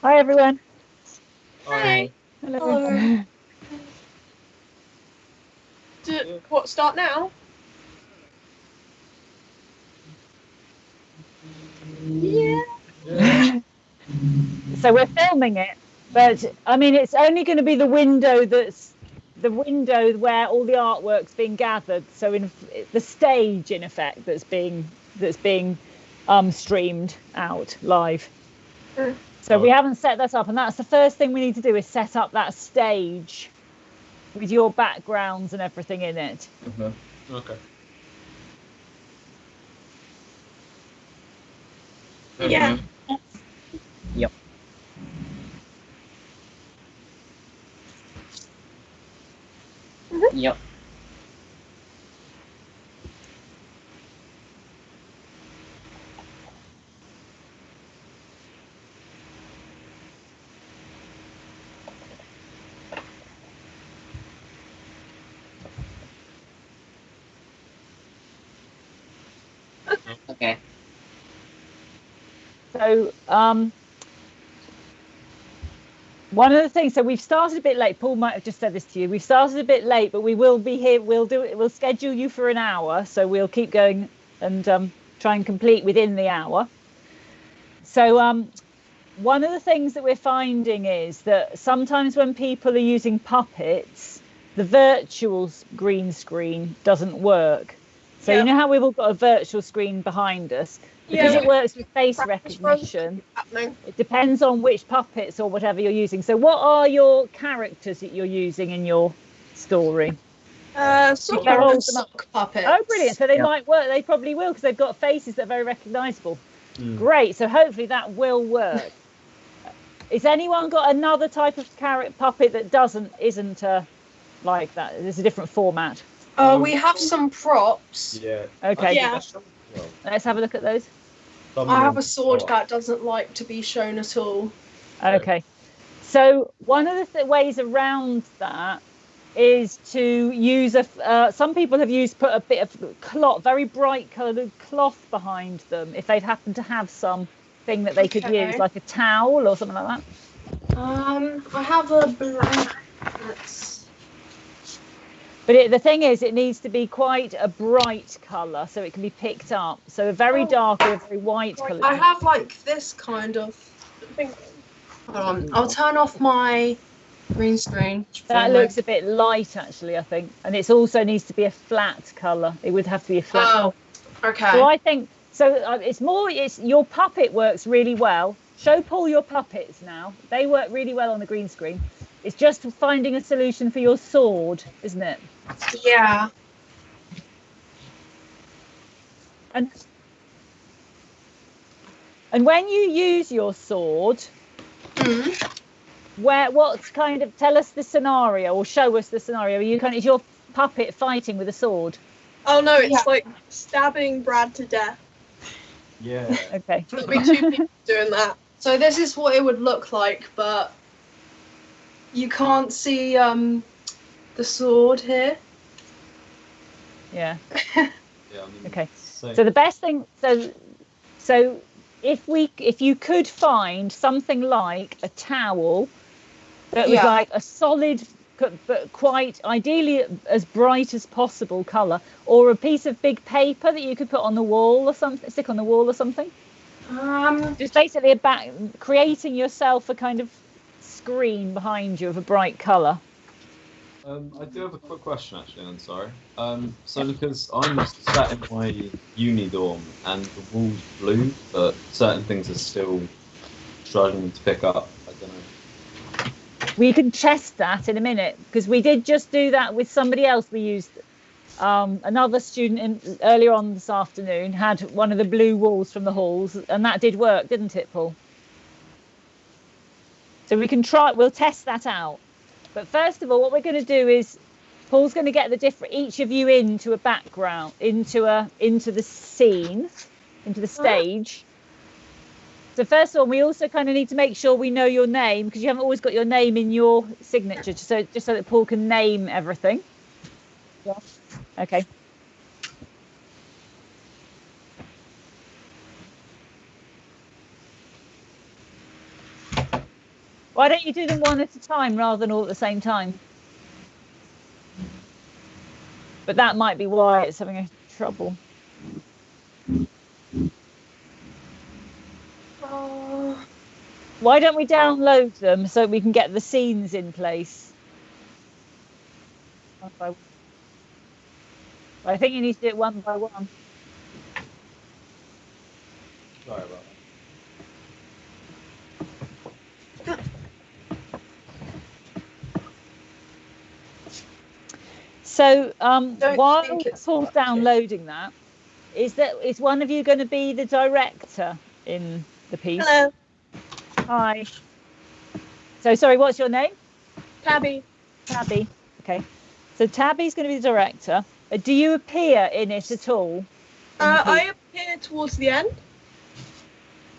Hi everyone. Hi. Hello. What, start now? Yeah. So we're filming it, but I mean it's only going to be the window where all the artwork's being gathered. So in the stage, in effect, that's being streamed out live. So we haven't set that up, and that's the first thing we need to do is set up that stage with your backgrounds and everything in it. Mm-hmm. Okay. Yeah. Yep. Yep. Okay. So one of the things, so we've started a bit late. Paul might have just said this to you. We've started a bit late, but we will be here. We'll schedule you for an hour, so we'll keep going and try and complete within the hour. So one of the things that we're finding is that sometimes when people are using puppets, the virtual green screen doesn't work. So you know how we've all got a virtual screen behind us? Because it works with face recognition, it depends on which puppets or whatever you're using. So what are your characters that you're using in your story? Sort of sock puppets. Oh, brilliant. So they might work. They probably will, because they've got faces that are very recognisable. Great. So hopefully that will work. Has anyone got another type of puppet that isn't like that? There's a different format. We have some props. Yeah. Okay. Yeah. Let's have a look at those. I have a sword that doesn't like to be shown at all. Okay. So one of the ways around that is to use some people have put a bit of cloth, very bright coloured cloth behind them if they've happened to have something that they could use, like a towel or something like that. I have a black. But the thing is, it needs to be quite a bright colour so it can be picked up. So a very dark or a very white colour. I have like this kind of thing. Hold on, I'll turn off my green screen. That looks a bit light, actually, I think. And it also needs to be a flat colour. It would have to be a flat colour. Okay. So I think, it's your puppet works really well. Show Paul your puppets now. They work really well on the green screen. It's just finding a solution for your sword, isn't it? Yeah. And when you use your sword, tell us the scenario or show us the scenario. Is your puppet fighting with a sword? Oh no, it's like stabbing Brad to death. Yeah. Okay. There'll be two people doing that. So this is what it would look like, but you can't see the sword here. Yeah. Yeah. Okay. So the best thing, so if you could find something like a towel that was like a solid but quite ideally as bright as possible colour, or a piece of big paper that you could put on the wall or something, stick on the wall or something. Just basically creating yourself a kind of screen behind you of a bright colour. I do have a quick question, actually, and I'm sorry. So because I'm sat in my uni dorm and the wall's blue, but certain things are still struggling to pick up. I don't know. We can test that in a minute, because we did just do that with somebody else. We used another student earlier on this afternoon had one of the blue walls from the halls, and that did work, didn't it, Paul? So we'll test that out. But first of all, what we're going to do is Paul's going to get each of you into a background, into the scene, into the stage. So first of all, we also kind of need to make sure we know your name, because you haven't always got your name in your signature, just so that Paul can name everything. Yeah. Okay. Why don't you do them one at a time rather than all at the same time? But that might be why it's having trouble. Why don't we download them so we can get the scenes in place? I think you need to do it one by one. Sorry about that. So while Paul's downloading that, is one of you going to be the director in the piece? Hello. Hi. So sorry, what's your name? Tabby. Tabby. Okay. So Tabby's going to be the director. Do you appear in it at all? I appear towards the end.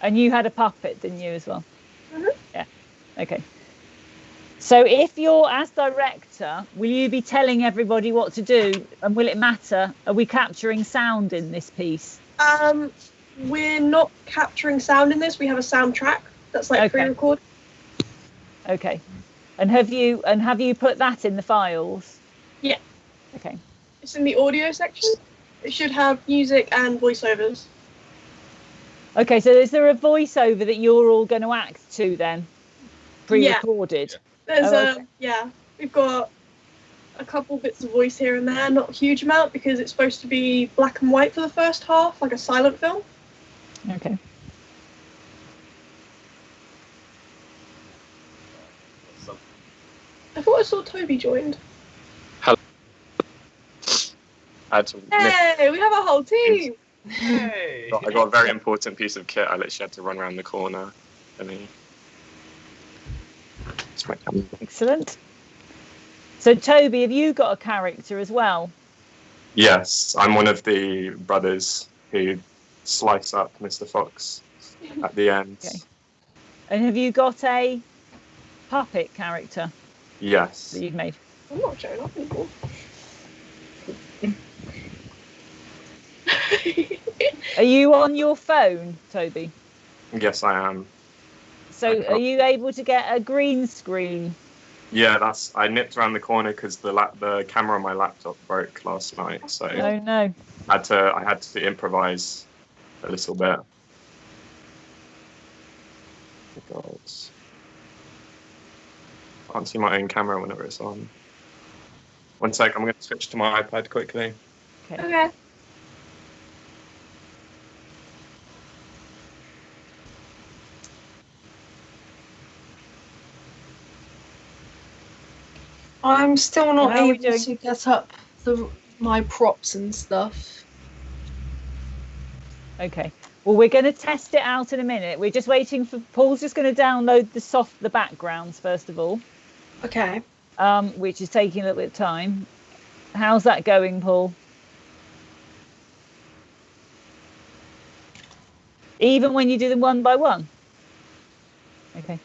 And you had a puppet, didn't you, as well? Mm-hmm. Yeah. Okay. So if you're as director, will you be telling everybody what to do? And will it matter? Are we capturing sound in this piece? We're not capturing sound in this. We have a soundtrack that's like pre-recorded. Okay. And have you put that in the files? Yeah. Okay. It's in the audio section. It should have music and voiceovers. Okay, so is there a voiceover that you're all going to act to then? Pre-recorded? There's we've got a couple bits of voice here and there, not a huge amount because it's supposed to be black and white for the first half, like a silent film. Okay. I thought I saw Toby joined. Hello. I had to Hey, we have a whole team. Hey. I got a very important piece of kit. I literally had to run around the corner. Excellent. So Toby, have you got a character as well? Yes, I'm one of the brothers who slice up Mr. Fox at the end. Okay. And have you got a puppet character? Yes. That you've made? I'm not showing up anymore. Are you on your phone, Toby? Yes, I am. So are you able to get a green screen? Yeah, I nipped around the corner because the camera on my laptop broke last night, so Oh no. I had to improvise a little bit. Oh God. Can't see my own camera whenever it's on. One sec, I'm going to switch to my iPad quickly. Okay. I'm still not How are we able to get up my props and stuff. Okay. Well, we're going to test it out in a minute. We're just waiting for Paul's just going to download the backgrounds first of all. Okay. Which is taking a little bit of time. How's that going, Paul? Even when you do them one by one? Okay.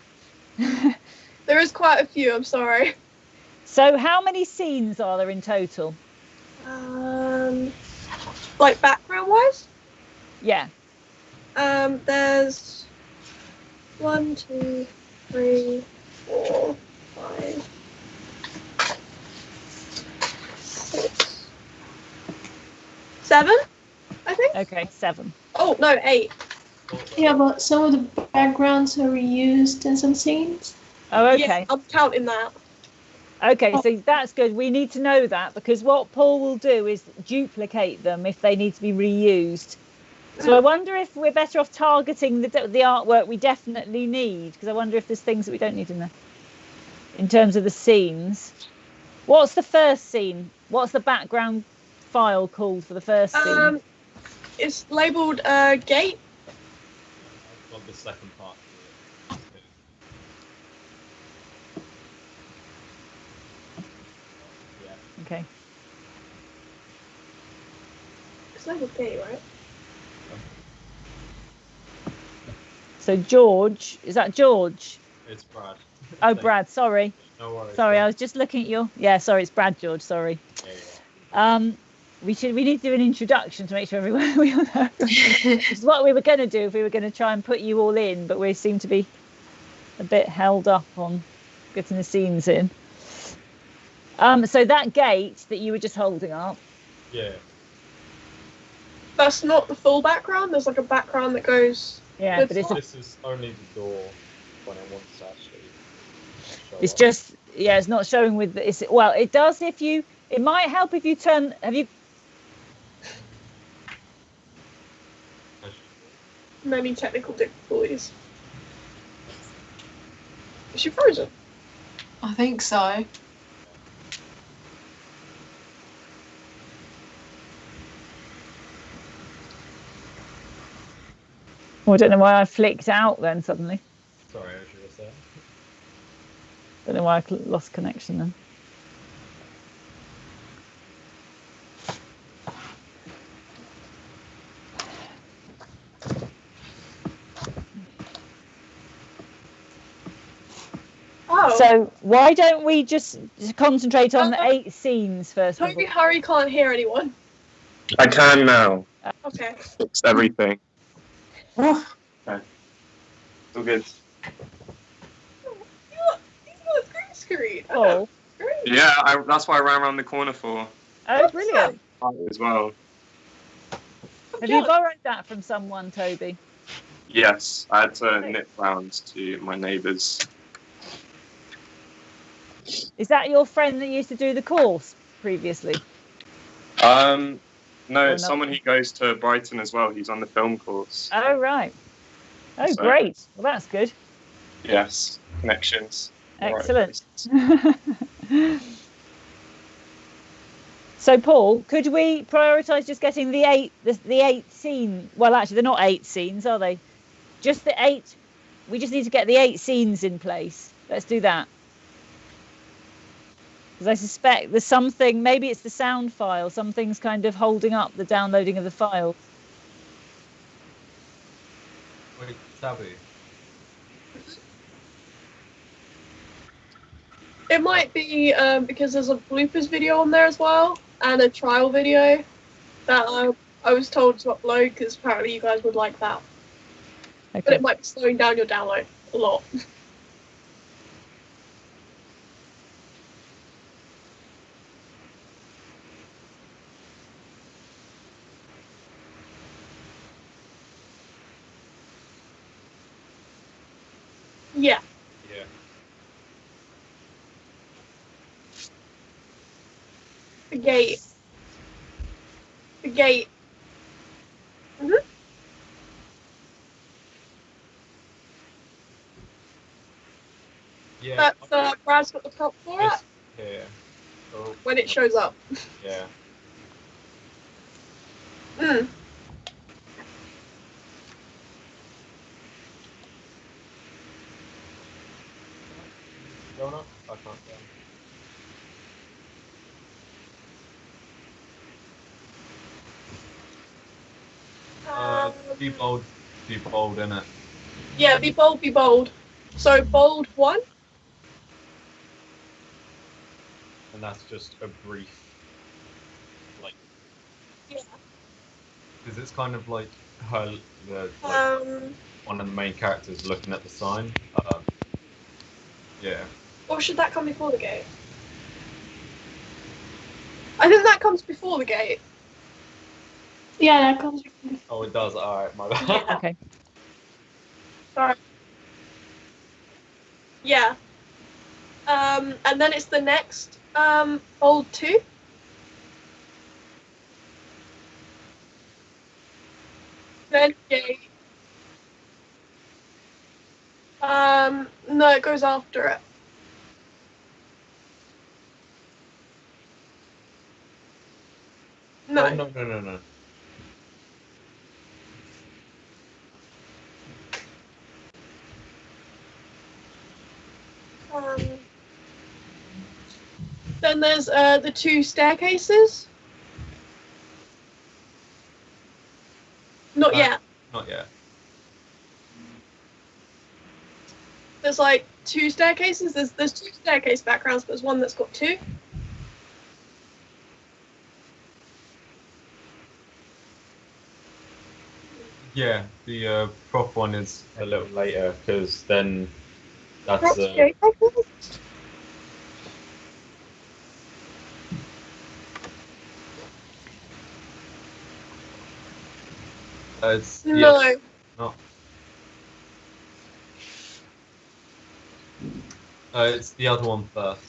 There is quite a few, I'm sorry. So how many scenes are there in total? Like background wise? Yeah. There's 1, 2, 3, 4, 5, 6, 7, I think. Okay, 7. Oh no, 8. Yeah, but some of the backgrounds are reused in some scenes. Oh, okay. Yeah, I'm counting that. Okay, so that's good. We need to know that because what Paul will do is duplicate them if they need to be reused. So I wonder if we're better off targeting the artwork we definitely need, because I wonder if there's things that we don't need in there. In terms of the scenes. What's the first scene? What's the background file called for the first scene? It's labelled gate. I've got the second part. Okay. It's labelled gate, right? So George, is that George? It's Brad. Oh, Brad, sorry. No worries. Sorry, I was just looking at your... Yeah, sorry, it's Brad, George, sorry. We need to do an introduction to make sure everyone we all know. Which is what we were going to do if we were going to try and put you all in, but we seem to be a bit held up on getting the scenes in. So that gate that you were just holding up. Yeah. That's not the full background. There's like a background that goes. Yeah, but this is only the door when I want to actually. It's just it's not showing with it's well. It does if you. It might help if you turn. Have you? Many technical difficulties. Is she frozen? I think so. Well, I don't know why I flicked out then suddenly. Sorry, as you were saying. Don't know why I lost connection then. Oh. So why don't we just concentrate on the 8 scenes first of all? Toby, Harry can't hear anyone. I can now. Okay. Fix everything. Okay. All good. He's got a green screen. Oh. Yeah, that's why I ran around the corner for. Oh, brilliant. As well. Have you borrowed that from someone, Toby? Yes, I had to nip round to my neighbours. Is that your friend that used to do the course previously? No, Or it's someone who goes to Brighton as well. He's on the film course. Oh, right. Oh, So- great. Well, that's good. Yes, connections. in the right Excellent. places. So, Paul, could we prioritise just getting the eight scene? Well, actually, they're not 8 scenes, are they? Just the 8. We just need to get the 8 scenes in place. Let's do that. Because I suspect there's something. Maybe it's the sound file. Something's kind of holding up the downloading of the file. Wait, Tabby. It might be because there's a bloopers video on there as well, and a trial video that I was told to upload because apparently you guys would like that. Okay. But it might be slowing down your download a lot. Yeah. Yeah. The gate. The gate. Mhm. Yeah. That's Brad's got the prop for it Here. Oh, when it shows up. yeah. Mm. Going up? I can't go. Be bold, innit? Yeah, be bold, be bold. So bold 1. And that's just a brief, like, Yeah. because it's kind of like her, one of the main characters looking at the sign. Yeah. Or should that come before the gate? I think that comes before the gate. Yeah, that comes. Oh, it does. All right, my bad. Okay. Sorry. Yeah. And then it's the next bold 2. Then gate. No, it goes after it. No. Oh, no. Then there's the 2 staircases. Not yet. Not yet. There's like 2 staircases. There's 2 staircase backgrounds, but there's one that's got 2. Yeah, the prop one is a little later because then that's it's No. No. It's the other one first.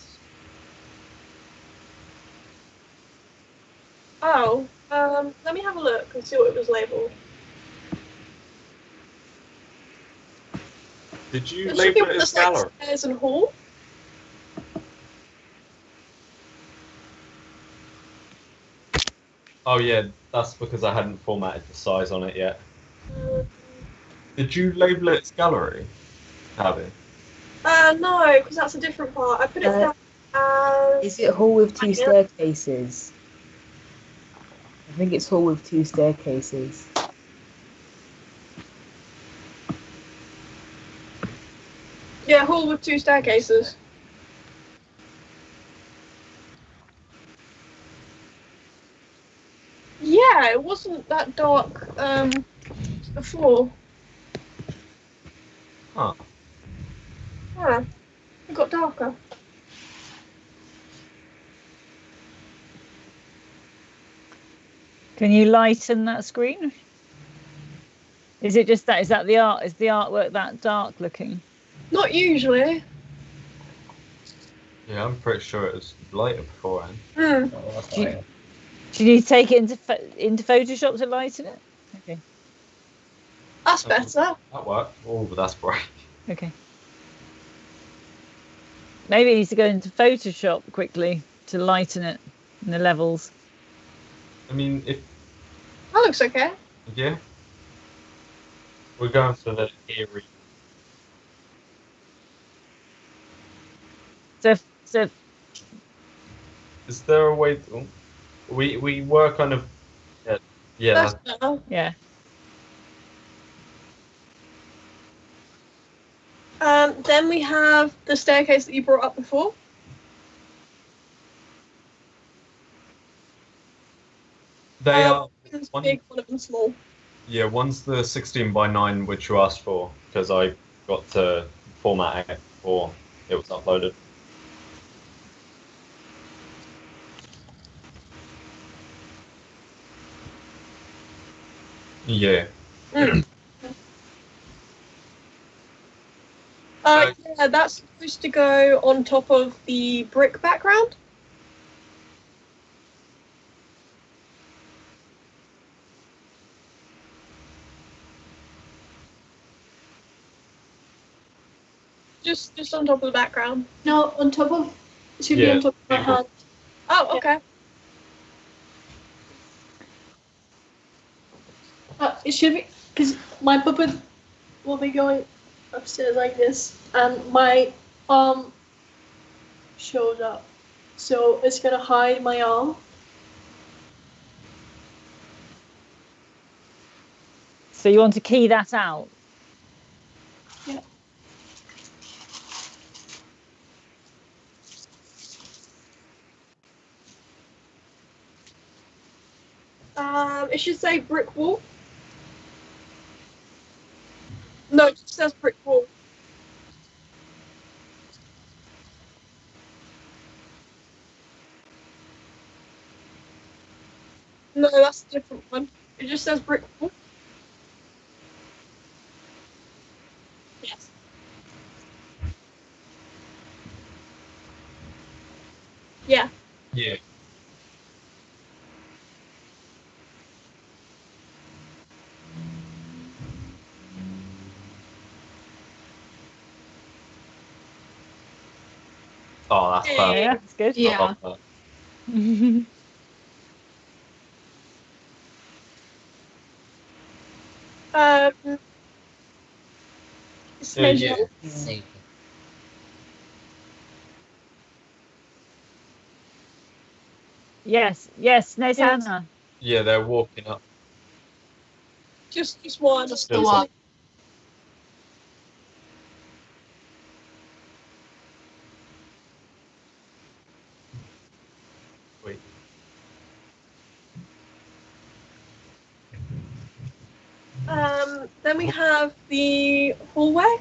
Oh, let me have a look and see what it was labelled. Did you There should label be it as one that's gallery? like stairs and hall. Oh yeah, that's because I hadn't formatted the size on it yet. Did you label it as gallery, Tabby? No, because that's a different part. I put it down as... Is it hall with 2 staircases? I think it's hall with 2 staircases. Yeah, hall with 2 staircases. Yeah, it wasn't that dark before. Huh. Huh. It got darker. Can you lighten that screen? Is it just that? Is that the art? Is the artwork that dark looking? Not usually. Yeah, I'm pretty sure it was lighter beforehand. Hmm. Do you need to take it into Photoshop to lighten it? Okay. That's better. That worked. Oh, but that's bright. Okay. Maybe it needs to go into Photoshop quickly to lighten it in the levels. I mean, if That looks okay. yeah, we're going for the eerie. So Is there a way? We were kind of yeah. That's better. Yeah. Then we have the staircase that you brought up before. They are One's big, one of them small. yeah. One's the 16:9 which you asked for because I got to format it before it was uploaded. Yeah. Yeah, that's supposed to go on top of the brick background. Just on top of the background. No, on top of. It should be on top of my hand. Oh, okay. It should be because my puppet will be going upstairs like this, and my arm shows up, so it's gonna hide my arm. So you want to key that out? Yeah. It should say brick wall. No, it just says brick wall. No, that's a different one. It just says brick wall. Yes. Yeah. Yeah. Oh, that's perfect. Yeah, that's good. I love that. Yes, no, Hannah. Yeah, they're walking up. Just one. Just the one. Wait. Then we have the hallway.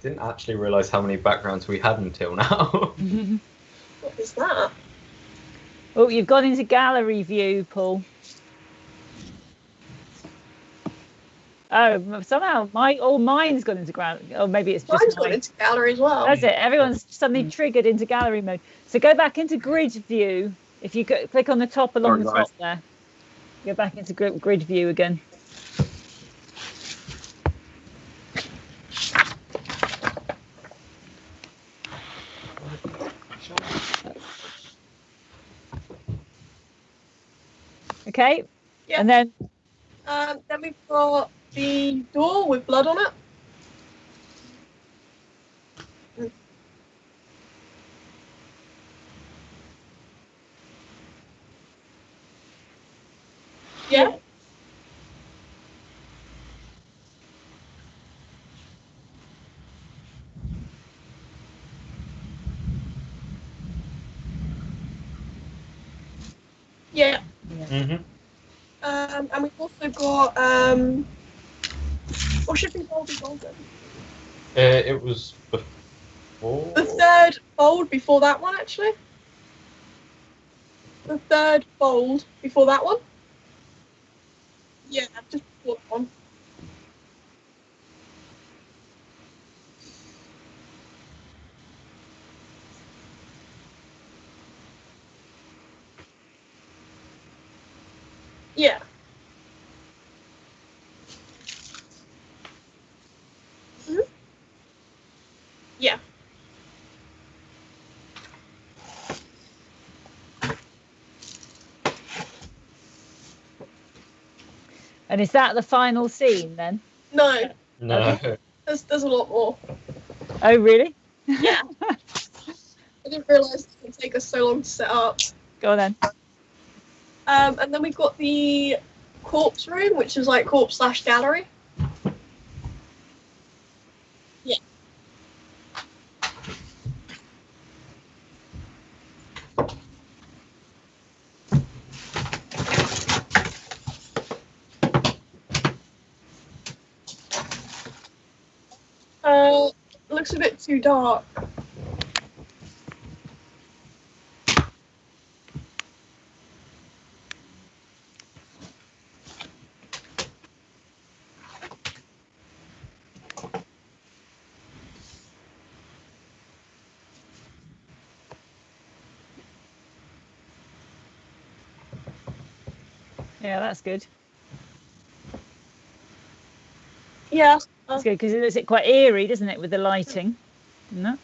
Didn't actually realise how many backgrounds we had until now. What is that? Oh, you've gone into gallery view, Paul. Oh, somehow mine's gone into gallery. Oh, maybe it's just Mine's gone into gallery as well. That's it. Everyone's suddenly triggered into gallery mode. So go back into grid view. If you click on the top along the top there, go back into grid view again. Okay. Yeah. And then we've got the door with blood on it. Yeah. Yeah. Mm-hmm. And we've also got what should be bold be golden? It was before. The third fold before that one, actually. the third fold before that one. Yeah, just before that one. Yeah. Mhm. Yeah. And is that the final scene then? No. No. Okay. There's a lot more. Oh, really? Yeah. I didn't realise it would take us so long to set up. Go on then. And then we've got the corpse room, which is like corpse/gallery. Yeah. Looks a bit too dark. Yeah, that's good. Yeah. That's good because it looks quite eerie, doesn't it, with the lighting? No.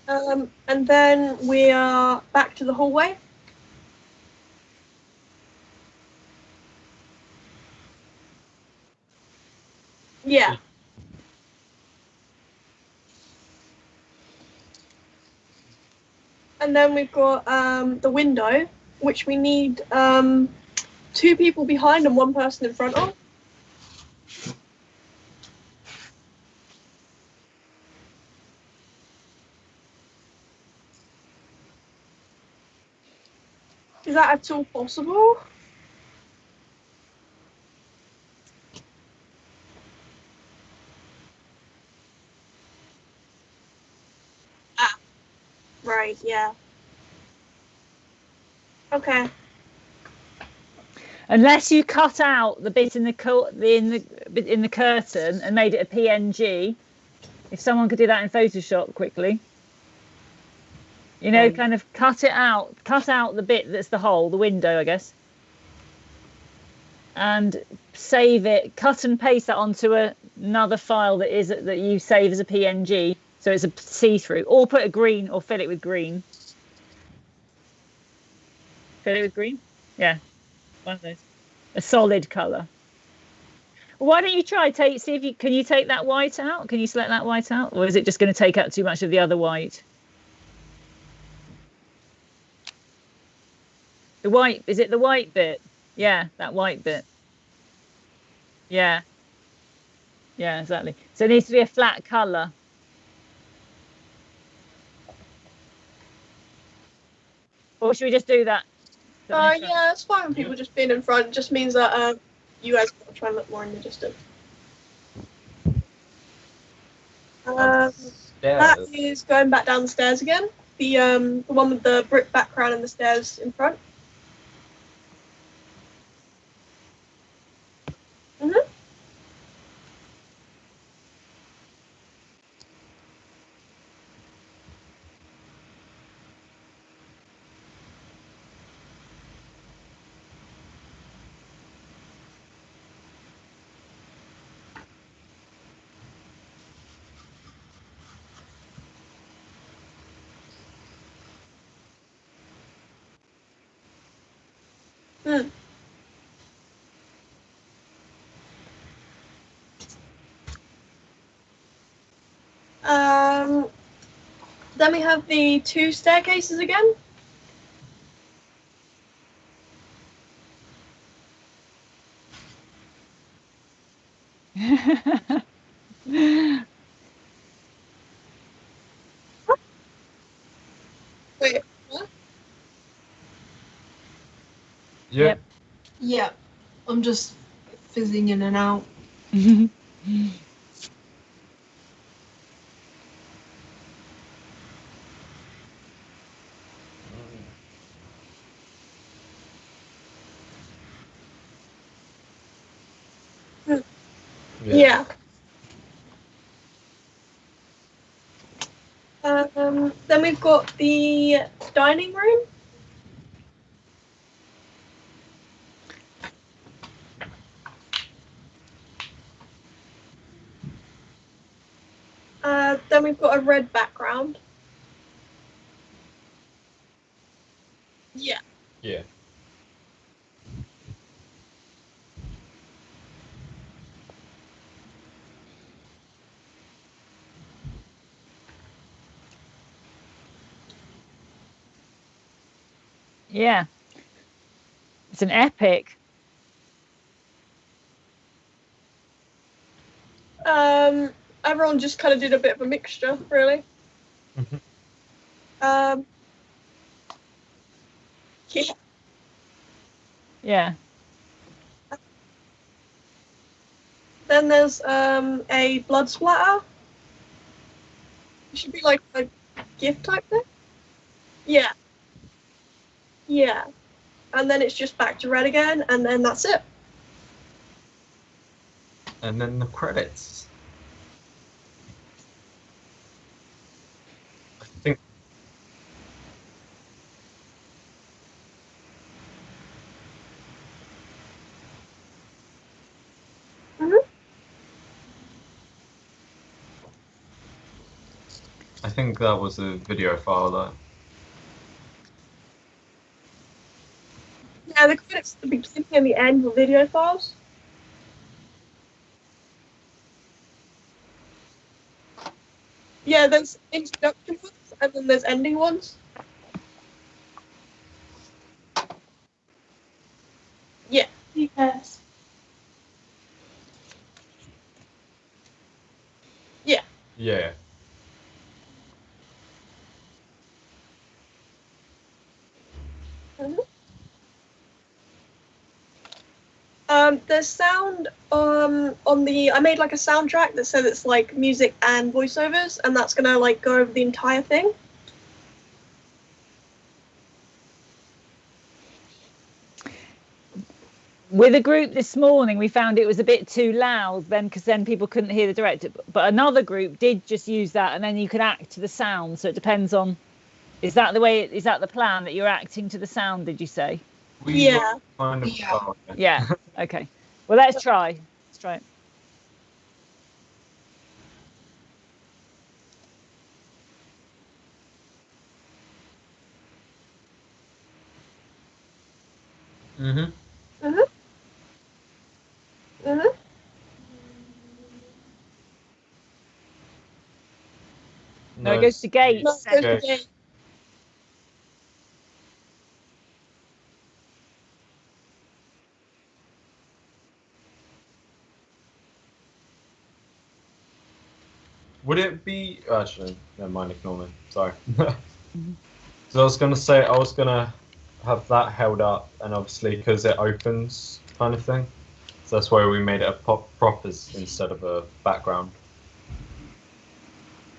And then we are back to the hallway. Yeah. And then we've got the window, which we need 2 people behind and 1 person in front of. Is that at all possible? Ah, right, yeah. Okay. Unless you cut out the bit in the curtain and made it a PNG. If someone could do that in Photoshop quickly. You know, kind of cut out the bit that's the hole, the window, I guess. And save it, cut and paste that onto another file that you save as a PNG, so it's a see-through, or put a green, or fill it with green. Fill it with green? Yeah, one of those. A solid colour. Why don't you try see if you can take that white out? Can you select that white out, or is it just going to take out too much of the other white? The white, is it the white bit? Yeah, that white bit. Yeah. Yeah, exactly. So it needs to be a flat colour. Or should we just do that? Yeah, it's fine with people just being in front. It just means that you guys got to try and look more in the distance. That is going back down the stairs again. The one with the brick background and the stairs in front. Mhm. Hmm. Then we have the 2 staircases again. Wait, what? Yep. Yeah, I'm just fizzing in and out. Yeah. Then we've got the dining room. Then we've got a red background. Yeah. Yeah. Yeah. It's an epic. Everyone just kind of did a bit of a mixture, really. Yeah. Yeah. Then there's a blood splatter. It should be like a gift type thing. Yeah. Yeah. And then it's just back to red again, and then that's it. And then the credits. I think. I think that was a video file though. Yeah, the credits at the beginning and the end were video files. Yeah, there's introduction ones, and then there's ending ones. Yeah. Yes. Yeah. Yeah. There's sound on the. I made like a soundtrack that said it's like music and voiceovers, and that's gonna like go over the entire thing. With a group this morning, we found it was a bit too loud then, because then people couldn't hear the director. But another group did just use that, and then you could act to the sound. So it depends on. Is that the way? Is that the plan, that you're acting to the sound? Did you say? Yeah. Kind of. Yeah. Oh, okay. Yeah. Okay. Well, let's try. Let's try it. Mhm. Mhm. Mhm. No, it goes to gates. No, it goes to gates. Would it be actually? Never mind. Ignore me. Sorry. So I was gonna say I was gonna have that held up, and obviously because it opens, kind of thing. So that's why we made it a propers instead of a background.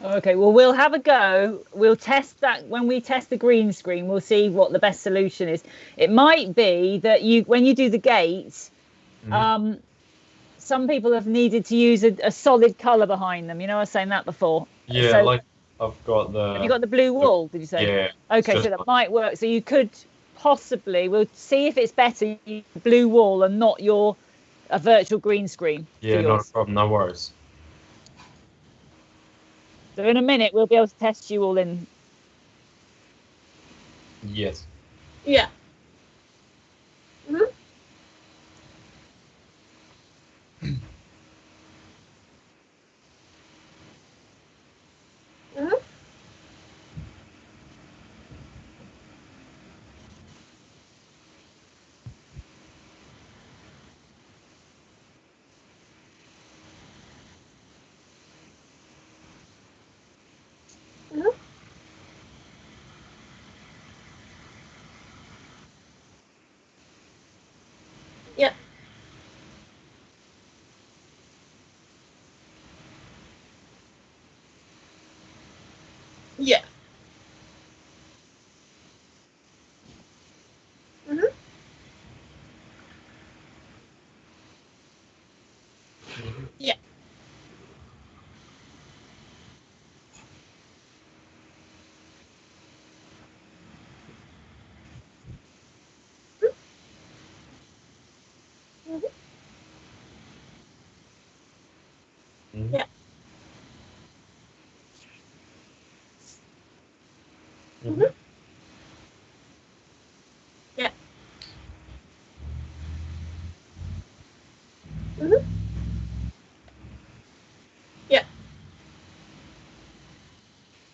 Okay, well, we'll have a go. We'll test that when we test the green screen. We'll see what the best solution is. It might be that when you do the gates, some people have needed to use a solid color behind them. You know, I was saying that before. Yeah, So, like I've got the. have you got the blue wall? Did you say? Yeah. Okay, so that might work. So you could possibly. We'll see if it's better blue wall and not a virtual green screen. Yeah, not a problem. No worries. So in a minute we'll be able to test you all in. Yes. Yeah. Mhm. Mhm. Mhm. Yeah. Yeah. Mhm. Yeah. Yeah. Mhm. Yeah. Mhm. Yeah.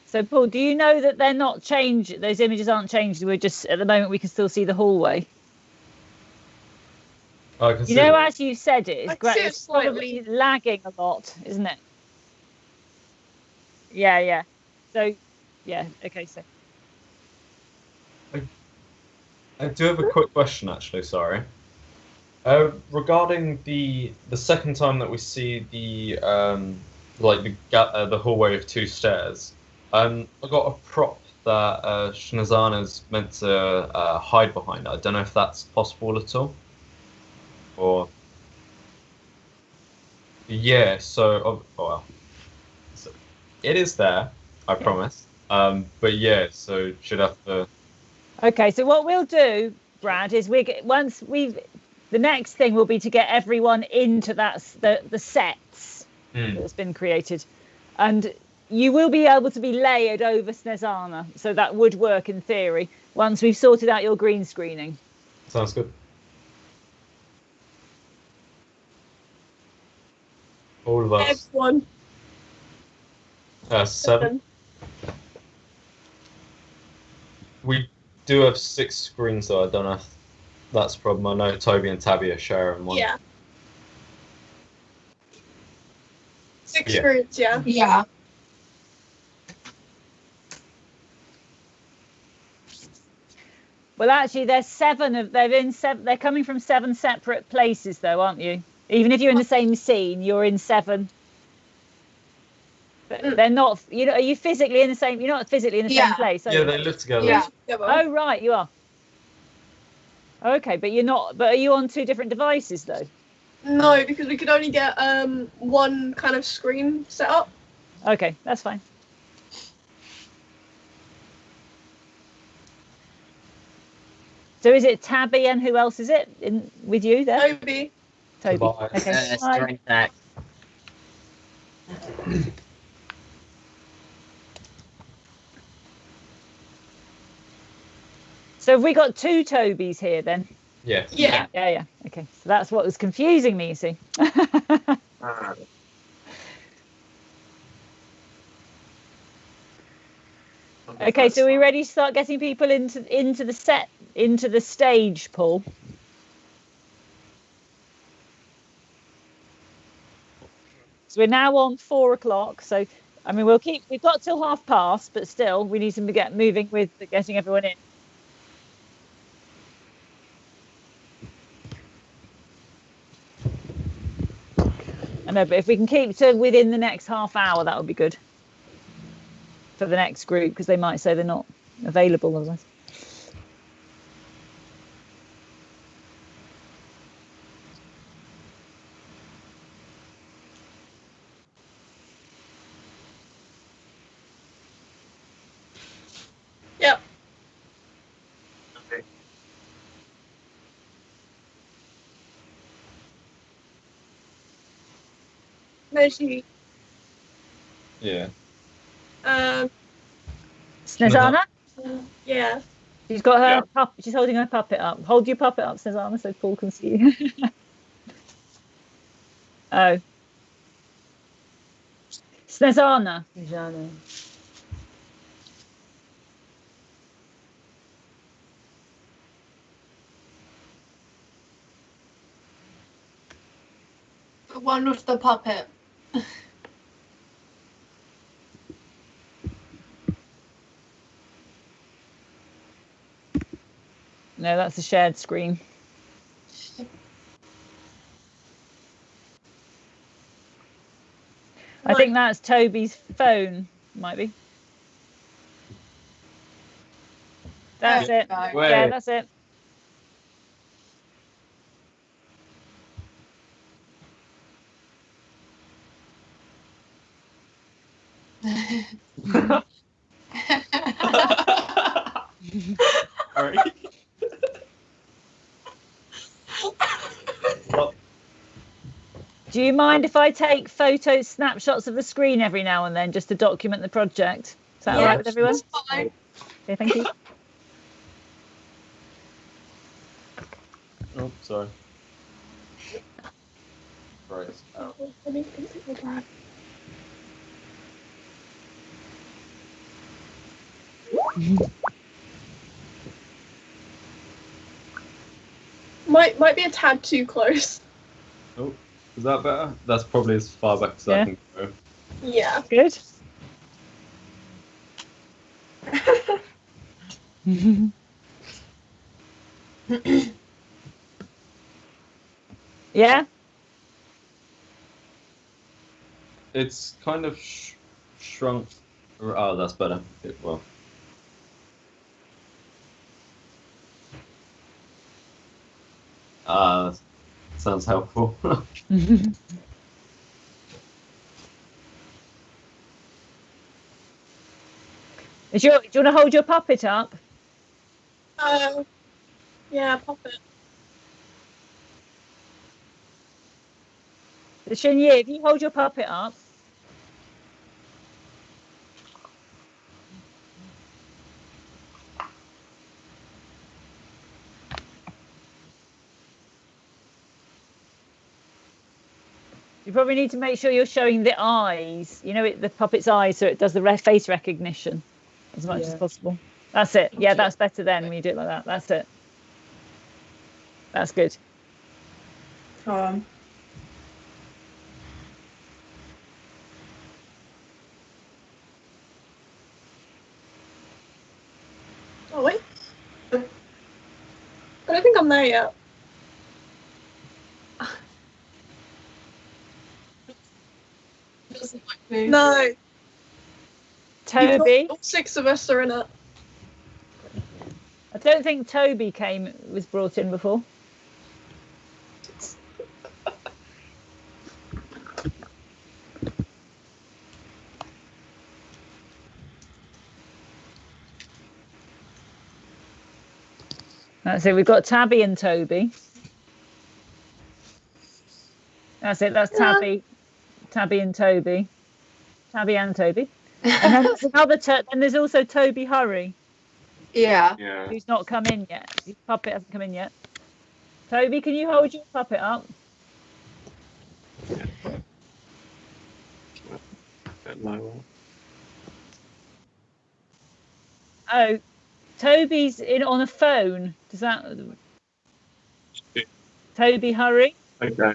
So, Paul, do you know that they're not changed? Those images aren't changed. We're just at the moment we can still see the hallway. I can You see know, it. as you said, it's I can see it it's probably slightly. lagging a lot, isn't it? Yeah, yeah. So, yeah. Okay, so I do have a quick question, actually. Sorry. Regarding the second time that we see the the hallway of two stairs, I got a prop that Shinazana's meant to hide behind. I don't know if that's possible at all. Or yeah, well, so it is there. I promise. But yeah, so should have to. okay. So what we'll do, Brad, is once we've the next thing will be to get everyone into the sets that's been created, and you will be able to be layered over Snezana, so that would work in theory once we've sorted out your green screening. Sounds good. All of us. Everyone. 7. We do have 6 screens, though. I don't know if that's a problem. I know Toby and Tabby are sharing one. Yeah. 6 Yeah. screens, yeah. Yeah. Well, actually, there's 7 of they're coming from 7 separate places, though, aren't you? Even if you're in the same scene, you're in 7. They're not. You know, are you physically in the same? You're not physically in the same place. Yeah, they live together. Yeah. Oh, right, you are. Okay, but you're not. But are you on 2 different devices though? No, because we could only get one kind of screen set up. Okay, that's fine. So is it Tabby and who else is it with you there? Toby. Toby. Okay. Strange fact. So have we got 2 Tobys here then? Yeah. Yeah. Yeah. Okay, so that's what was confusing me. You see. Okay, so we're ready to start getting people into the stage, Paul. So we're now on 4 o'clock. So I mean, we've got till 1:30, but still we need to get moving with getting everyone in. I know, but if we can keep to within the next half hour, that would be good for the next group, because they might say they're not available otherwise. Yep. Okay. Where's she? Yeah. Snezana? Yeah. She's got her she's holding her puppet up. Hold your puppet up, Snezana, so Paul can see you. Oh. Snezana. The one with the puppet. No, that's a shared screen. I think that's Toby's phone, might be. That's it. Yeah, that's it. Sorry. What? Do you mind if I take photos, snapshots of the screen every now and then just to document the project? Is that all right with everyone? That's fine. Okay, thank you. Oh, sorry. Right. Oh. Might be a tad too close. Oh, is that better? That's probably as far back as I can go. Yeah. Good. Yeah. It's kind of shrunk. Oh, that's better. Well. Sounds helpful. Do you want to hold your puppet up? Yeah, puppet. Shinyi, if you hold your puppet up. You probably need to make sure you're showing the eyes, you know, the puppet's eyes, so it does the face recognition as much as possible. That's it. Yeah, that's better then when you do it like that. That's it. That's good. Oh wait. I don't think I'm there yet. No. Toby. All 6 of us are in it. I don't think Toby was brought in before. That's it. We've got Tabby and Toby. That's it. That's Tabby and Toby. Tabby and Toby. And then there's another. And there's also Toby Hurry. Yeah. Who's not come in yet? His puppet hasn't come in yet. Toby, can you hold your puppet up? Oh, Toby's on a phone. Does that? Toby, hurry. Okay.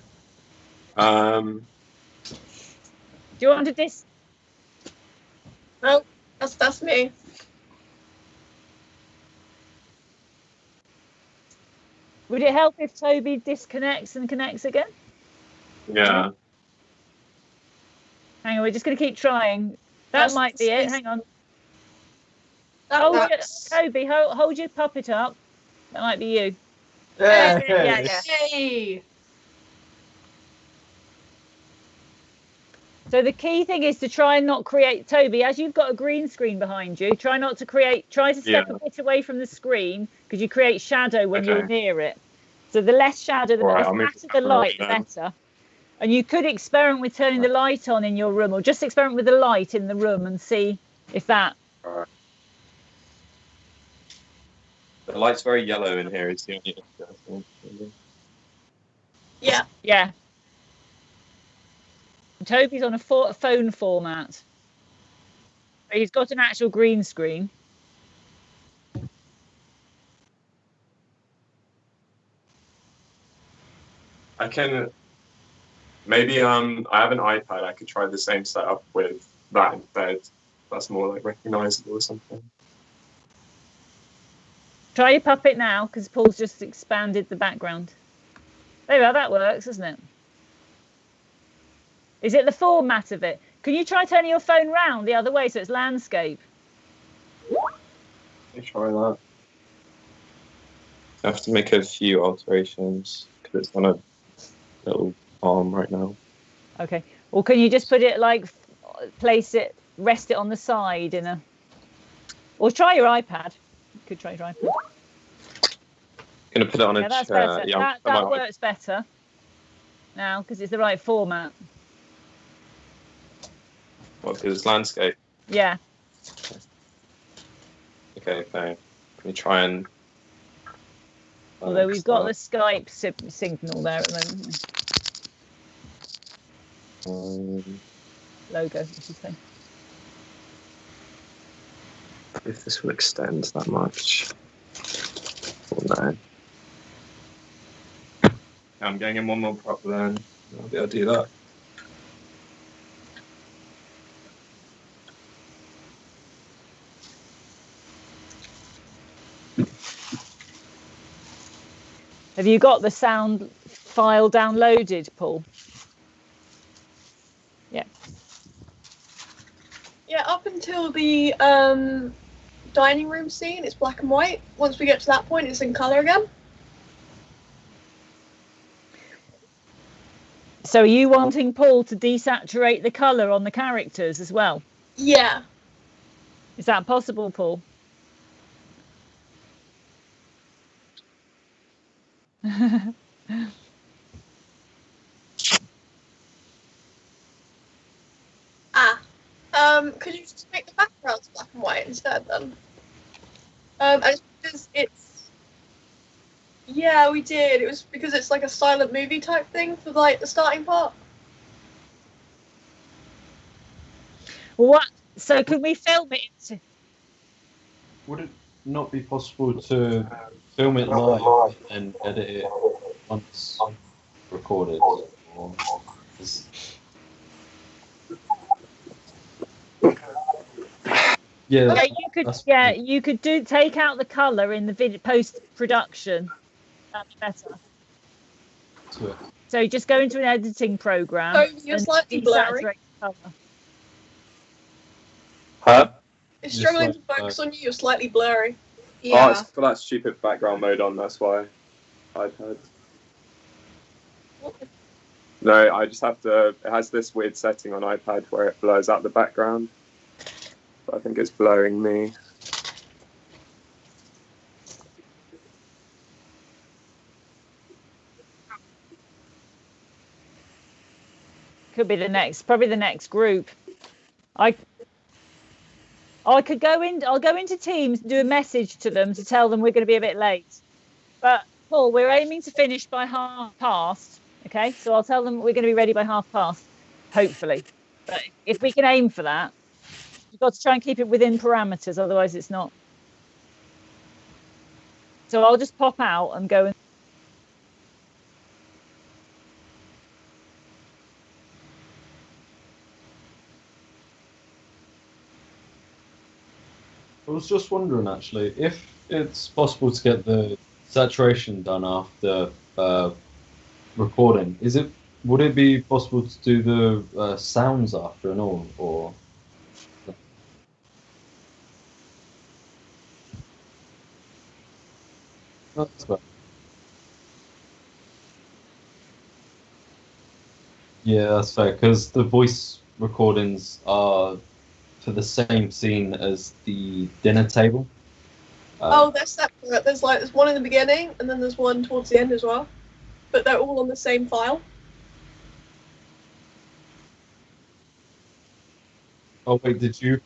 Do you want to No, that's me. Would it help if Toby disconnects and connects again? Yeah. Hang on, we're just going to keep trying. That might be it. Hang on. Toby, hold your puppet up. That might be you. Yeah. Hey. So the key thing is to try and not create, Toby, as you've got a green screen behind you, try to step a bit away from the screen because you create shadow when you're near it. So the less shadow, the flatter the light, the better. And you could experiment with turning the light on in your room, or just experiment with the light in the room and see if that. The light's very yellow in here. It's the only issue. Yeah. Yeah. And Toby's on a phone format. He's got an actual green screen. I can maybe I have an iPad. I could try the same setup with that instead. That's more like recognizable or something. Try your puppet now, because Paul's just expanded the background. There we are. That works, doesn't it? Is it the format of it? Can you try turning your phone round the other way so it's landscape? Let me try that. I have to make a few alterations because it's on a little arm right now. Okay. Or can you just put it like, place it rest it on the side in a, or try your iPad. You could try your iPad. Gonna put it on a That's chair. better. Yeah, That works better now because it's the right format. What, because it's landscape? Yeah. Okay, fine. Let me try and. Although we've got the Skype signal there at the moment. Logo, I should say. If this will extend that much. Or no. I'm getting in one more prop then. I'll be able to do that. Have you got the sound file downloaded, Paul? Yeah. Yeah, up until the dining room scene, it's black and white. Once we get to that point, it's in colour again. So are you wanting Paul to desaturate the colour on the characters as well? Yeah. Is that possible, Paul? Could you just make the backgrounds black and white instead then? And it's because it's... Yeah, we did. It was because it's like a silent movie type thing for like the starting part. What? So can we film it? Would it not be possible to film it live and edit it once recorded? Or yeah, you could. Yeah, you could take out the colour in the video post production. That'd be better. So just go into an editing program. So you're slightly blurry. The colour. Huh? It's struggling to focus on you. You're slightly blurry. Yeah. Oh, it's got that stupid background mode on. That's why. iPad. No, I just have to. It has this weird setting on iPad where it blurs out the background. But I think it's blurring me. Could be probably the next group. I could go in. I'll go into Teams and do a message to them to tell them we're going to be a bit late. But Paul, we're aiming to finish by past. Okay, so I'll tell them we're going to be ready by past, hopefully. But if we can aim for that, you've got to try and keep it within parameters. Otherwise, it's not. So I'll just pop out and go and. I was just wondering, actually, if it's possible to get the saturation done after recording. Would it be possible to do the sounds after and all, or? That's fair. Yeah, that's fair, because the voice recordings are for the same scene as the dinner table. Oh, they're separate. There's one in the beginning, and then there's one towards the end as well. But they're all on the same file. Oh wait, did you?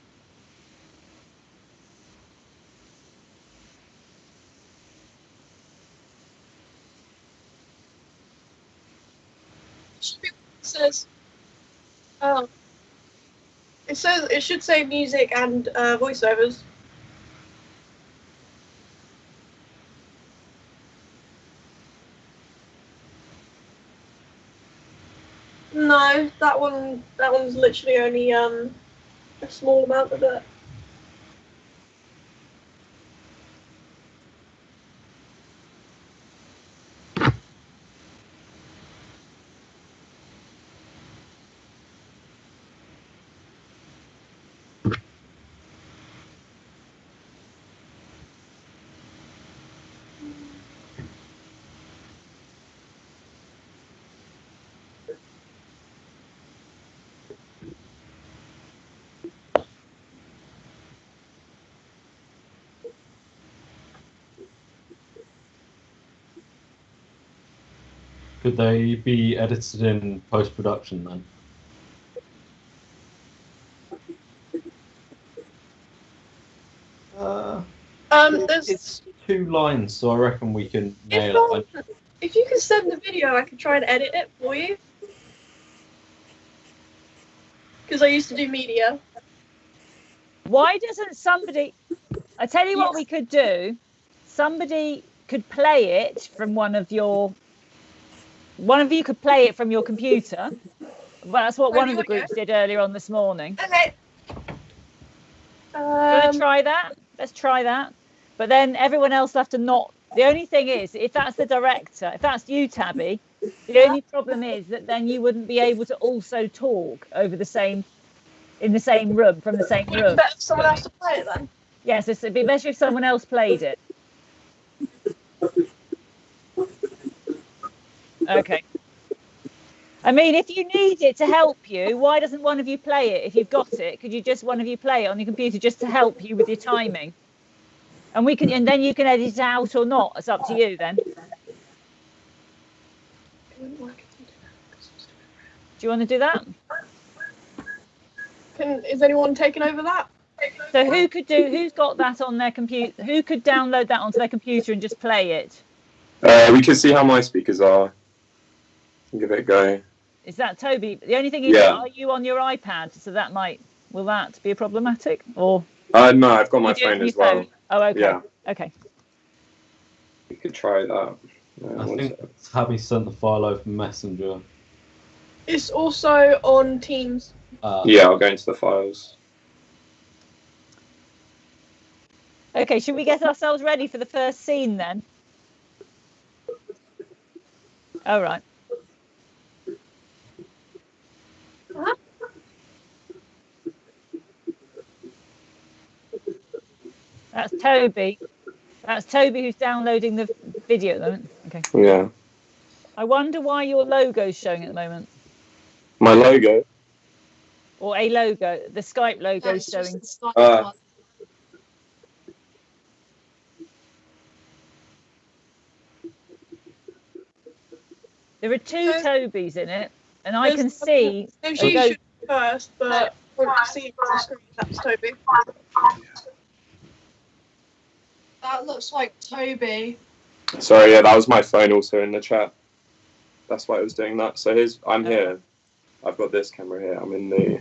It says. Oh. It should say music and voiceovers. No, that one's literally only a small amount of it. Could they be edited in post-production then? There's, It's 2 lines, so I reckon we can if, nail it. if you can send the video, I could try and edit it for you. Because I used to do media. Why doesn't somebody? I tell you what we could do. Somebody could play it from one of you could play it from your computer. Well, that's what one of the groups did earlier on this morning. Okay. Do you want to try that? Let's try that. But then everyone else will have to not. The only thing is, if that's the director, if that's you, Tabby, the only problem is that then you wouldn't be able to also talk over the same, in the same room, from the same room. Better if someone else to play it then. Yes, it'd be better if someone else played it. Okay. I mean, if you need it to help you, why doesn't one of you play it? If you've got it, could you just one of you play it on your computer just to help you with your timing? And we can, and then you can edit it out or not. It's up to you then. Do you want to do that? Is anyone taking over that? So who's got that on their computer? Who could download that onto their computer and just play it? We can see how my speakers are. Give it a go. Is that Toby? The only thing is, are you on your iPad? So that will that be problematic? Or no, I've got my phone as well. Oh, okay. Yeah. Okay. We could try that. I think Tabby sent the file over Messenger. It's also on Teams. Yeah, I'll go into the files. Okay, should we get ourselves ready for the first scene then? All right. That's Toby. That's Toby who's downloading the video at the moment. Okay. Yeah. I wonder why your logo's showing at the moment. My logo? Or a logo. The Skype logo is showing. There are 2 Tobys in it, and I can see. She should first, but I want to see it on the screen. That's Toby. That looks like Toby. Sorry, yeah, that was my phone also in the chat. That's why I was doing that. So I'm here. I've got this camera here. I'm in the.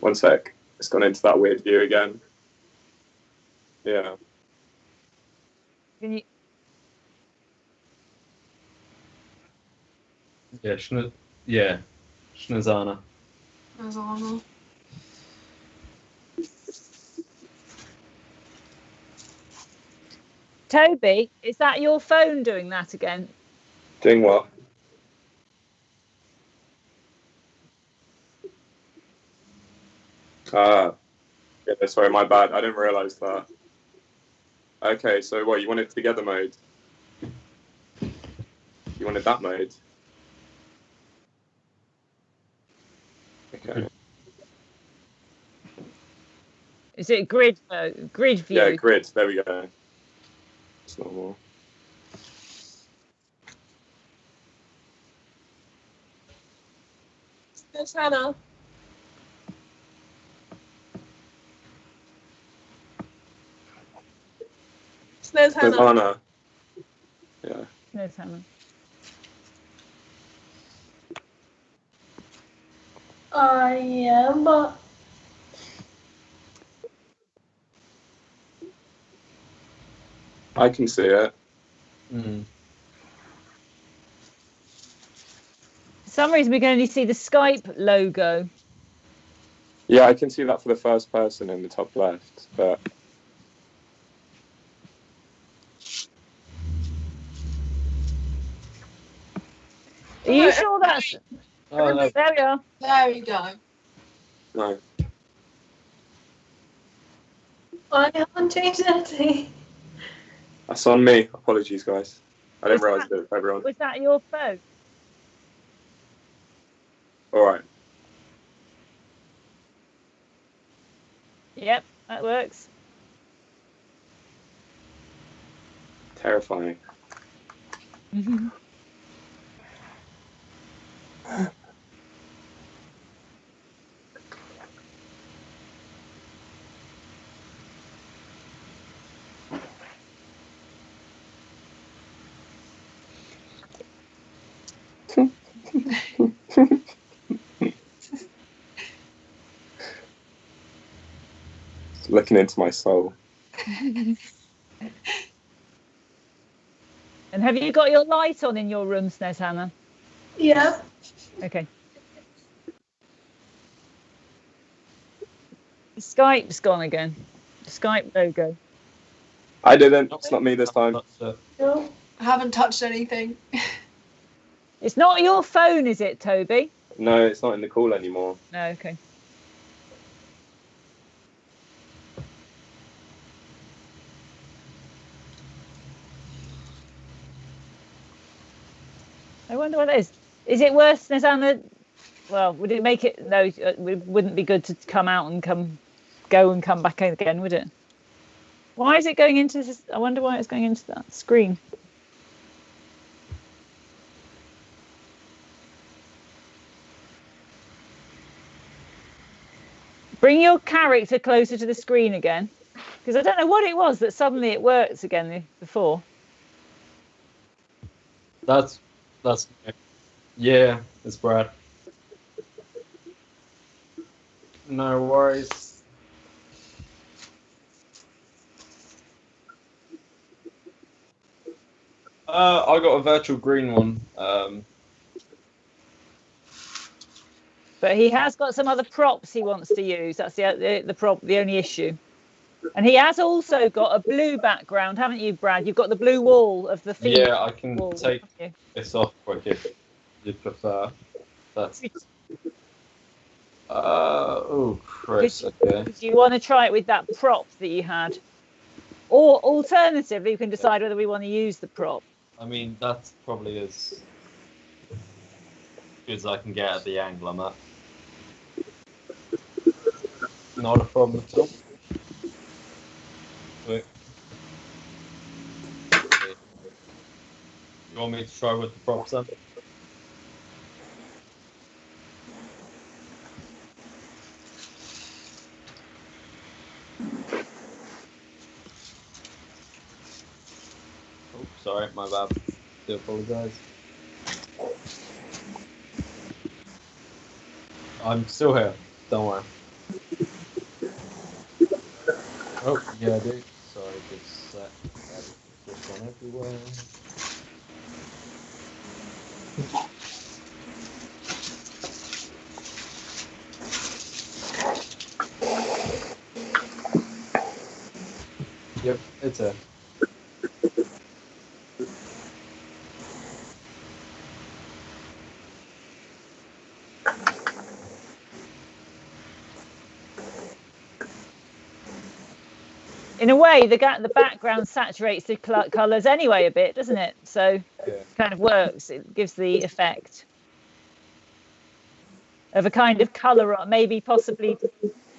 One sec. It's gone into that weird view again. Yeah. Can you? Yeah, Schnazana. Toby, is that your phone doing that again? Doing what? Yeah, sorry, my bad. I didn't realise that. Okay, so what, you wanted together mode? You wanted that mode? Okay. Is it grid view? Yeah, grid. There we go. It's normal. There's Hannah. There's Hannah. Hannah. Yeah. There's Hannah. I am, but I can see it. For some reason, we can only see the Skype logo. Yeah, I can see that for the first person in the top left, but. Are you sure that's? Oh, no. There we are. There we go. No. I haven't changed anything. That's on me. Apologies, guys. I didn't realise it for everyone. Was that your phone? All right. Yep, that works. Terrifying. Looking into my soul. And have you got your light on in your room, Snez Hannah? Yeah. Okay. Skype's gone again. The Skype logo. I didn't. It's not me this time. No, I haven't touched anything. It's not your phone, is it, Toby? No, it's not in the call anymore. No, okay. I wonder what that is. Is it worse, Nizana? Well, would it make it? No, it wouldn't be good to come out and go and come back again, would it? Why is it going into this? I wonder why it's going into that screen. Bring your character closer to the screen again, because I don't know what it was that suddenly it works again before. That's yeah, it's Brad. No worries. I got a virtual green one. But he has got some other props he wants to use. That's the only issue. And he has also got a blue background, haven't you, Brad? You've got the blue wall of the theme. Yeah, I can take this off quick if you prefer. That's. Oh, Chris. Okay. Do you want to try it with that prop that you had? Or alternatively, you can decide whether we want to use the prop. I mean, that's probably as good as I can get at the angle I'm at. Not a problem at all. Wait. You want me to try with the props then? Oh, sorry, my bad. Do apologise. I'm still here. Don't worry. Oh, yeah, I do. Sorry, just set. Just gone everywhere. Yep, it's a. In a way, the background saturates the colours anyway a bit, doesn't it? So it kind of works. It gives the effect of a kind of colour, maybe possibly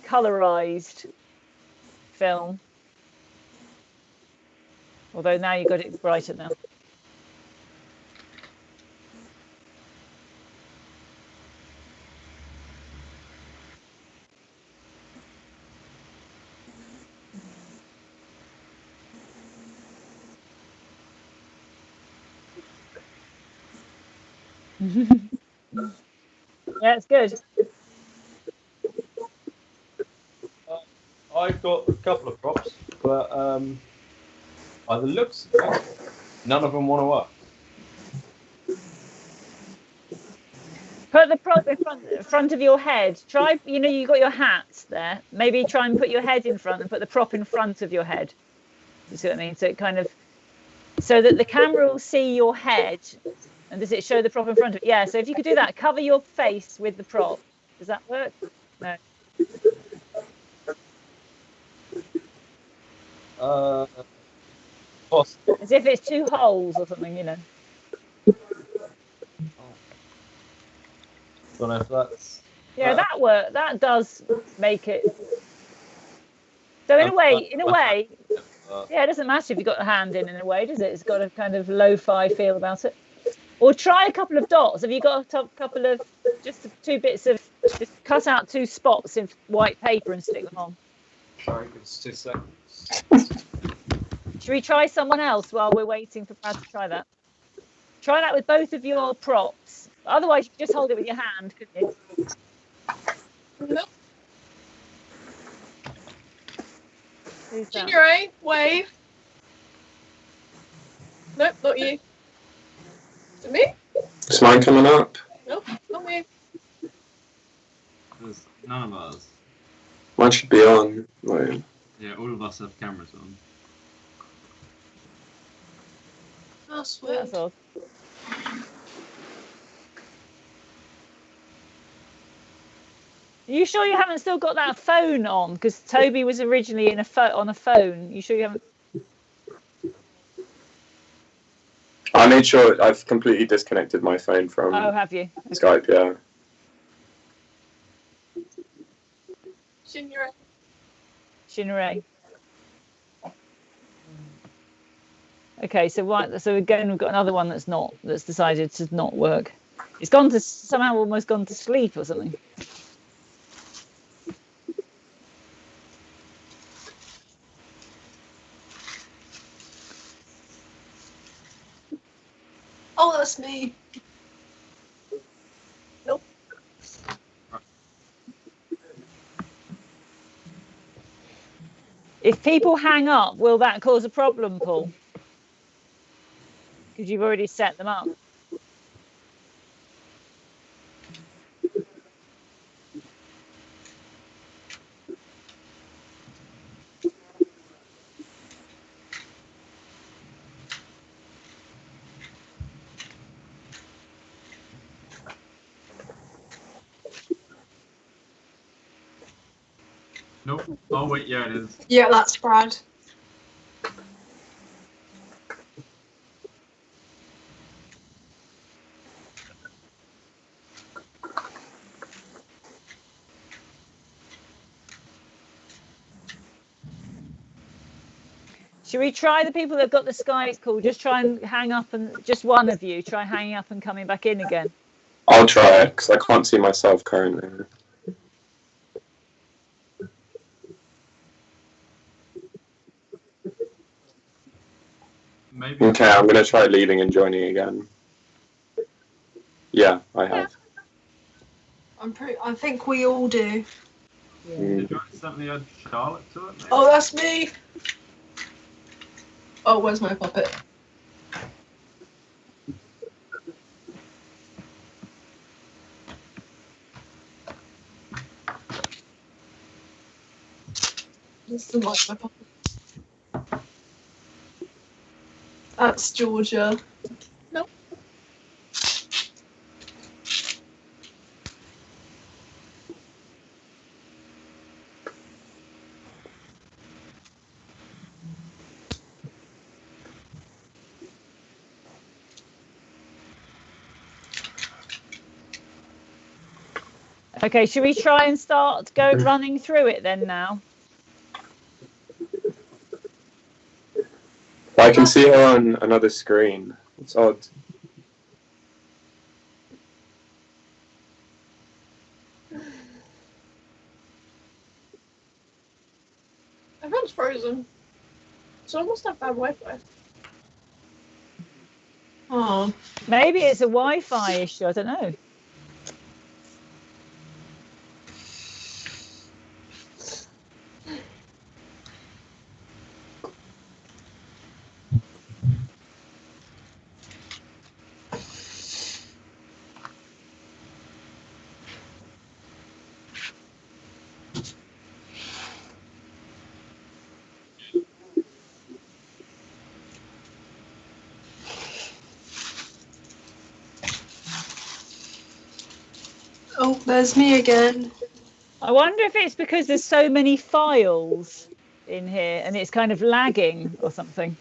colourised film. Although now you've got it brighter now. Yeah, it's good. I've got a couple of props, but by the looks of it, none of them want to work. Put the prop in front of your head. Try, you got your hats there. Maybe try and put your head in front and put the prop in front of your head. You see what I mean? So it kind of, so that the camera will see your head. And does it show the prop in front of it? Yeah, so if you could do that, cover your face with the prop. Does that work? No. As if it's two holes or something, Don't know if that's. Yeah, that work. That does make it. So in a way, yeah, it doesn't matter if you've got a hand in a way, does it? It's got a kind of lo-fi feel about it. Or try a couple of dots. Have you got a couple of just 2 bits of just cut out 2 spots in white paper and stick them on? Sorry, it's 2 seconds. Should we try someone else while we're waiting for Brad to try that? Try that with both of your props. Otherwise, you can just hold it with your hand, couldn't you? Nope. Who's that? Junior A, wave. Nope, not you. Is it me? Is mine coming up? Nope, not me. There's none of us. Mine should be on. Wait. Yeah, all of us have cameras on. That's weird. That's odd. Are you sure you haven't still got that phone on? Because Toby was originally in on a phone. You sure you haven't? I made sure I've completely disconnected my phone from Oh, have you? Skype, yeah. Junior A. Shinra. Okay, so again we've got another one that's decided to not work. It's gone to somehow almost gone to sleep or something. Oh, that's me. Nope. If people hang up, will that cause a problem, Paul? Because you've already set them up. Nope. Oh wait, yeah, it is. Yeah, that's Brad. Should we try the people that got the Skype call? Just try and hang up, and just one of you try hanging up and coming back in again. I'll try it because I can't see myself currently. Maybe. Okay, I'm gonna try leaving and joining again. Yeah, I have. I think we all do. Yeah. Did you accidentally add Charlotte to it? Maybe? Oh, that's me. Oh, where's my puppet? This is like my puppet. That's Georgia. Nope. Okay, should we try and start running through it then now? I can see her on another screen. It's odd. Everyone's frozen. So I must have bad Wi-Fi. Oh. Maybe it's a Wi-Fi issue. I don't know. Oh, there's me again. I wonder if it's because there's so many files in here and it's kind of lagging or something.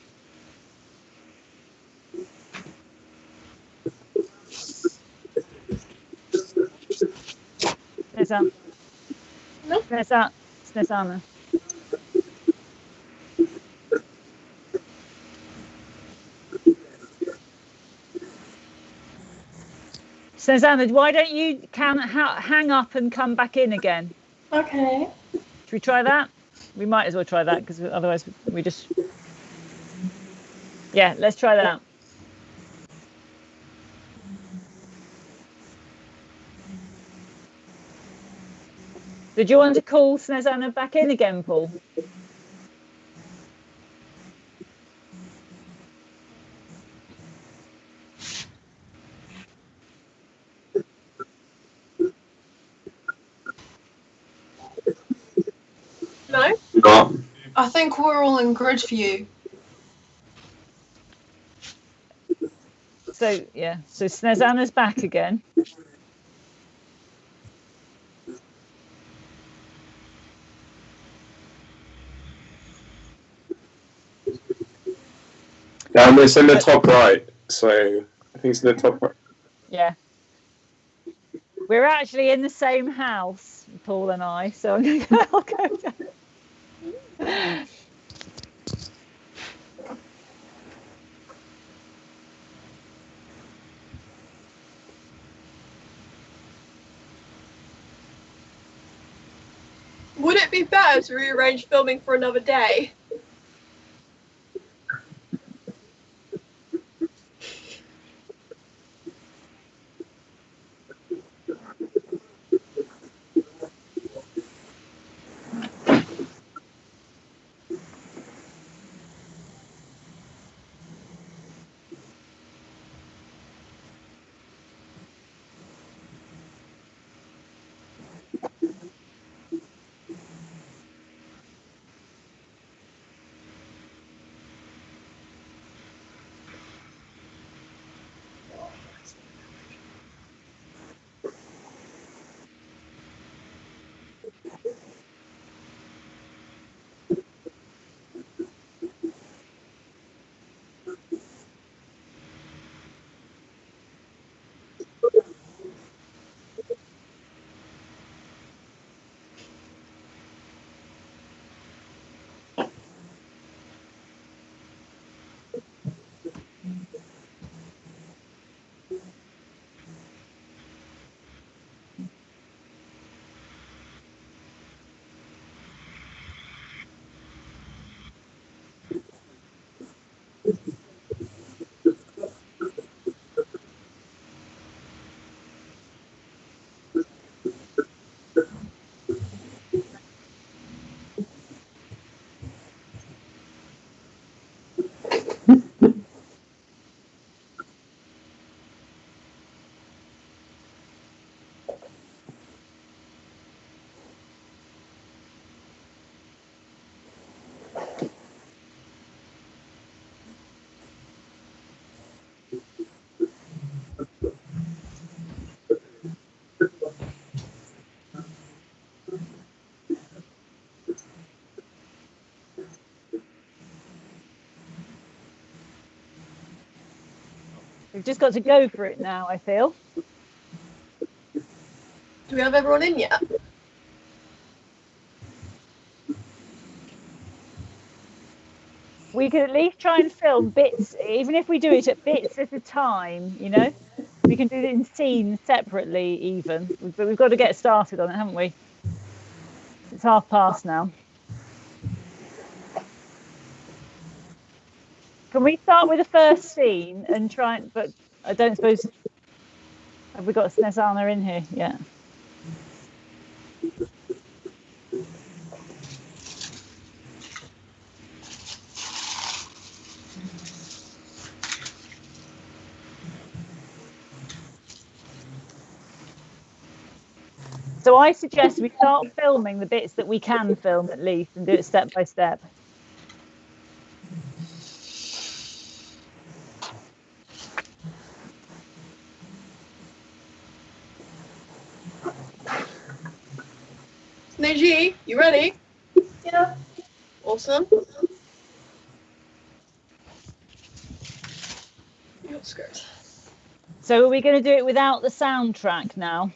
Snezana. Nope. Snezana. Susanna, why don't you hang up and come back in again? Okay. Should we try that? We might as well try that because otherwise we just... Yeah, let's try that. Did you want to call Susanna back in again, Paul? No? No. I think we're all in grid view. So, yeah. So Susanna's back again. It's in the top right, so I think it's in the top right. Yeah. We're actually in the same house, Paul and I, so I'll go down. Would it be better to rearrange filming for another day? We've just got to go for it now, I feel. Do we have everyone in yet? We could at least try and film bits, even if we do it at bits at a time, you know? We can do it in scenes separately even, but we've got to get started on it, haven't we? It's past now. Can we start with the first scene and try, but I don't suppose, have we got Susanna in here? Yeah. So I suggest we start filming the bits that we can film at least and do it step by step. Neji, you ready? Yeah. Awesome. Your skirt. So are we going to do it without the soundtrack now?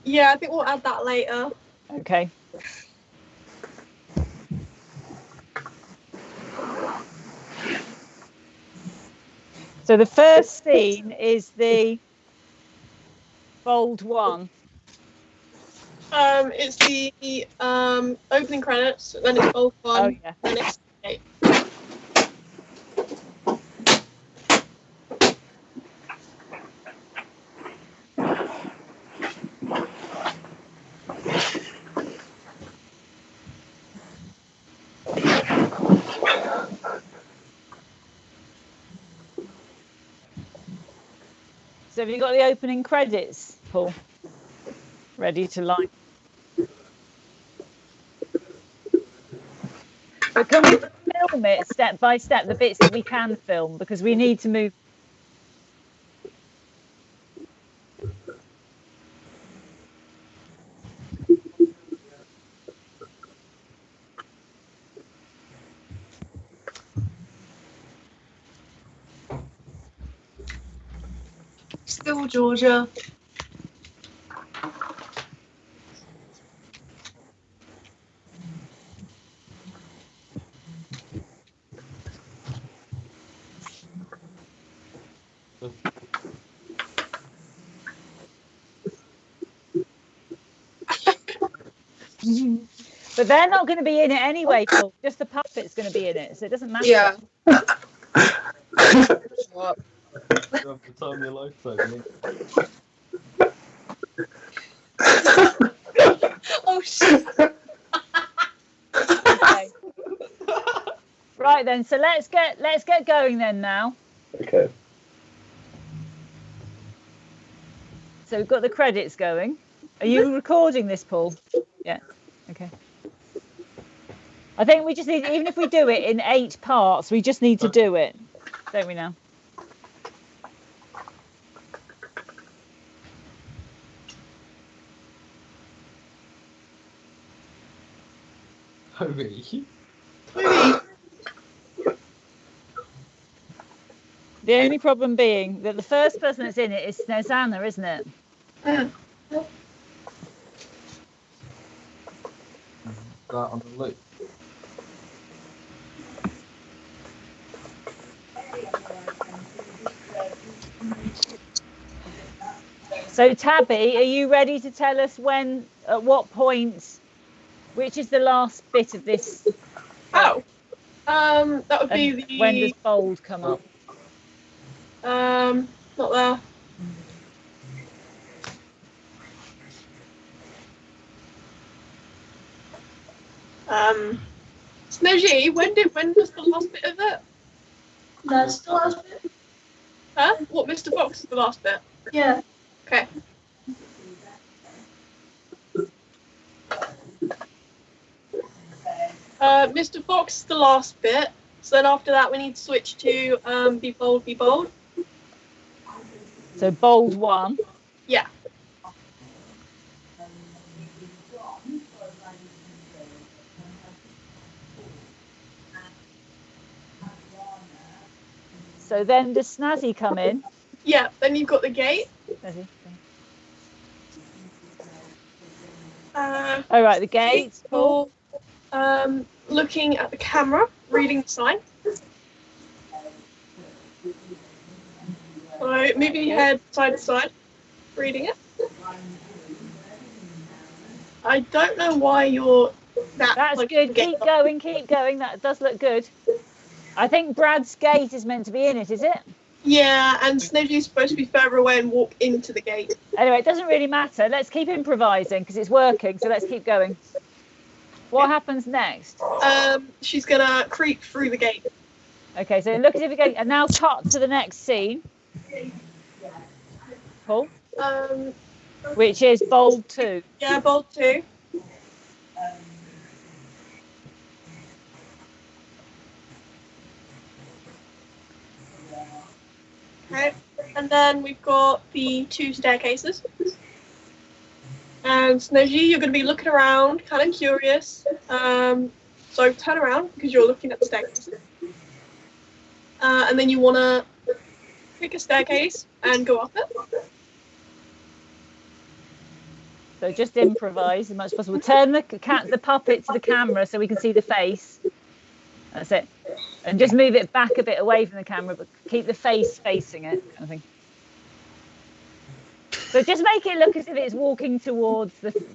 Yeah, I think we'll add that later. Okay. So the first scene is the Bold 1. It's the opening credits, then it's bold 1, Oh, yeah. then it's 8. So have you got the opening credits, Paul? Ready to line? But can we film it step by step, the bits that we can film, because we need to move. Still Georgia. But they're not going to be in it anyway, Paul. Just the puppet's going to be in it, so it doesn't matter. Yeah. You have the time of your life, Toby. Oh shit. Okay. Right then, so let's get going then now. Okay. So we've got the credits going. Are you recording this, Paul? Yeah. Okay. I think we just need, even if we do it in 8 parts, we just need to do it, don't we now? Toby. The only problem being that the first person that's in it is Snezana, isn't it? That on the loop. So Tabby, are you ready to tell us when, at what point, which is the last bit of this? Oh, that would be the. When does bold come up? Not there. Snowgy, when was the last bit of it? That's the last bit. Huh? What, Mr. Fox is the last bit? Yeah. Okay. Mr. Fox is the last bit. So then after that we need to switch to be bold, be bold. So bold 1. Yeah. So then does Snazzy come in? Yeah, then you've got the gate. Snazzy. Oh right, the gate. Or looking at the camera, reading the sign. So moving your head side to side, reading it. I don't know why you're That's good. Keep going, keep going. That does look good. I think Brad's gate is meant to be in it, is it? Yeah, and Snowdew's supposed to be further away and walk into the gate. Anyway, it doesn't really matter. Let's keep improvising because it's working, so let's keep going. What happens next? She's gonna creep through the gate. Okay, so look as if you're going, and now cut to the next scene. Paul? Which is bold 2. Yeah, bold 2. Okay, and then we've got the 2 staircases. And Snowgy, you're going to be looking around, kind of curious. So turn around because you're looking at the staircases. And then you want to pick a staircase and go up it. So just improvise as much as possible. Turn the puppet to the camera so we can see the face. That's it. And just move it back a bit away from the camera, but keep the face facing it, kind of thing. So just make it look as if it's walking towards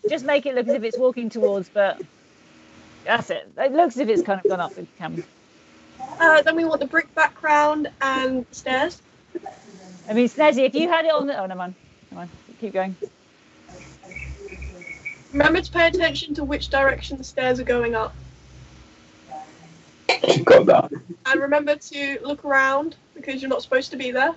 just make it look as if it's walking towards, but that's it. It looks as if it's kind of gone up the camera. Then we want the brick background and stairs. I mean, Snezzy, if you had it on the... Oh, never mind. Never mind. Keep going. Remember to pay attention to which direction the stairs are going up. She got that. And remember to look around because you're not supposed to be there.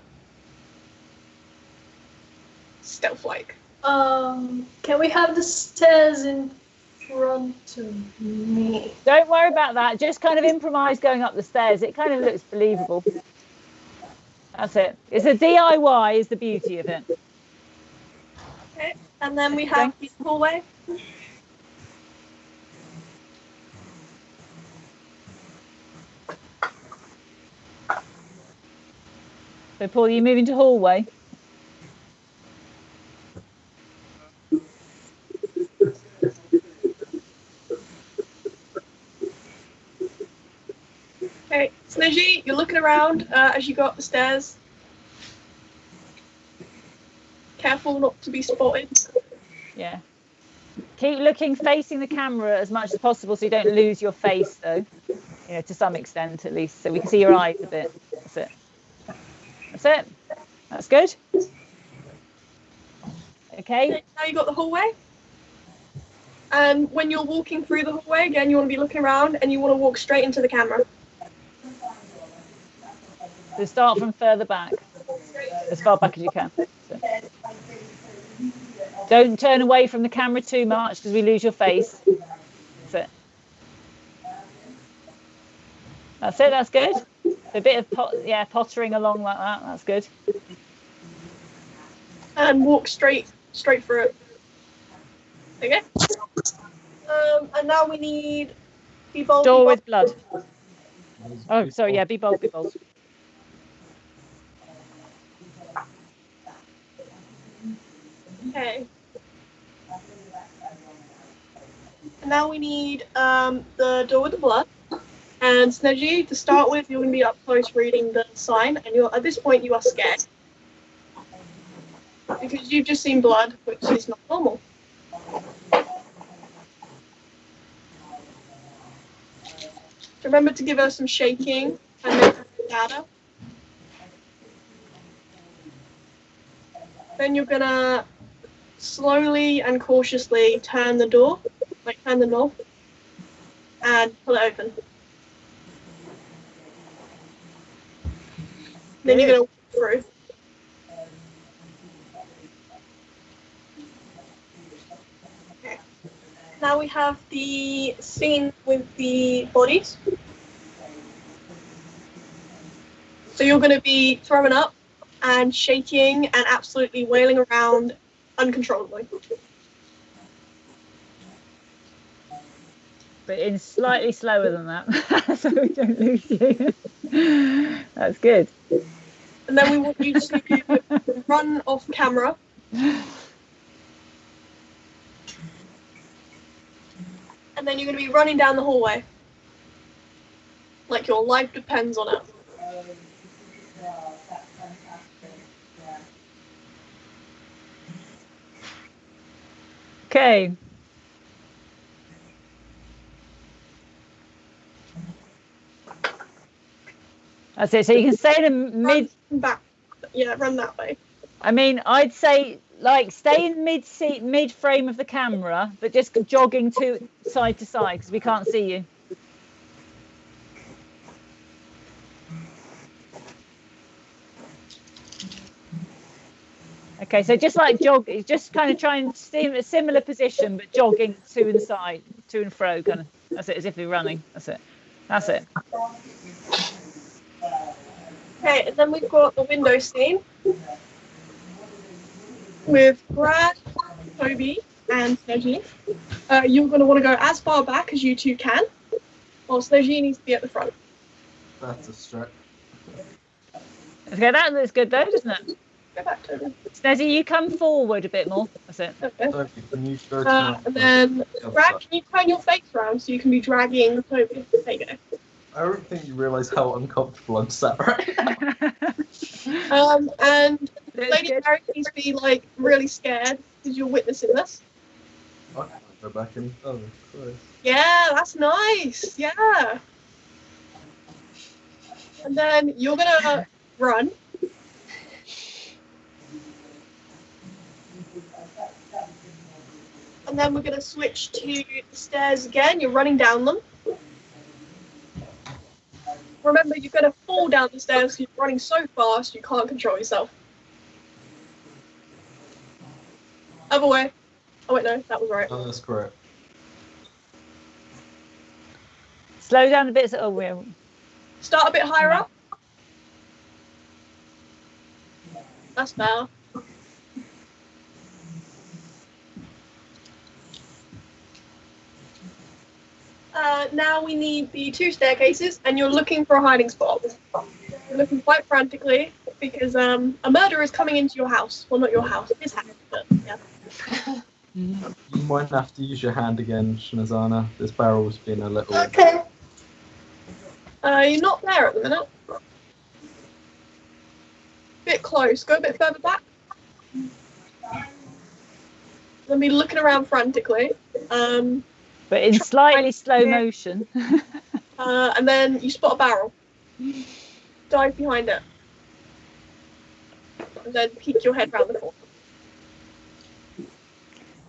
Stealth-like. Can we have the stairs in front of me? Don't worry about that. Just kind of improvise going up the stairs. It kind of looks believable. That's it. It's a DIY is the beauty of it. Okay, and then we have the hallway. So, Paul, you move into hallway. Okay, Snezzy, you're looking around as you go up the stairs. Careful not to be spotted. Yeah. Keep looking, facing the camera as much as possible so you don't lose your face, though. You know, to some extent, at least, so we can see your eyes a bit. That's it. That's it. That's good. Okay. Now you've got the hallway. And when you're walking through the hallway, again, you want to be looking around and you want to walk straight into the camera. So start from further back, as far back as you can. So. Don't turn away from the camera too much because we lose your face. That's it. That's it. That's good. A bit of pottering along like that. That's good. And walk straight through it. Okay. And now we need be bold. Door with blood. Oh, sorry. Yeah, be bold. Be bold. Okay. And now we need the door with the blood. And Snezzy, to start with, you're going to be up close reading the sign, and at this point you are scared. Because you've just seen blood, which is not normal. Remember to give her some shaking and then data. Then you're going to slowly and cautiously turn the door, like turn the knob, and pull it open. Then you're going to walk through. Okay. Now we have the scene with the bodies. So you're going to be throwing up and shaking and absolutely wailing around uncontrollably. But in slightly slower than that, so we don't lose you. That's good. And then we want you to run off camera. And then you're going to be running down the hallway. Like your life depends on it. Okay. That's it. So you can stay in mid. Back. Yeah, run that way. I mean, I'd say like stay in mid frame of the camera, but just jogging to side because we can't see you. Okay, so just like jog, just kind of try and stay in a similar position, but jogging to and fro, kind of. That's it, as if you're running. That's it. That's it. Okay, and then we've got the window scene with Brad, Toby, and Snezzy. You're going to want to go as far back as you two can, while Snezzy needs to be at the front. That's a stretch. Okay, that looks good though, doesn't it? Go back, Toby. Snezzy, you come forward a bit more. That's it. Okay. Toby, can you go to And then, Brad, can you turn your face around so you can be dragging Toby? There you go. I don't think you realise how uncomfortable I'm sat right now. And Lady Mary needs to be like really scared because you're witnessing this. I can't go back any further. Christ. Yeah, that's nice. Yeah. And then you're gonna run. And then we're gonna switch to the stairs again. You're running down them. Remember, you're gonna fall down the stairs because you're running so fast you can't control yourself. Other way. Oh wait, no, that was right. Oh, that's correct. Slow down a bit. So, oh, we're... Start a bit higher up. That's better. Now we need the 2 staircases, and you're looking for a hiding spot. You're looking quite frantically because a murderer is coming into your house. Well, not your house, his house, but yeah. You might have to use your hand again, Shinazana. This barrel's been a little... Okay. You're not there at the minute. Bit close. Go a bit further back. Let me looking around frantically. But in slightly slow motion. And then you spot a barrel. Dive behind it. And then peek your head round the corner.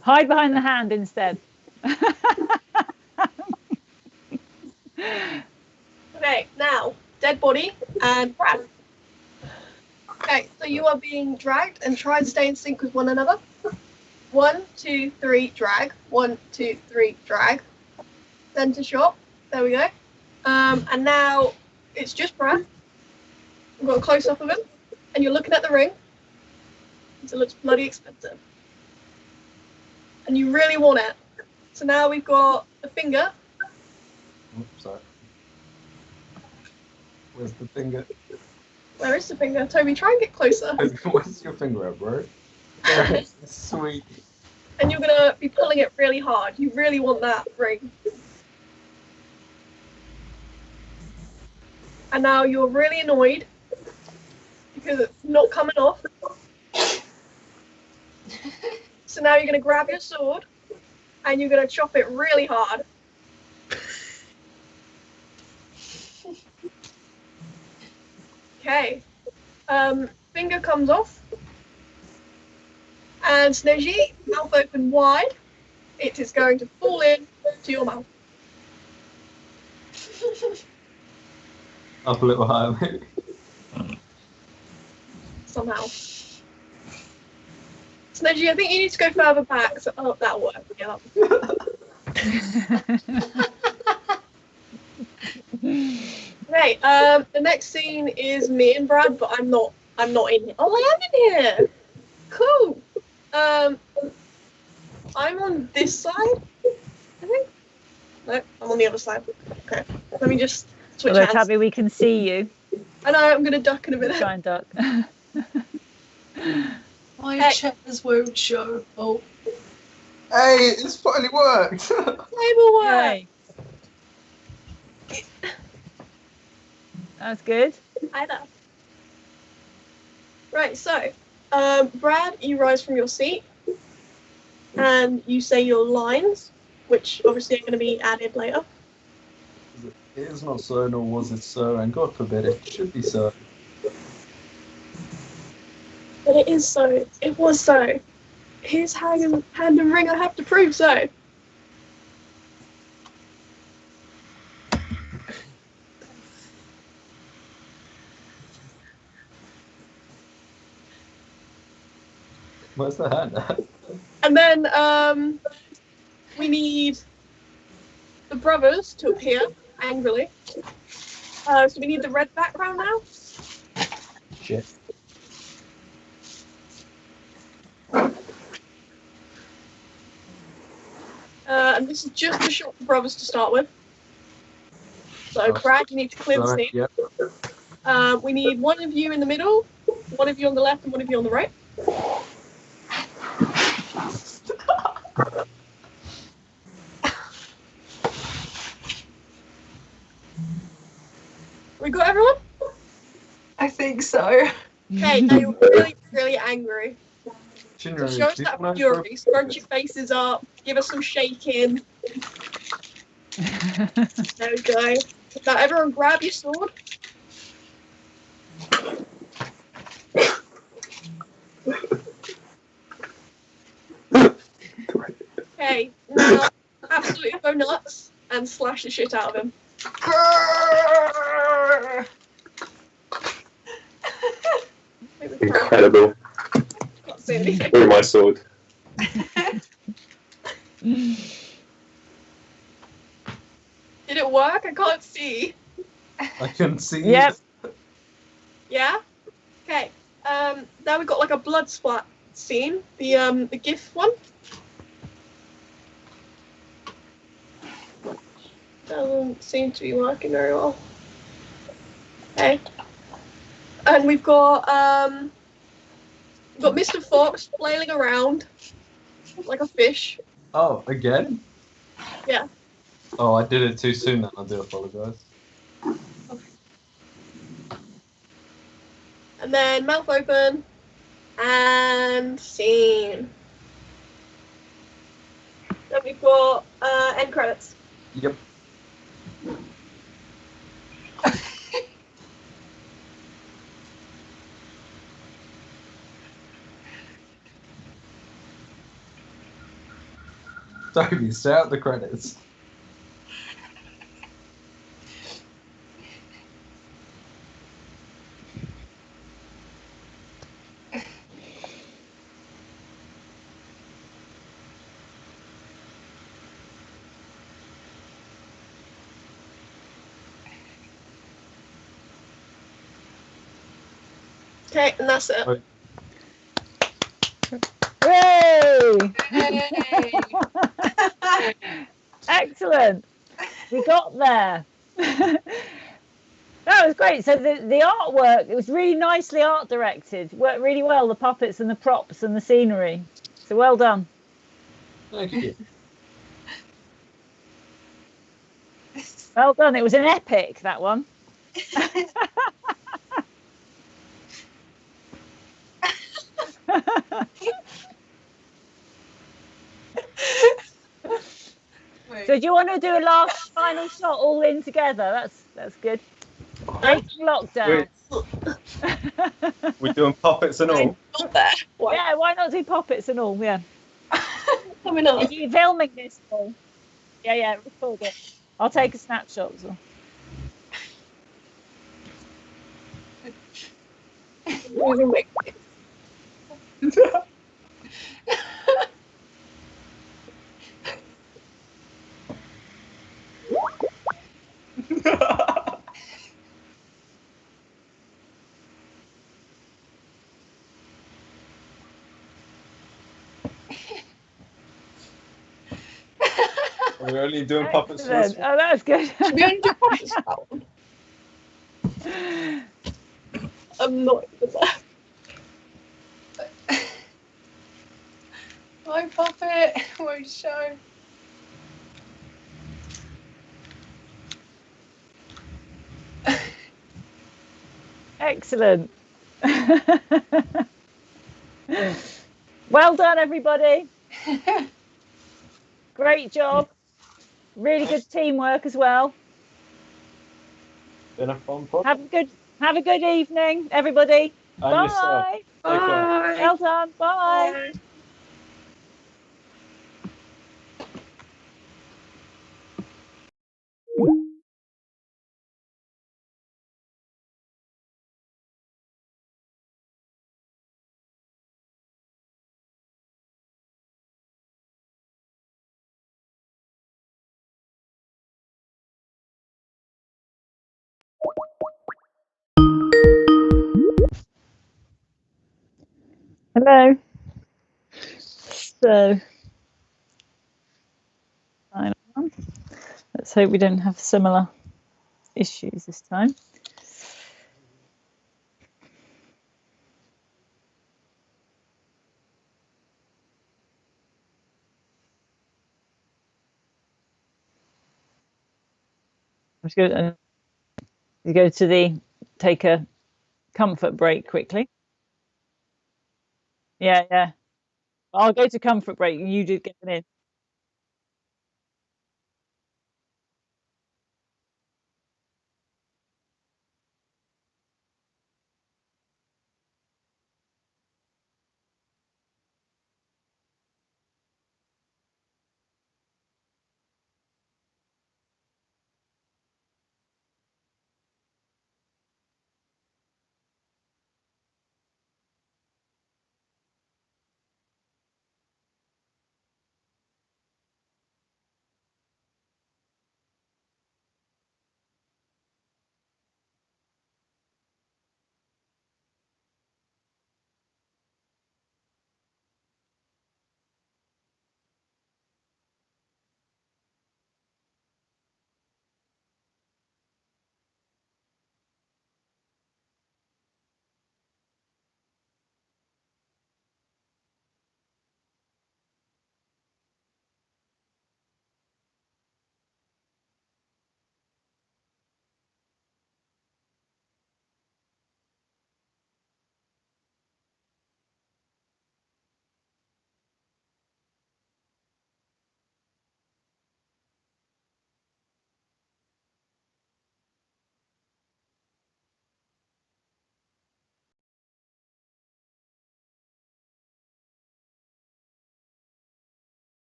Hide behind the hand instead. Okay, now, dead body and Brad. Okay, so you are being dragged and try and stay in sync with one another. 1, 2, 3, drag. 1, 2, 3, drag. Center shot. There we go. And now it's just Brad. We've got a close up of him. And you're looking at the ring. It looks bloody expensive. And you really want it. So now we've got the finger. Oops, sorry. Where's the finger? Where is the finger? Toby, try and get closer. Where's your finger up, bro? There it is. Sweet. And you're going to be pulling it really hard. You really want that ring. And now you're really annoyed because it's not coming off. So now you're going to grab your sword and you're going to chop it really hard. Okay. Finger comes off. And Sneji, mouth open wide. It is going to fall in to your mouth. Up a little higher, maybe. Somehow. Sneji, I think you need to go further back. So, oh, that'll work. Yeah, Okay, the next scene is me and Brad, but I'm not in here. Oh, I am in here. Cool. I'm on this side, I think. No, I'm on the other side. Okay, let me just switch hands. Tabby, we can see you. I know, I'm gonna duck in a minute. Try and duck. My chairs won't show. Oh. Hey, it's finally worked. Table work. That's good. I know. Right, so, Brad, you rise from your seat, and you say your lines, which obviously are going to be added later. It is not so, nor was it so, and God forbid it should be so. But it is so. It was so. Here's hand and ring, I have to prove so. Where's the hand at? And then we need the brothers to appear angrily. So we need the red background now. Shit. And this is just a shot for brothers to start with. So Brad, you need to clear the scene. Yep. We need one of you in the middle, one of you on the left, and one of you on the right. We got everyone? I think so. Okay, now you're really really angry. Shinra, So show us do you that wanna fury. go- Scrunch your faces up. Give us some shaking. There we go. Now everyone grab your sword. Okay, now absolutely go nuts and slash the shit out of him. Incredible. Can't see anything. Through my sword. Did it work? I can't see. I couldn't see. Yep. Yeah? Okay. Now we've got like a blood splat scene. The GIF one. Doesn't seem to be working very well. Okay. And we've got Mr. Fox flailing around like a fish. Oh, again? Yeah. Oh, I did it too soon then. I do apologise. And then mouth open and scene. Then we've got end credits. Yep. Toby, stay out the credits. Okay, and that's it. Wait. Yay! Excellent. We got there. That was great. So the artwork, it was really nicely art directed. Worked really well, the puppets and the props and the scenery. So well done. Thank you. Well done. It was an epic, that one. So do you want to do a last final shot all in together? That's good. Breaking lockdown. We're doing puppets and all. Yeah, why not do puppets and all? Yeah. Coming up. Are you filming this, Paul? Yeah, record it. I'll take a snapshot as well. We're only doing puppets for this one. Oh, that's good. Should we only do puppets for that one? I'm not good at that. My puppet won't show. Excellent. Well done, everybody. Great job. Really good teamwork as well. Been a fun project. Have a good evening, everybody. And Bye. yourself. Take care. Well done. Bye. Hello. So, let's hope we don't have similar issues this time. I'm just going to go to take a comfort break quickly. Yeah, yeah. I'll go to comfort break. You did get in.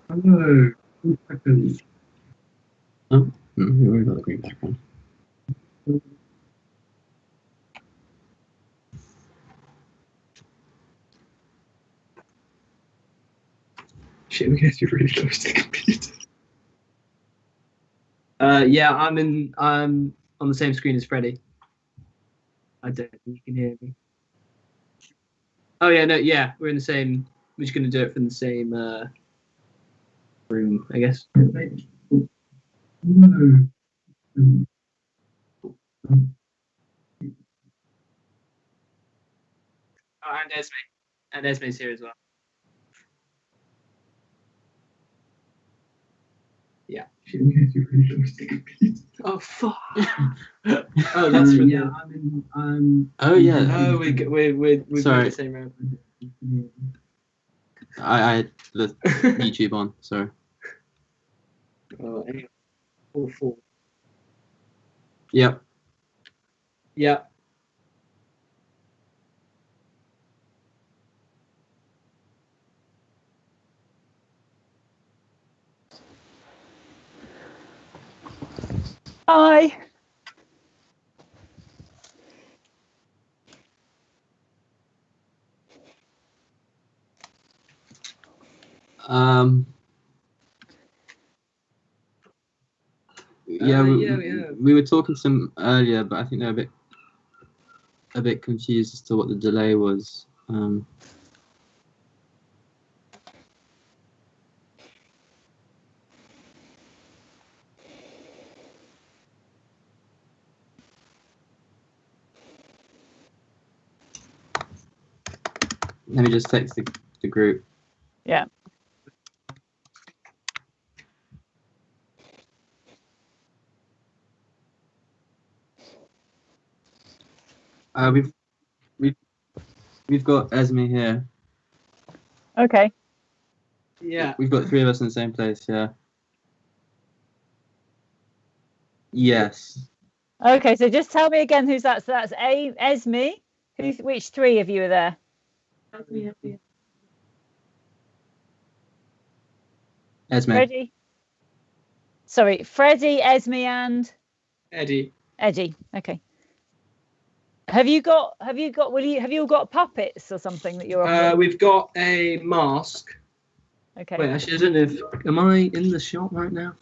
Hello. 2 seconds. Oh, don't worry about the green background. Shit, we guess you're really close to the computer. Yeah, I'm on the same screen as Freddy. I don't think you can hear me. Oh yeah, no, yeah, we're in the same. We're just gonna do it from the same room, I guess. Oh, and Esme. And Esme's here as well. Yeah. Oh fuck. Oh, that's from yeah. Oh yeah. Oh, we're Sorry. in the same room. I had the YouTube on. Sorry. Oh, anyway. All 4. Yep. Yeah. Hi. Yeah, yeah. we were talking to them earlier, but I think they're a bit confused as to what the delay was. Let me just text the group. Yeah. We've got Esme here. Okay. Yeah. We've got 3 of us in the same place. Yeah. Yes. Okay, so just tell me again who's that. So that's Esme. Which 3 of you are there? Esme. Freddie. Sorry, Freddie, Esme, and Eddie. Eddie. Okay. Have you all got puppets or something that you're We've got a mask. Okay. Wait, actually, I don't know if am I in the shot right now?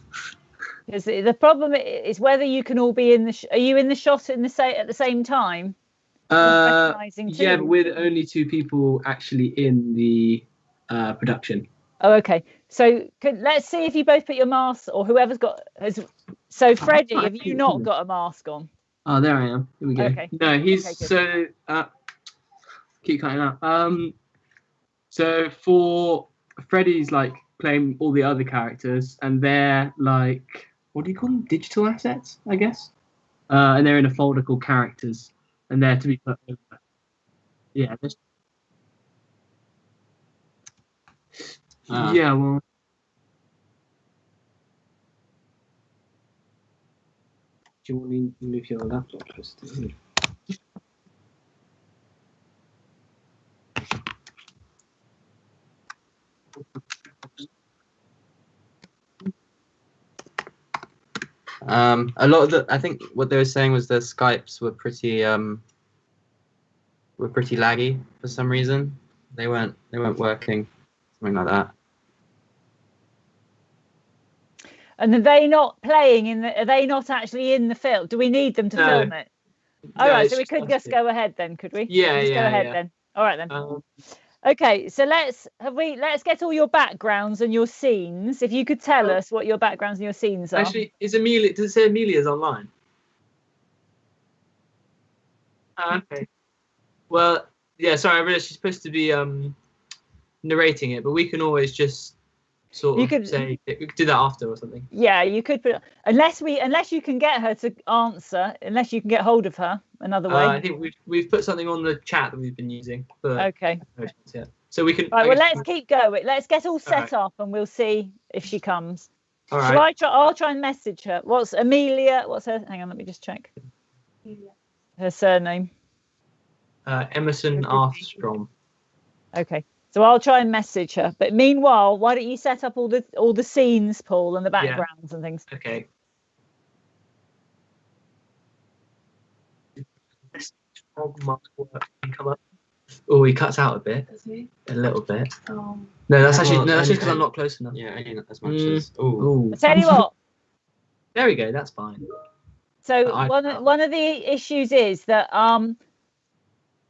Because the problem is whether you can all be in the. Are you in the shot at the same time? Yeah, but we're the only 2 people actually in the production. Oh, okay. So let's see if you both put your masks, or whoever's got has. So Freddie, have you not got a mask on? Oh, there I am. Here we go. Okay. No, he's Okay, so keep cutting out. So for Freddy's like playing all the other characters, and they're like, what do you call them? Digital assets, I guess. And they're in a folder called characters. and they're to be put over. Yeah. Yeah. Well. Do you want me to move your laptop closer to you? A lot of I think what they were saying was the Skypes were pretty laggy for some reason. They weren't working, something like that. And are they not playing in the? Are they not actually in the film? Do we need them to film it? All right, so we could just go ahead then, could we? Yeah, just go ahead yeah. then. All right then. Okay, so let's get all your backgrounds and your scenes. If you could tell us what your backgrounds and your scenes are. Actually, is Amelia? Does it say Amelia's online? Okay. Well, yeah. Sorry, I realized she's supposed to be narrating it, but we can always just sort of say we could do that after or something. Yeah, you could put unless you can get her to answer, unless you can get hold of her another way. I think we've put something on the chat that we've been using. Okay. Yeah. So we can. Right. Well, let's keep going. Let's get all set up, and we'll see if she comes. All right. I'll try and message her. What's Amelia? What's her? Hang on, let me just check. Her surname. Emerson Armstrong. Okay. So I'll try and message her. But meanwhile, why don't you set up all the scenes, Paul, and the backgrounds and things? Okay. Come up. Oh, he cuts out a bit. Does he? A little bit. Oh. No, that's just because I'm not close enough. Yeah, only not as much as. Ooh. I tell you what. There we go. That's fine. So one of the issues is that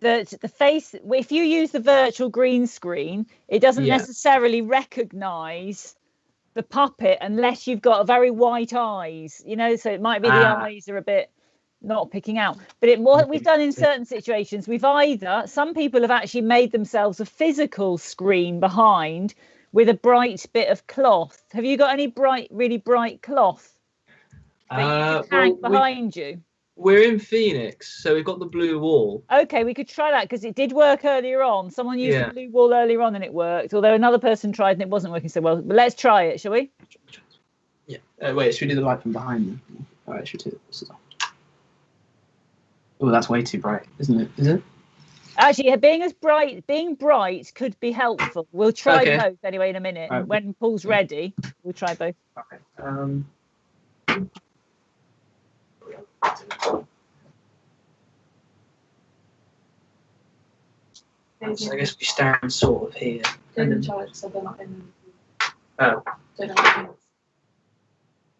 the face, if you use the virtual green screen, it doesn't necessarily recognize the puppet unless you've got very white eyes, so it might be the eyes are a bit not picking out. But what we've done in certain situations, some people have actually made themselves a physical screen behind with a bright bit of cloth. Have you got any really bright cloth that you can hang behind you? We're in Phoenix, so we've got the blue wall. Okay, we could try that because it did work earlier on. Someone used the blue wall earlier on and it worked, although another person tried and it wasn't working so well. But let's try it, shall we? Yeah. Wait, should we do the light from behind them? All right, should we do this? Oh, that's way too bright, isn't it? Is it? Actually, being bright could be helpful. We'll try both anyway in a minute. Right. When Paul's ready, we'll try both. Okay. So I guess we stand sort of here. They're in charge, so they're not in. Oh.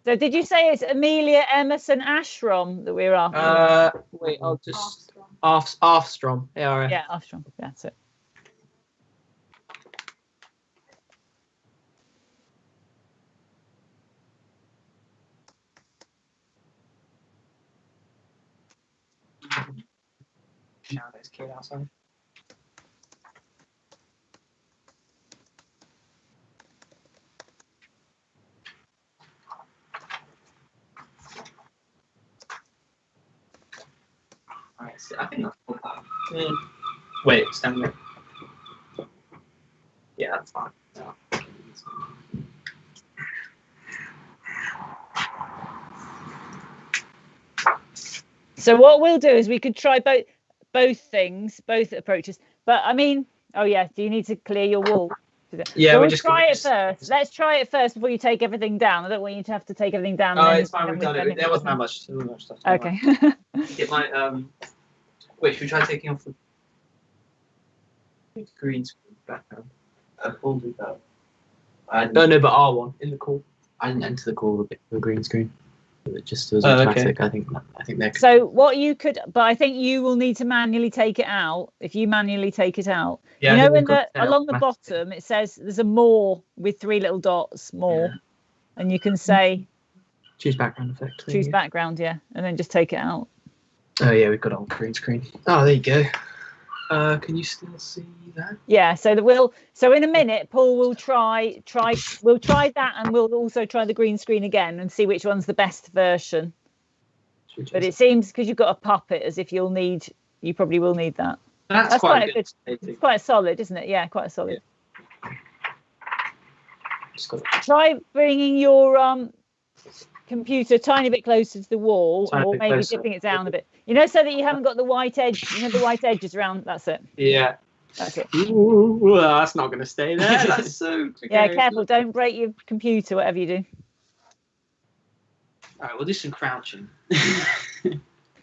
So did you say it's Amelia Emerson Ashram that we're after? Wait, I'll just Armstrong. ARF. Yeah, Armstrong. That's it. Now there's kid outside. Alright, so I think that's cool. Wait, stand there. Yeah, that's fine. Yeah. So what we'll do is we could try both things, both approaches. But I mean, do you need to clear your wall? Yeah, we'll try it first. Let's try it first before you take everything down. I don't want you to have to take everything down. Oh, it's fine. We've done it. There wasn't that much stuff. Okay. It might. Wait, should we try taking off the green screen background? We'll do that. No, but R1 in the call. I didn't enter the call with the green screen. It just was automatic. Okay. I think they're. So what you could, but I think you will need to manually take it out. If you manually take it out, yeah, along the bottom it says there's a more with 3 little dots, more, and you can say choose background effect. Choose background, and then just take it out. Oh yeah, we've got it on green screen. Oh, there you go. Can you still see that? Yeah. So in a minute, Paul will try that, and we'll also try the green screen again and see which one's the best version. But it seems because you've got a puppet, as if you'll need you probably will need that. That's quite good. It's quite solid, isn't it? Yeah, quite solid. Yeah. Try bringing your computer a tiny bit closer to the wall, or maybe closer. dipping it down a bit. You know, so that you haven't got the white edge. You know, the white edges around. That's it. Yeah. That's it. Ooh, well, that's not going to stay there. That's so. Okay. Yeah, careful. Don't break your computer, whatever you do. All right, we'll do some crouching.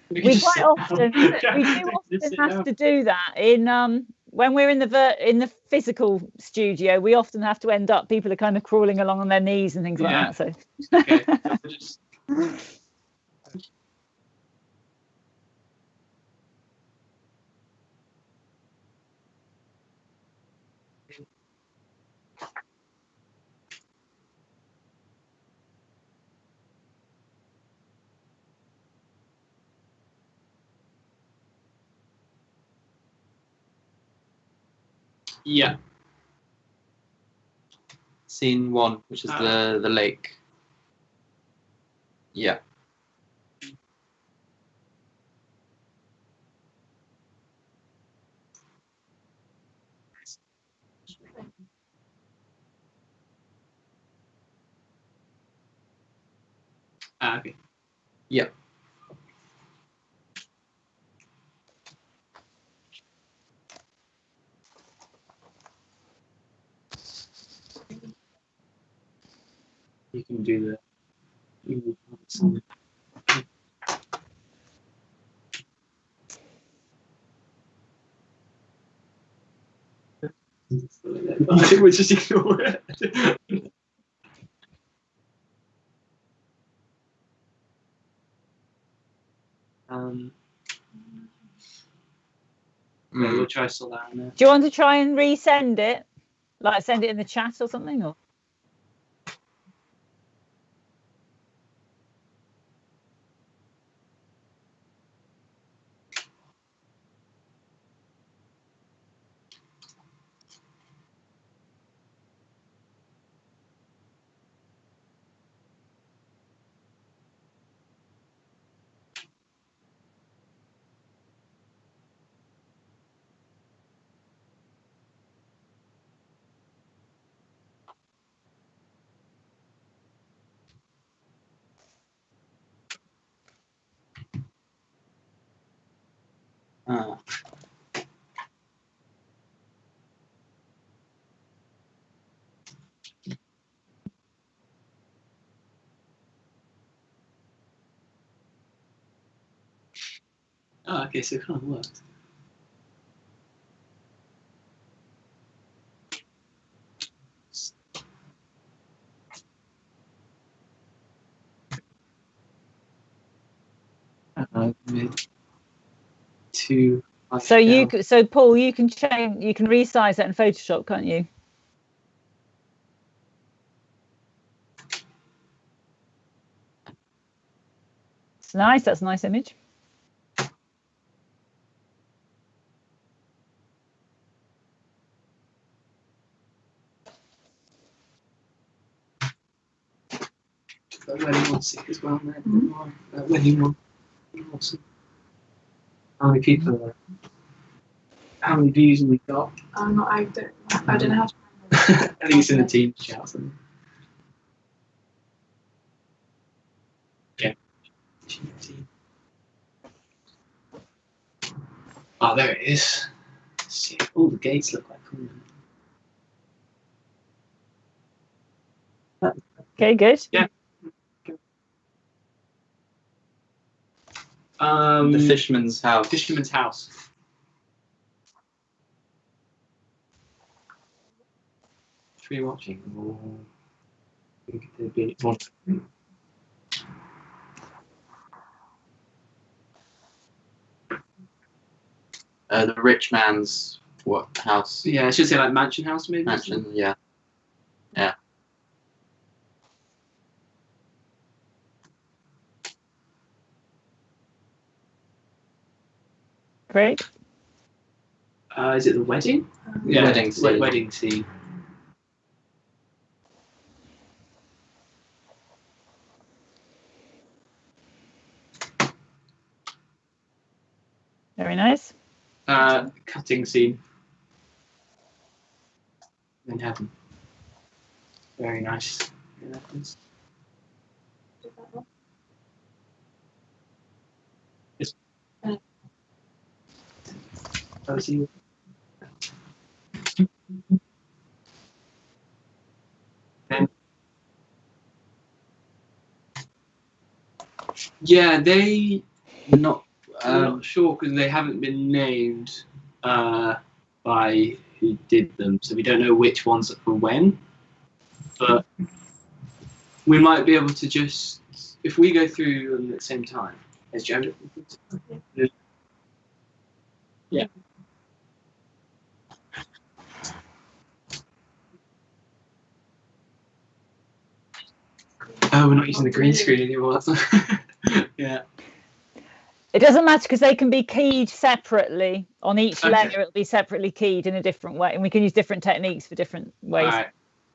We quite often have to do that in when we're in the physical studio. We often have to end up people are kind of crawling along on their knees and things like that. So okay. So we'll just... Yeah. Scene 1, which is the lake. Yeah. Okay. Yeah. You can do the. I think we'll just ignore it. Yeah, we'll try still down there. do you want to try and resend it, like send it in the chat or something, or? Oh, okay, so it kind of worked. Two. So Paul, you can change, you can resize that in Photoshop, can't you? It's nice. That's a nice image. When he wants it as well, when he wants it. How many people? How many views have we got? I don't know how to. I think it's in the team chat. Yeah. Oh, there it is. See, all the gates look like cool. Okay, good. Yeah. The fisherman's house. Fisherman's house. Should we watching? Or... the rich man's what house? Yeah, I should say like mansion house maybe. Mansion, yeah. Yeah. Great. Is it the wedding? Yeah, wedding scene. Wedding scene. Very nice. Cutting scene. In heaven. Very nice. Yeah, they not. I'm not sure because they haven't been named by who did them, so we don't know which ones are for when. But we might be able to just, if we go through them at the same time as Joe. Yeah. Oh, we're not using the green screen anymore. Yeah. It doesn't matter because they can be keyed separately. On each layer, it'll be separately keyed in a different way, and we can use different techniques for different ways. Right.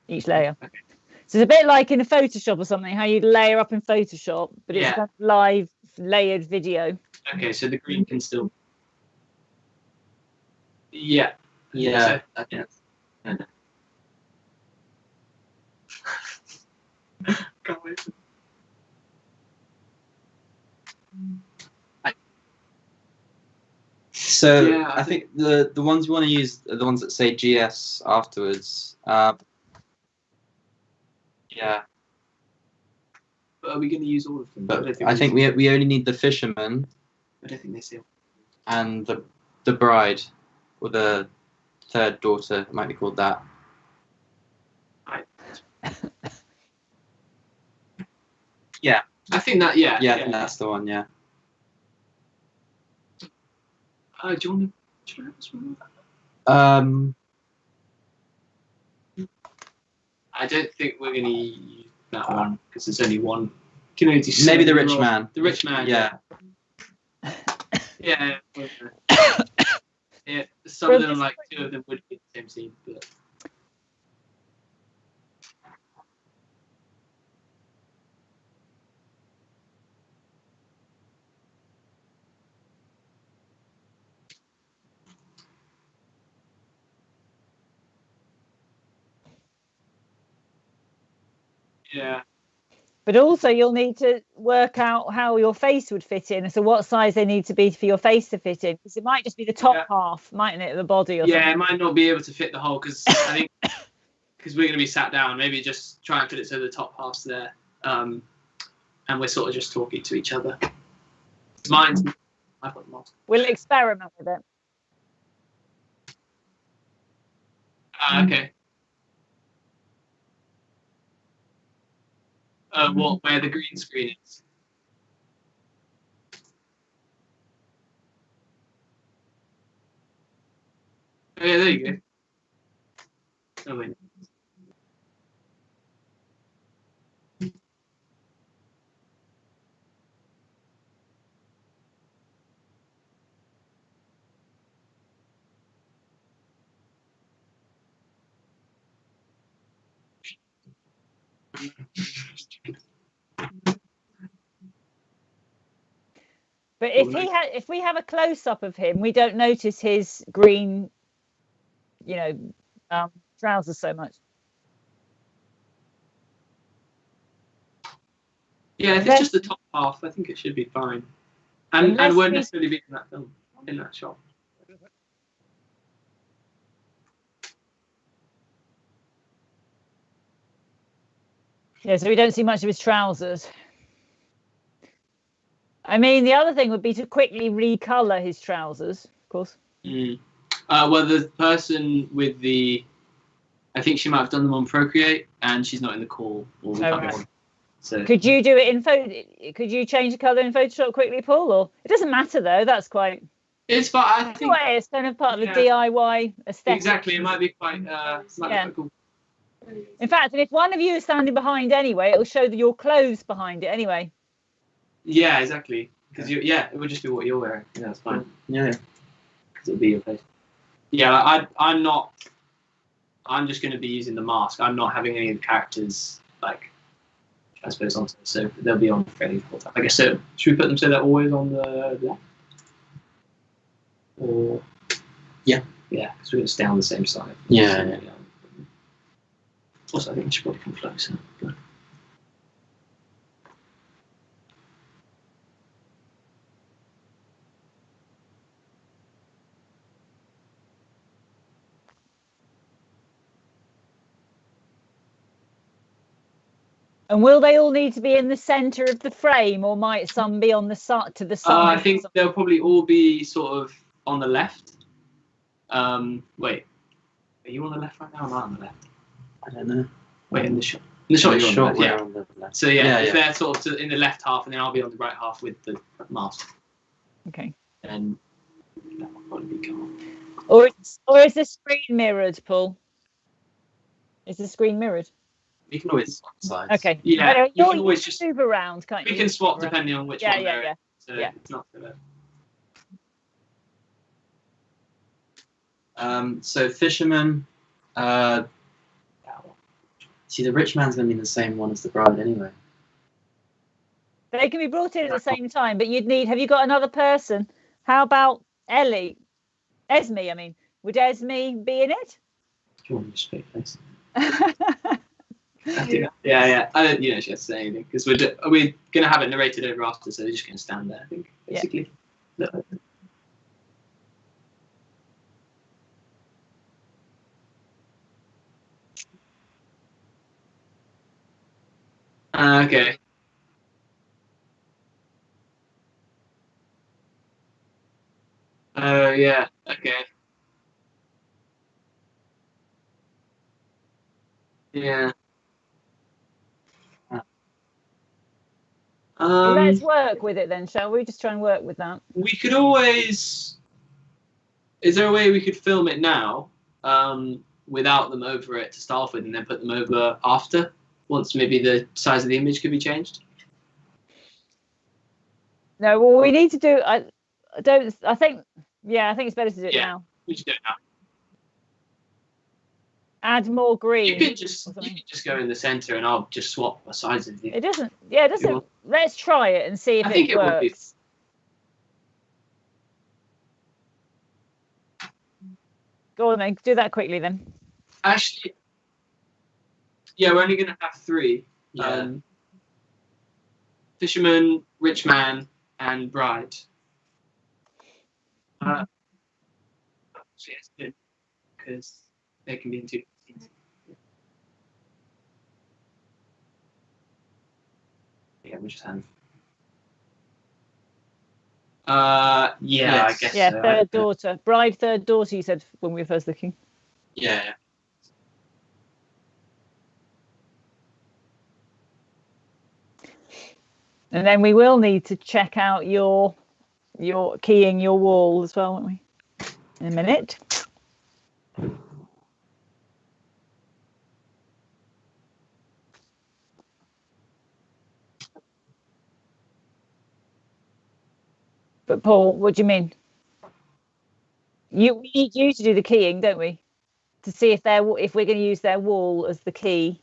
Each layer. Okay. So it's a bit like in a Photoshop or something, how you'd layer up in Photoshop, but it's kind of live layered video. Okay, so the green can still. Yeah. Yeah. So, okay. Can't wait. So yeah, I think the ones you want to use are the ones that say GS afterwards. Yeah. But are we going to use all of them? But I think we only need the fisherman. I don't think they say. And the bride, or the third daughter, it might be called that. Right. Yeah, I think that. Yeah. Yeah, I think that's the one. Yeah. Do you want to try this one? I don't think we're going to use that one because there's only one. Can only do maybe the rich man. The rich man. Yeah. Yeah. Yeah. Some of them, like 2 of them, would be the same scene, but. Yeah. But also you'll need to work out how your face would fit in. So what size they need to be for your face to fit in. Because it might just be the top half, mightn't it, the body or something? It might not be able to fit the whole because I think because we're going to be sat down, maybe just try and put it so the top half's there. And we're sort of just talking to each other. I've got more. We'll experiment with it. Okay. Where the green screen is. Oh, yeah, there you go. Oh, wait. But if we have a close up of him, we don't notice his green, trousers so much. Yeah, if it's just the top half, I think it should be fine. And won't necessarily be in that film, in that shot. Yeah, so we don't see much of his trousers. I mean, the other thing would be to quickly recolor his trousers, of course. Well, the person with I think she might have done them on Procreate, and she's not in the call. So could you do it in Could you change the color in Photoshop quickly, Paul? Or it doesn't matter though. That's quite. It's fine. I think it's kind of part of the DIY aesthetic. Exactly, it might be quite. Quite cool. In fact, and if one of you is standing behind anyway, it'll show your clothes behind it anyway. Yeah, exactly. Because it would just be what you're wearing. Yeah, that's fine. Yeah, because it'll be your face. Yeah, I'm not. I'm just going to be using the mask. I'm not having any of the characters I suppose on. So they'll be on fairly full time. I guess so. Should we put them so they're always on the left? Or yeah, because we're going to stay on the same side. yeah. Also, I think we should probably come closer. But... And will they all need to be in the centre of the frame, or might some be on the side to the side? I think they'll probably all be sort of on the left. Wait, are you on the left right now? Or am I on the left? I don't know. Wait, in the shot. In the shot, you're on the left. On the left. So if they're sort of in the left half, and then I'll be on the right half with the mask. Okay. And that will probably be gone. Or is the screen mirrored, Paul? Is the screen mirrored? We can always swap sides. Okay. Yeah, Anyway, you can always just move around, can't you? We can swap depending on which one they're in. So yeah. it's not so bad. So fisherman. See, the rich man's going to be the same one as the bride anyway. They can be brought in at the same time, but you'd need. Have you got another person? How about Esme? I mean, would Esme be in it? Do you want me to speak, please? Yeah. I don't. She has to say anything because we're gonna have it narrated over after, so they're just gonna stand there. I think basically. Yeah. Okay. Oh yeah. Okay. Yeah. Let's work with it then, shall we? Just try and work with that. We could always. Is there a way we could film it now, without them over it to start off with, and then put them over after? Once maybe the size of the image could be changed. No, well, we need to do. I think it's better to do it now. We should do it now. Add more green. You could just go in the center, and I'll just swap the sides of the. It doesn't. Yeah, it doesn't. Let's try it and see if it works. Would be. Go on then. Do that quickly then. Actually, yeah, we're only gonna have 3. Yeah. Fisherman, rich man, and bride. Yes, because they can be in 2 scenes. Yeah, we just have. I guess. Yeah, so. third daughter, bride, third daughter. You said when we were first looking. Yeah. And then we will need to check out your keying your wall as well, won't we? In a minute. But Paul, what do you mean? We need you to do the keying, don't we? To see if we're going to use their wall as the key.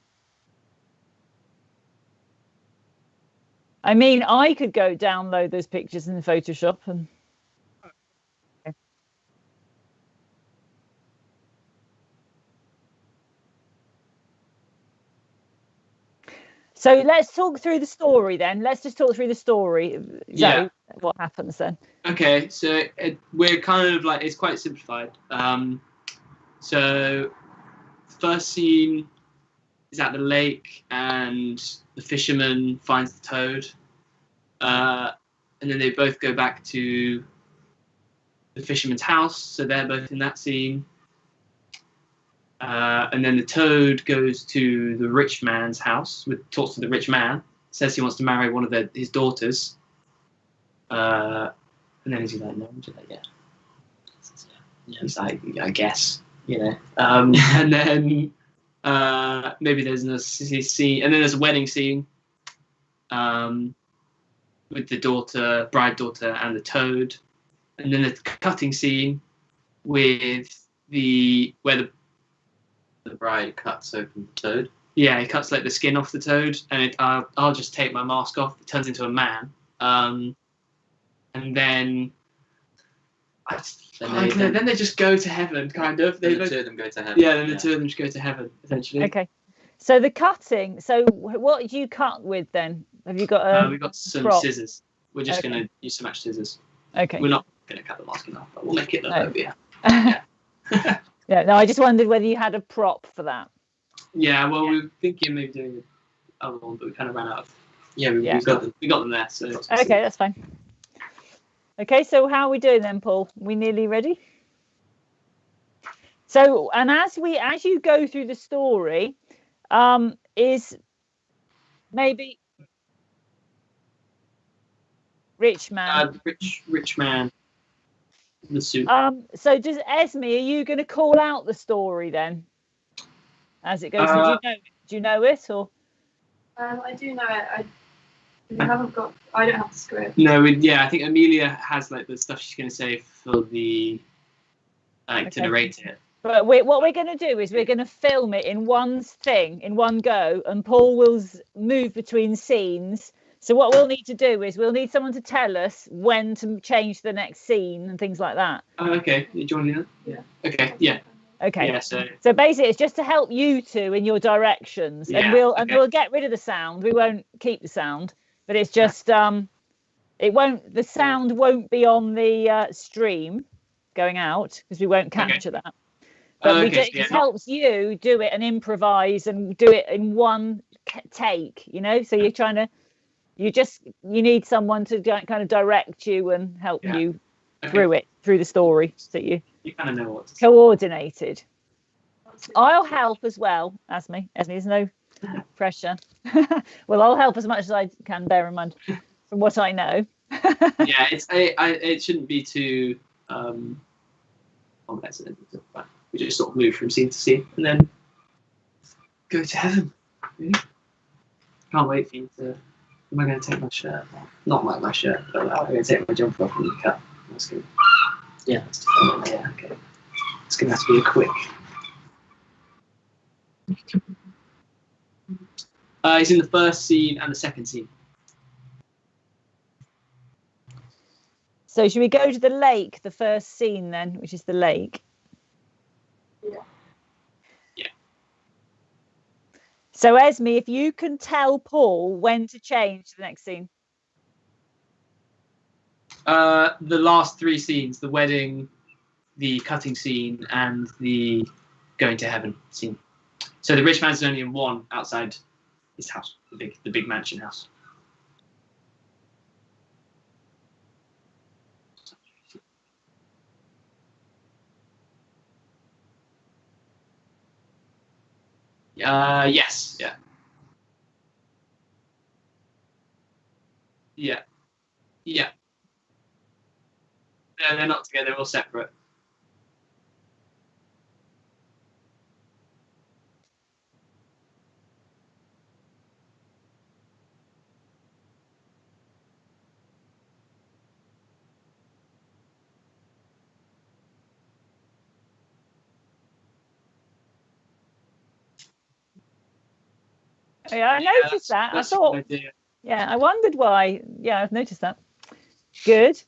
I mean, I could go download those pictures in Photoshop and. Okay. So let's talk through the story then. Let's just talk through the story. Exactly what happens then. Okay, so we're kind of like, it's quite simplified. So first scene is at the lake, and the fisherman finds the toad, and then they both go back to the fisherman's house. So they're both in that scene. And then the toad goes to the rich man's house, talks to the rich man, says he wants to marry one of his daughters. And then he's like, no, yeah. He's like, I guess, And then maybe there's a scene, and then there's a wedding scene with the bride daughter, and the toad. And then there's a cutting scene where the bride cuts open the toad. Yeah, he cuts like the skin off the toad, and I'll just take my mask off. It turns into a man, and then Then they just go to heaven, kind of. Then the two of them go to heaven. Yeah, then the two of them just go to heaven, essentially. Okay. So the cutting. So what do you cut with then? Have you got we've got some prop? scissors. We're just going to use some match scissors. Okay. We're not going to cut the mask enough, but we'll make it look over here. Yeah. No, I just wondered whether you had a prop for that. Yeah. Well, we were thinking maybe doing the other one, but we kind of ran out of. Yeah, we got them. We got them there. So. Okay, that's fine. Okay, so how are we doing then, Paul? We nearly ready? So, and as you go through the story, is maybe rich man. Rich man. The suit. So does Esme? Are you going to call out the story then, as it goes? Do you know it or? I do know it. I don't have the script. No, I think Amelia has like the stuff she's going to say for the to narrate it. But what we're going to do is we're going to film it in one go, and Paul will move between scenes. So what we'll need to do is we'll need someone to tell us when to change the next scene and things like that. Oh, okay. Do you want to do that? Yeah. Okay. Yeah. Okay. Yeah, so basically, it's just to help you two in your directions, and we'll get rid of the sound. We won't keep the sound, but it's just the sound won't be on the stream going out because we won't capture that. But it just helps you do it and improvise and do it in one take, so you're trying to, you need someone to kind of direct you and help you through the story so that you kind of know what to coordinated. I'll help as well, Esme. There's no pressure. Well, I'll help as much as I can, bear in mind from what I know. Yeah, it shouldn't be too complicated. We just sort of move from scene to scene and then go to heaven. Really? Can't wait for you to. Am I going to take my shirt off? Not like my shirt, but I'm going to take my jumper off and the cut. That's good. Yeah. Yeah. Okay. It's going to have to be a quick. He's in the first scene and the second scene. So should we go to the lake, the first scene then, which is the lake? Yeah. So Esme, if you can tell Paul when to change the next scene. The last three scenes, the wedding, the cutting scene, and the going to heaven scene. So the rich man's only in one outside his house, the big mansion house. Yes. Yeah. Yeah. Yeah. No, they're not together. They're all separate. Yeah, I noticed that. I thought, I wondered why. Yeah, I've noticed that. Good. So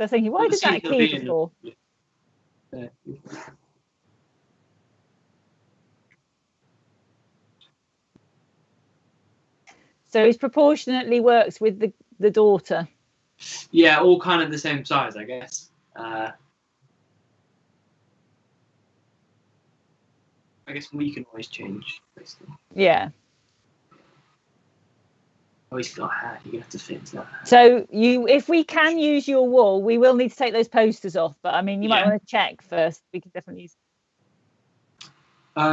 I was thinking, why did that keep the floor? So he proportionately works with the daughter. Yeah, all kind of the same size, I guess. I guess we can always change, basically. Yeah. Oh, he's got a hat. You're gonna have to fit into that hat. So if we can use your wall, we will need to take those posters off. But I mean, you might want to check first. We can definitely use.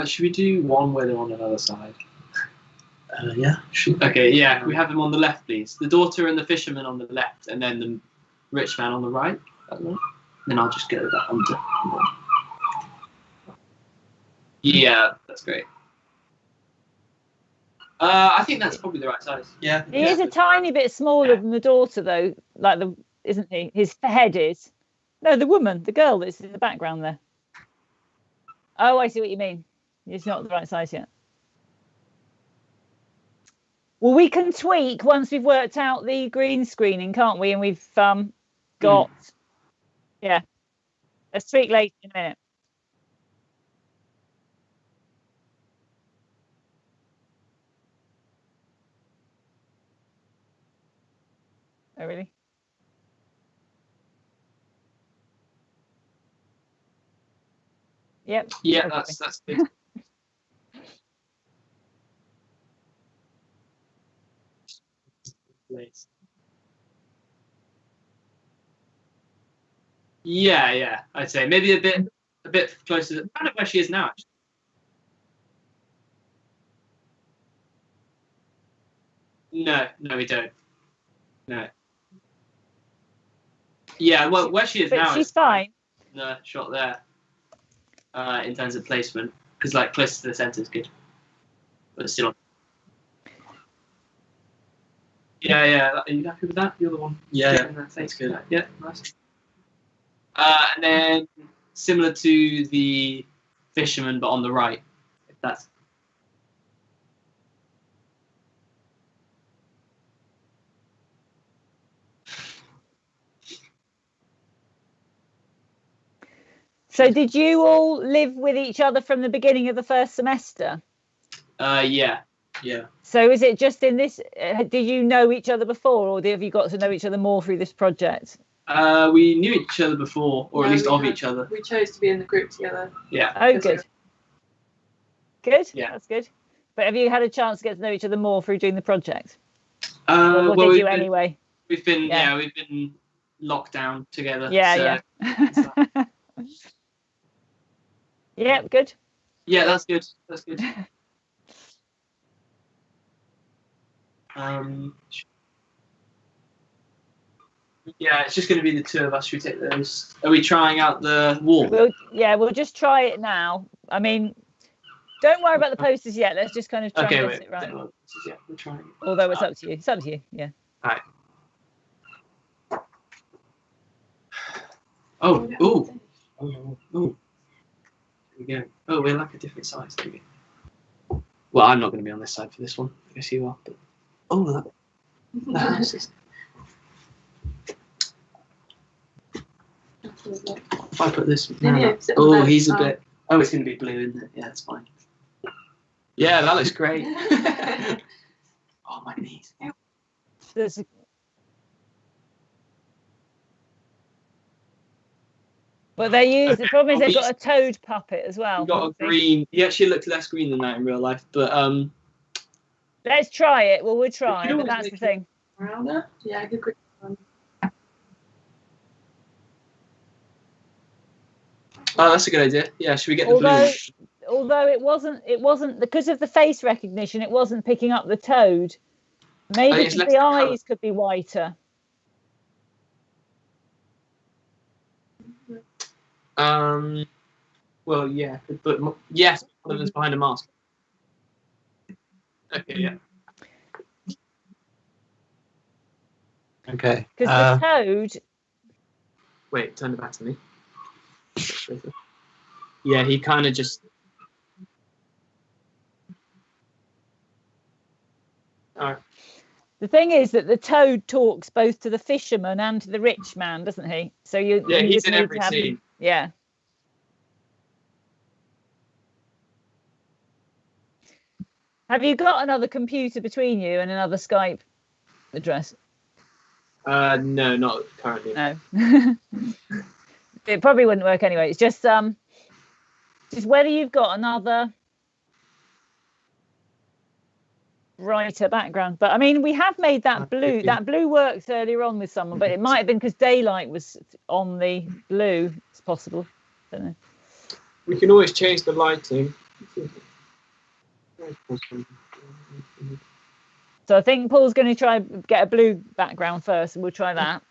Should we do one where they're on another side? Yeah. Sure. Okay. Yeah, we have them on the left, please. The daughter and the fisherman on the left, and then the rich man on the right. Then I'll just go that under. Yeah, that's great. I think that's probably the right size. Yeah. He is a tiny bit smaller than the daughter, though. Isn't he? His head is. No, the woman, the girl that's in the background there. Oh, I see what you mean. It's not the right size yet. Well, we can tweak once we've worked out the green screening, can't we? And we've got, yeah. Let's tweak later in a minute. Oh, really? Yep. Yeah, okay. that's good. Yeah, I'd say maybe a bit closer to kind of where she is now. Actually. No, we don't. No. Yeah, well, where she is But now she's is fine. the shot there. In terms of placement, because like close to the centre is good, but still. Yeah. Are you happy with that? The other one. Yeah, that's good. Yeah, nice. And then similar to the fisherman, but on the right. If that's. So did you all live with each other from the beginning of the first semester? Yeah. So is it just in this, did you know each other before, or have you got to know each other more through this project? We knew each other before, or at least of each other. We chose to be in the group together. Yeah. Oh, good. Good? Yeah. That's good. But have you had a chance to get to know each other more through doing the project? Well, did you anyway? We've been locked down together. Yeah. Yeah, good. Yeah, that's good. Yeah, it's just going to be the two of us who take those. Are we trying out the wall? We'll just try it now. I mean, don't worry about the posters yet. Let's just kind of try and get it right. Yeah, we're trying. Although it's up to you. It's up to you. Yeah. All right. Oh. Here we go. Oh, we're like a different size. There we go. Well, I'm not going to be on this side for this one. I guess you are. But the house is. If I put this. He's a bit. Oh, it's going to be blue, isn't it? Yeah, that's fine. Yeah, that looks great. Oh, my knees. But the problem is they've got a toad puppet as well. Got a green. He actually looked less green than that in real life, but let's try it. Well, we'll try, but that's the thing. Yeah, good quick one. Oh, that's a good idea. Yeah, should we get the blue? Although it wasn't because of the face recognition, it wasn't picking up the toad. Maybe the eyes could be whiter. Well, yeah, but yes, one of them's behind a mask. Okay, yeah. Okay. Because the toad. Wait, turn it back to me. Yeah, he kind of just. All right. The thing is that the toad talks both to the fisherman and to the rich man, doesn't he? So he's in every scene. Yeah. Have you got another computer between you and another Skype address? No, not currently. No. It probably wouldn't work anyway. It's just whether you've got another brighter background. But I mean, we have made that blue. That blue worked earlier on with someone, but it might have been because daylight was on the blue. It's possible. Don't know. We can always change the lighting. So I think Paul's going to try and get a blue background first, and we'll try that.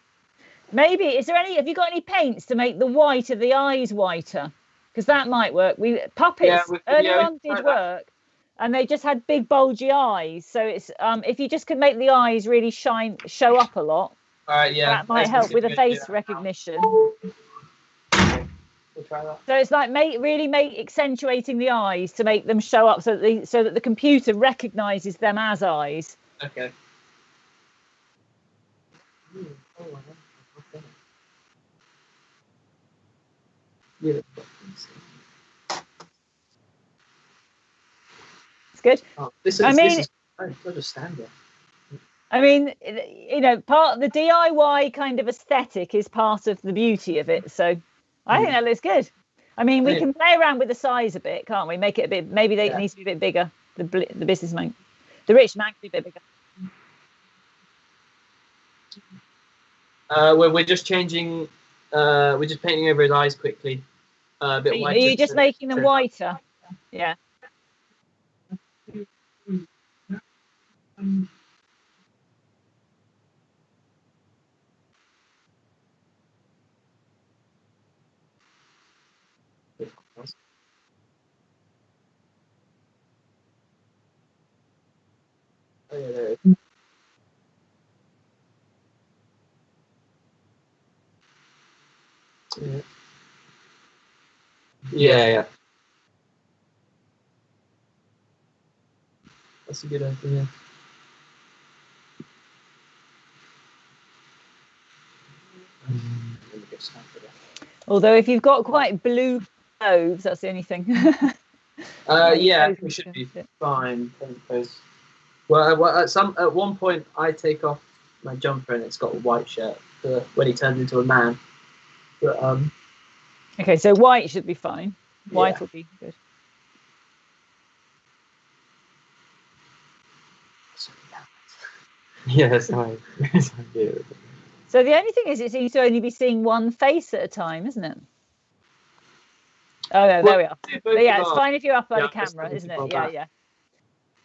Maybe have you got any paints to make the white of the eyes whiter? Because that might work. Puppets earlier on did work, and they just had big bulgy eyes. So it's if you just could make the eyes really show up a lot. That might help with the face recognition. We'll try that. So it's like really accentuating the eyes to make them show up, so that the computer recognizes them as eyes. Okay. Yeah. It's good. Oh, this I is. mean, This is. I'll just stand there. I mean, you know, part of the DIY kind of aesthetic is part of the beauty of it. So I think that looks good. I mean, we can play around with the size a bit, can't we? Make it a bit. Maybe it needs to be a bit bigger. The businessman, the rich man, can be a bit bigger. We're just changing. We're just painting over his eyes quickly. A bit whiter. Are you just making them whiter? Yeah. Oh, yeah, there it is. Yeah. That's a good idea. Although if you've got quite blue clothes, that's the only thing. Yeah, we should be fine. Well, at one point I take off my jumper and it's got a white shirt for when he turns into a man. But Okay, so white should be fine. White will be good. Yeah, sorry. So the only thing is, it seems to only be seeing one face at a time, isn't it? Oh no, there we are. But yeah, it's fine if you're up by the camera, isn't it? Yeah.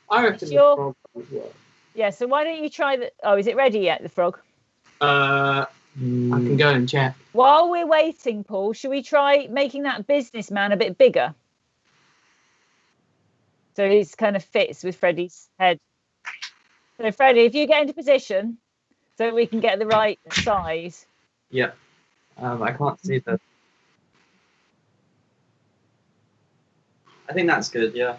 I reckon the frog would work. Yeah, so why don't you try the... Oh, is it ready yet, the frog? I can go and check. While we're waiting, Paul, should we try making that businessman a bit bigger? So he kind of fits with Freddie's head. So Freddie, if you get into position so we can get the right size. Yeah. I can't see the... I think that's good, yeah.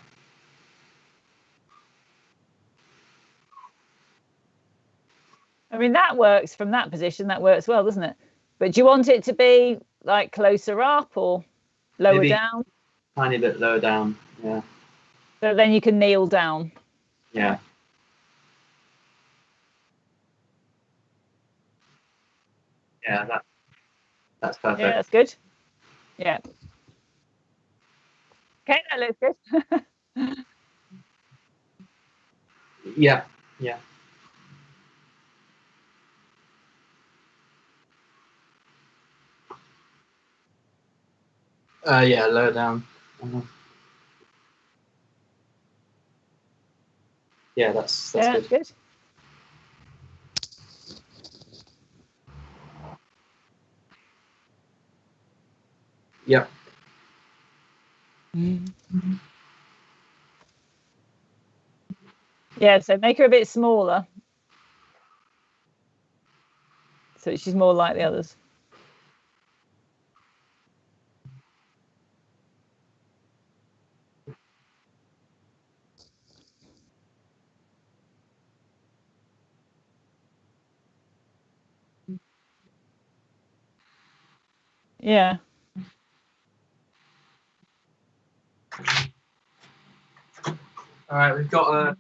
I mean, that works from that position. That works well, doesn't it? But do you want it to be like closer up or lower Maybe down? Tiny bit lower down, yeah. So then you can kneel down. Yeah. Yeah, that's perfect. Yeah, that's good. Yeah. Okay, that looks good. Yeah. Yeah, lower down. Yeah, that's good. Good. Yep. Yeah, so make her a bit smaller. So she's more like the others. Yeah. All right, we've got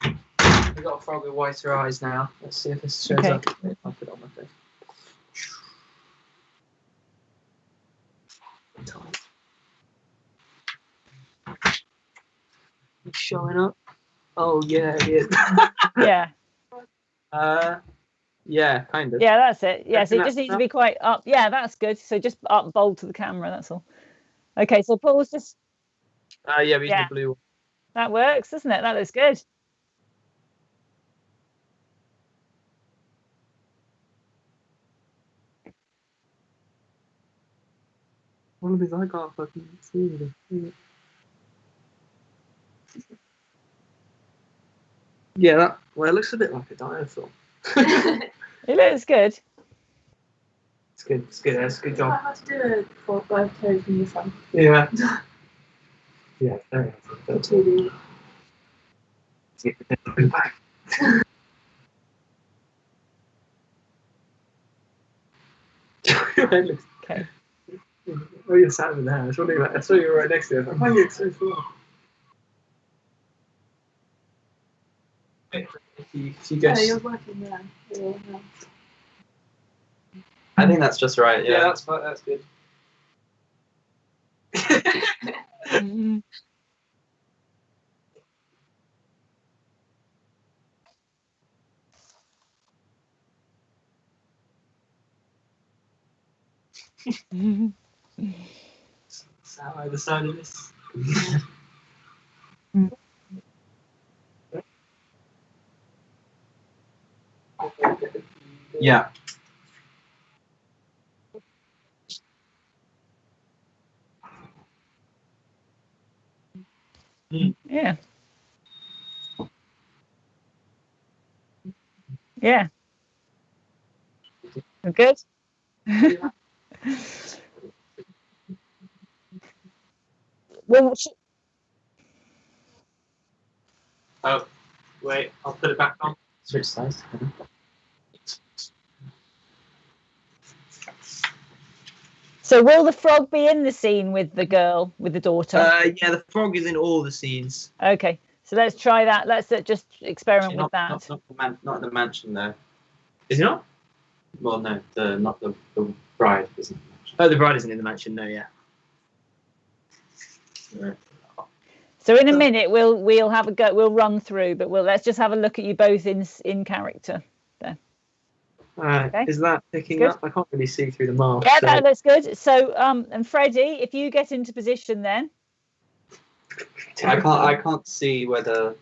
a frog with whiter eyes now. Let's see if this shows up. I'll put it on my face. It's showing up. Oh yeah, it is. Yeah. Yeah, kind of. Yeah, that's it. Yeah, so it That's just needs to be quite up. Yeah, that's good. So just up bold to the camera, that's all. Okay, so Paul's just... Yeah, we use the blue one. That works, doesn't it? That looks good. One of his I can't fucking see it. Yeah, it looks a bit like a dinosaur. It looks good. It's good. That's a good job. I have to do it for 5 toes in your phone. Yeah. Yeah, very nice. Okay. Oh, you sat over there. I was wondering, like, I saw you were right next to you. Why are you so far? If you go. You're working there. I think that's just right. Yeah, Yeah. that's fine. That's good. Sat either side of this. Yeah. Yeah. Yeah. Good. Well, Oh, wait. I'll put it back on. Switch sides. so will the frog be in the scene with the girl, with the daughter? Yeah, the frog is in all the scenes. Okay, so let's try that. Let's just experiment with that. Not the mansion though. Is he not? Well, no, not the bride isn't. Oh, the bride isn't in the mansion. No, yeah. Right. So in a minute we'll have a go. We'll run through, but let's just have a look at you both in character. There. Okay. Is that picking Good. up? I can't really see through the mask. Yeah, so- that looks good. So and Freddie, if you get into position, then I can't see whether.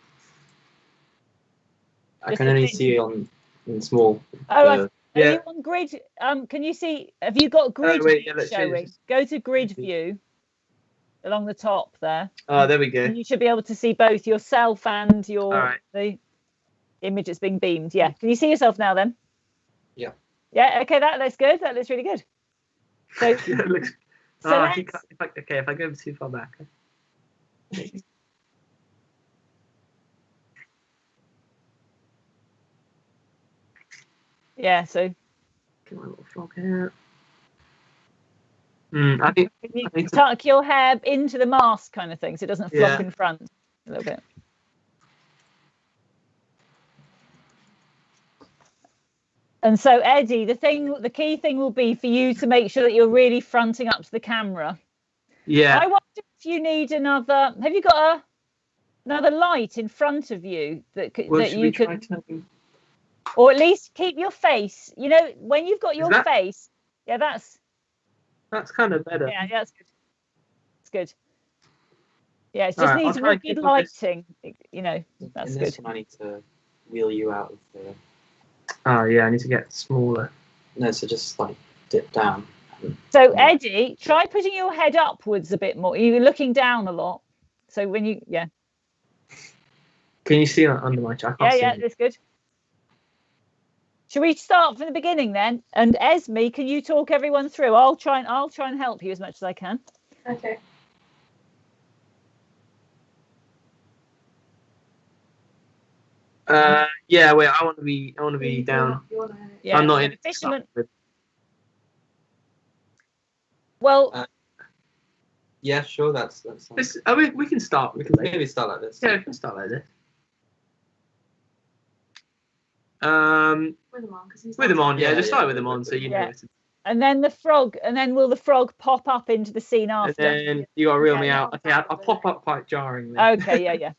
I can only see on in small. Oh, are yeah. you on grid? Can you see? Have you got grid wait, view yeah, let's showing? change this. Go to grid view along the top there. Oh, there we go. And you should be able to see both yourself and your All right. the image that's being beamed. Yeah. Can you see yourself now then? Yeah. Yeah. Okay. That looks good. That looks really good. So, It looks. so If I go too far back. yeah. So Get my little frog hair. I think. can you I think tuck your hair into the mask kind of thing so it doesn't flop Yeah. in front a little bit. And so Eddie, the key thing will be for you to make sure that you're really fronting up to the camera. Yeah. I wonder if you need another. Have you got another light in front of you that you could, or at least keep your face. You know, when you've got your face. Yeah, that's kind of better. Yeah, that's good. It's good. Yeah, it just Alright, needs I'll try more and good keep on this. lighting. You know, that's In good. this one, I need to wheel you out of the. Oh yeah, I need to get smaller. No, so just like dip down. So Eddie, try putting your head upwards a bit more. You're looking down a lot. So when you Can you see that under my jacket? yeah, that's good. Shall we start from the beginning then? And Esme, can you talk everyone through? I'll try and help you as much as I can. Okay. Yeah. Wait, I want to be down. Yeah, I'm not in. fisherman. Well, Yeah, sure. That's. We can start. We can Maybe start like this. Yeah, we can start like this. With them on, yeah. Just start with them on, so you know. Yeah. And then the frog, and then will the frog pop up into the scene after? And then you got to reel me out. Okay, I'll pop up quite jarringly. Okay, yeah.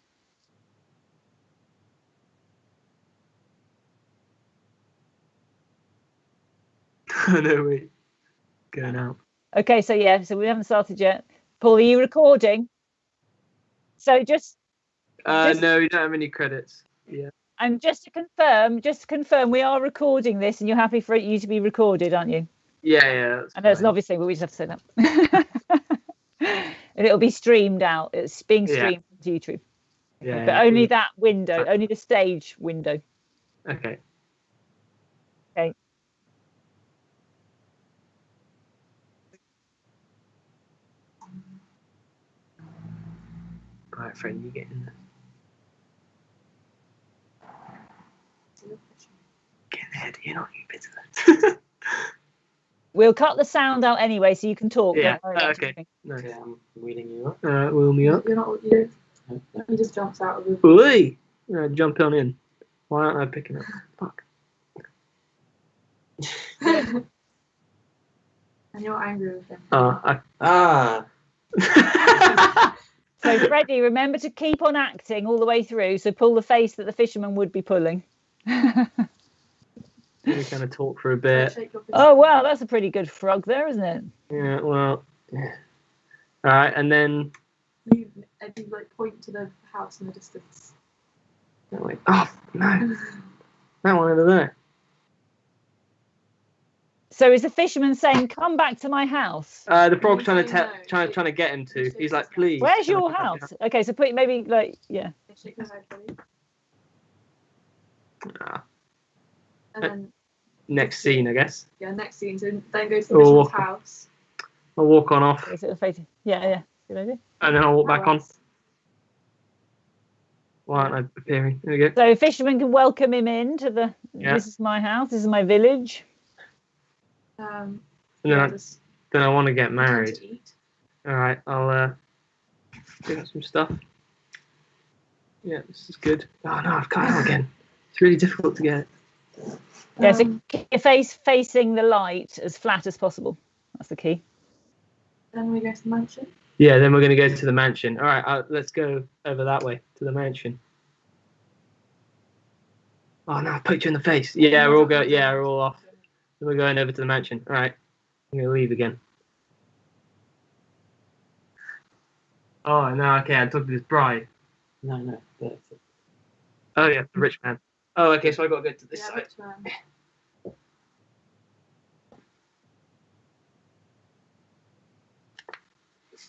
No, wait. Going out. Okay, so we haven't started yet. Paul, are you recording? So just no, we don't have any credits. Yeah. And just to confirm, we are recording this, and you're happy for you to be recorded, aren't you? Yeah. I know it's an obvious thing, but we just have to say that. And it'll be streamed out. It's being streamed to YouTube. Yeah. But only that window, only the stage window. Okay. Okay. Right, friend, you get in there. Get in there, you're not you vigilant. We'll cut the sound out anyway, so you can talk. Yeah. Don't worry about Okay. talking. No. Okay, I'm wheeling you up. Alright, wheel me up. You're not. You he just jumps out of the. Oi! Jump on in. Why aren't I picking up? Fuck. And you're angry with him. So, Freddie, remember to keep on acting all the way through. So, pull the face that the fisherman would be pulling. We kind of talk for a bit. Oh, wow, that's a pretty good frog there, isn't it? Yeah, well. Yeah. Alright, and then. You like point to the house in the distance. Wait. Oh, no. That one over there. So, is the fisherman saying, "Come back to my house"? The frog's trying to get him to. He's like, please. Where's your house? Okay, so put maybe like Shake your head, buddy. Ah. And then Next scene, I guess. yeah, next scene. So then goes to the fisherman's house. I'll walk on off. Is it the face? Yeah, good idea. And then I'll walk back on. Why aren't I appearing? There we go. So fisherman can welcome him into the. Yeah. This is my house. This is my village. And then I want to get married. All right, I'll pick up some stuff. Yeah, this is good. Oh no, I've got it again. It's really difficult to get. Yeah, so keep your face facing the light as flat as possible. That's the key. Then we go to the mansion. Yeah, then we're going to go to the mansion. All right, let's go over that way to the mansion. Oh no, I poked you in the face. Yeah, we're all going. Yeah, we're all off. We're going over to the mansion. All right, I'm going to leave again. Oh no, okay, I talked to this bride. No, that's it. Oh yeah, the rich man. Oh, okay, so I got to go to this side. Rich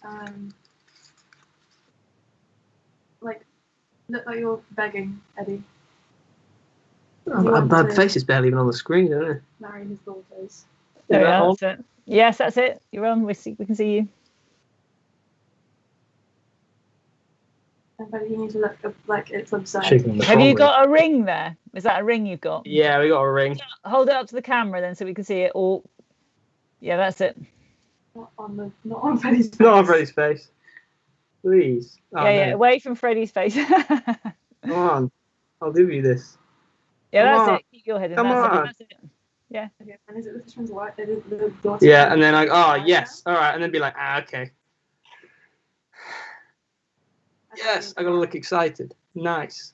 man. Like, look like you're begging, Eddie. My face is barely even on the screen, isn't it? Marry his daughters. There we are, that's it. Yes, that's it. You're on. We can see you. But he needs to look like it's absurd. Have you got a ring there? Is that a ring you've got? Yeah, we got a ring. Hold it up to the camera then, so we can see it all. Yeah, that's it. Not on Freddie's face. Not on Freddie's face. Please. Oh, yeah, away from Freddie's face. Come on, I'll do you this. Yeah, Come that's on. it. Keep your head in. Come on. That's it. Yeah. Okay, and is it the fisherman's wife? The daughter? Yeah, and then yes, all right, and then be like, okay. Yes, I gotta look excited. Nice.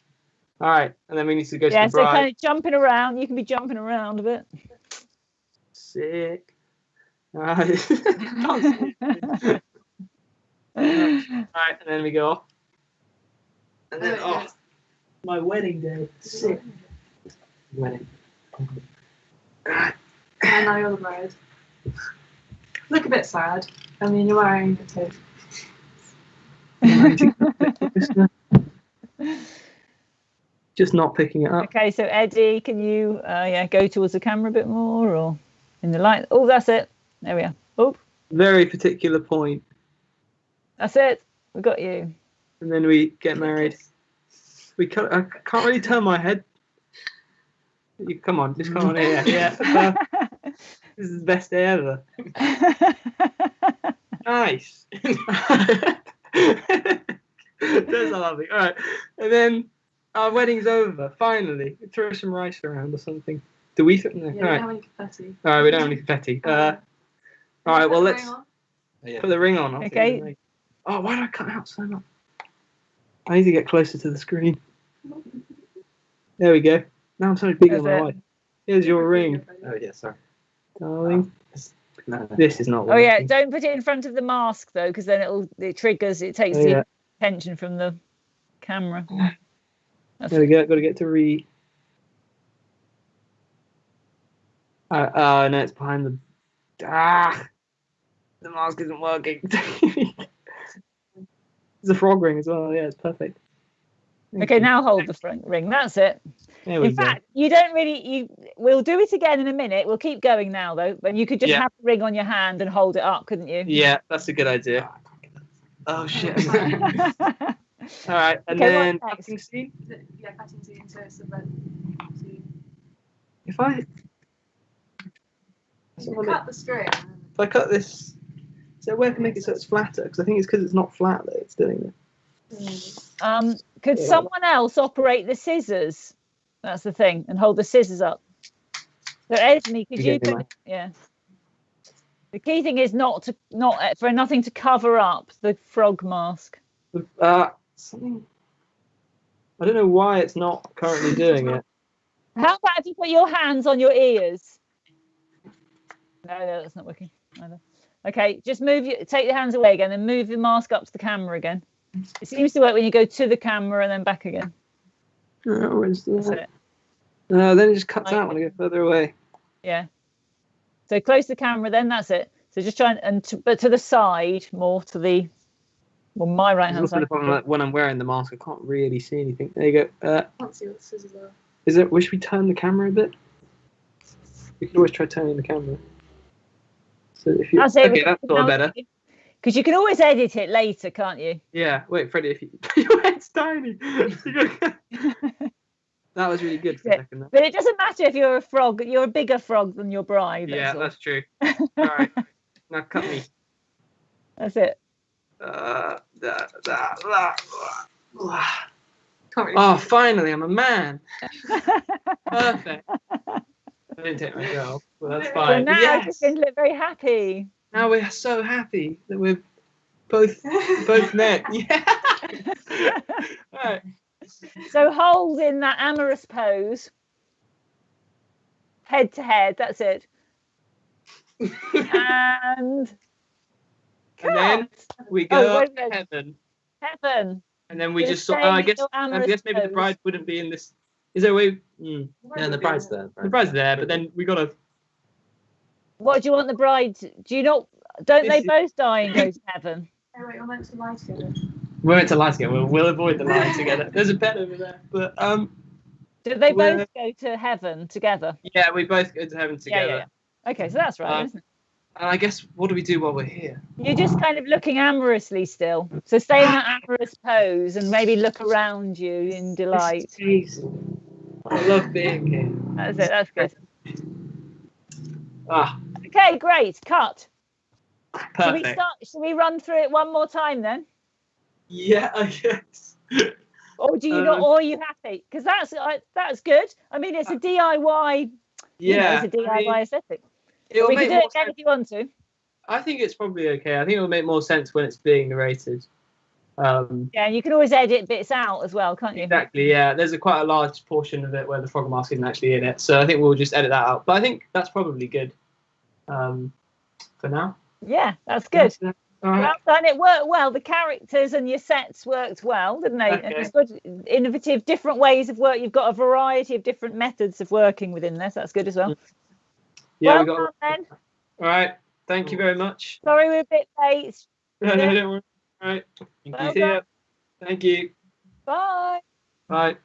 All right, and then we need to go to the bride. So kind of jumping around. You can be jumping around a bit. Sick. All right. All right, and then we go off. And then off. My wedding day. Sick. Wedding. And now you're the bride. Look a bit sad. I mean, you're wearing a toque. Just not picking it up. Okay, so Eddie, can you go towards the camera a bit more or in the light? Oh, that's it. There we are. Oh. Very particular point. That's it. We got you. And then we get married. I can't really turn my head. Come on, just come on here. Yeah. This is the best day ever. Nice. That's lovely. All right, and then our wedding's over. Finally, throw some rice around or something. Do we? No. Yeah, All we right. don't have any confetti. All right, we don't have any confetti. All right, well let's put the ring on. Okay. Oh, why did I cut out so much? I need to get closer to the screen. There we go. Now I'm so big on my wife. Here's your ring. Oh yeah, sorry. Darling. No. This is not Oh working. yeah, don't put it in front of the mask though, because then it triggers. It takes the attention from the camera. There we go. Got to get to re. No, it's behind the. The mask isn't working. There's a frog ring as well. Yeah, it's perfect. Okay, now hold the front ring. That's it. In fact, you don't really. We'll do it again in a minute. We'll keep going now, though. But you could just have the ring on your hand and hold it up, couldn't you? Yeah, that's a good idea. Oh shit! All right, and then cutting scene. Yeah, cutting scene. So it's the red scene. If I Cut the string. If I cut this, so where can I make it so it's flatter? Because I think it's because it's not flat that it's doing it. Could Yeah. someone else operate the scissors? That's the thing, and hold the scissors up. So Esme, could you? Yeah. The key thing is not for nothing to cover up the frog mask. Something. I don't know why it's not currently doing it. How about if you put your hands on your ears? No, that's not working either. Okay, just take the hands away again and move the mask up to the camera again. It seems to work when you go to the camera and then back again. That's it. No, then it just cuts out when I go further away. Yeah. So close the camera, then that's it. So just try but to the side, more to the, my right hand side. The problem, like, when I'm wearing the mask, I can't really see anything. There you go. I can't see what the scissors are. Should we turn the camera a bit? We could always try turning the camera. So if you, that's sort of better. Because you can always edit it later, can't you? Yeah. Wait, Freddie, if your head's tiny. That was really good for a second. But it doesn't matter if you're a frog. You're a bigger frog than your bride. Yeah, that's true. All right. Now cut me. That's it. Finally, I'm a man. Perfect. I didn't take my shirt off, but that's fine. So now it's going to look very happy. Now we're so happy that we're both men. Yeah. All right. So hold in that amorous pose. Head to head, that's it. And then we go up to heaven. Heaven. And then we just sort I guess maybe the bride wouldn't be in this. Is there a way? Yeah, the bride's there. The bride's there, but then we gotta. What do you want the bride? Do you not? Don't they both die and go to heaven? Oh wait, we're meant to lie together. We're meant to lie together. We'll avoid the lying together. There's a bed over there, but Do they both go to heaven together? Yeah, we both go to heaven together. Yeah. Okay, so that's right, isn't it? And I guess what do we do while we're here? You're just kind of looking amorously still. So stay in that amorous pose and maybe look around you in delight. I love being here. That's it. That's good. Ah. Okay, great. Cut. Perfect. Shall we run through it one more time then? Yeah, I guess. Or do you not? Or are you happy? Because that's good. I mean, it's a DIY. Yeah, it's a DIY aesthetic. We can do it again if you want to. I think it's probably okay. I think it'll make more sense when it's being narrated. Yeah, and you can always edit bits out as well, can't you? Exactly. Yeah, there's quite a large portion of it where the frog mask isn't actually in it, so I think we'll just edit that out. But I think that's probably good for now. Yeah, that's good. All right. Well done. It worked well. The characters and your sets worked well, didn't they? Okay. And it's good, innovative, different ways of work. You've got a variety of different methods of working within this. That's good as well. Yeah, well done, then. All right. Thank you very much. Sorry we're a bit late. No, don't worry. All right. Well Thank you. Bye. Bye.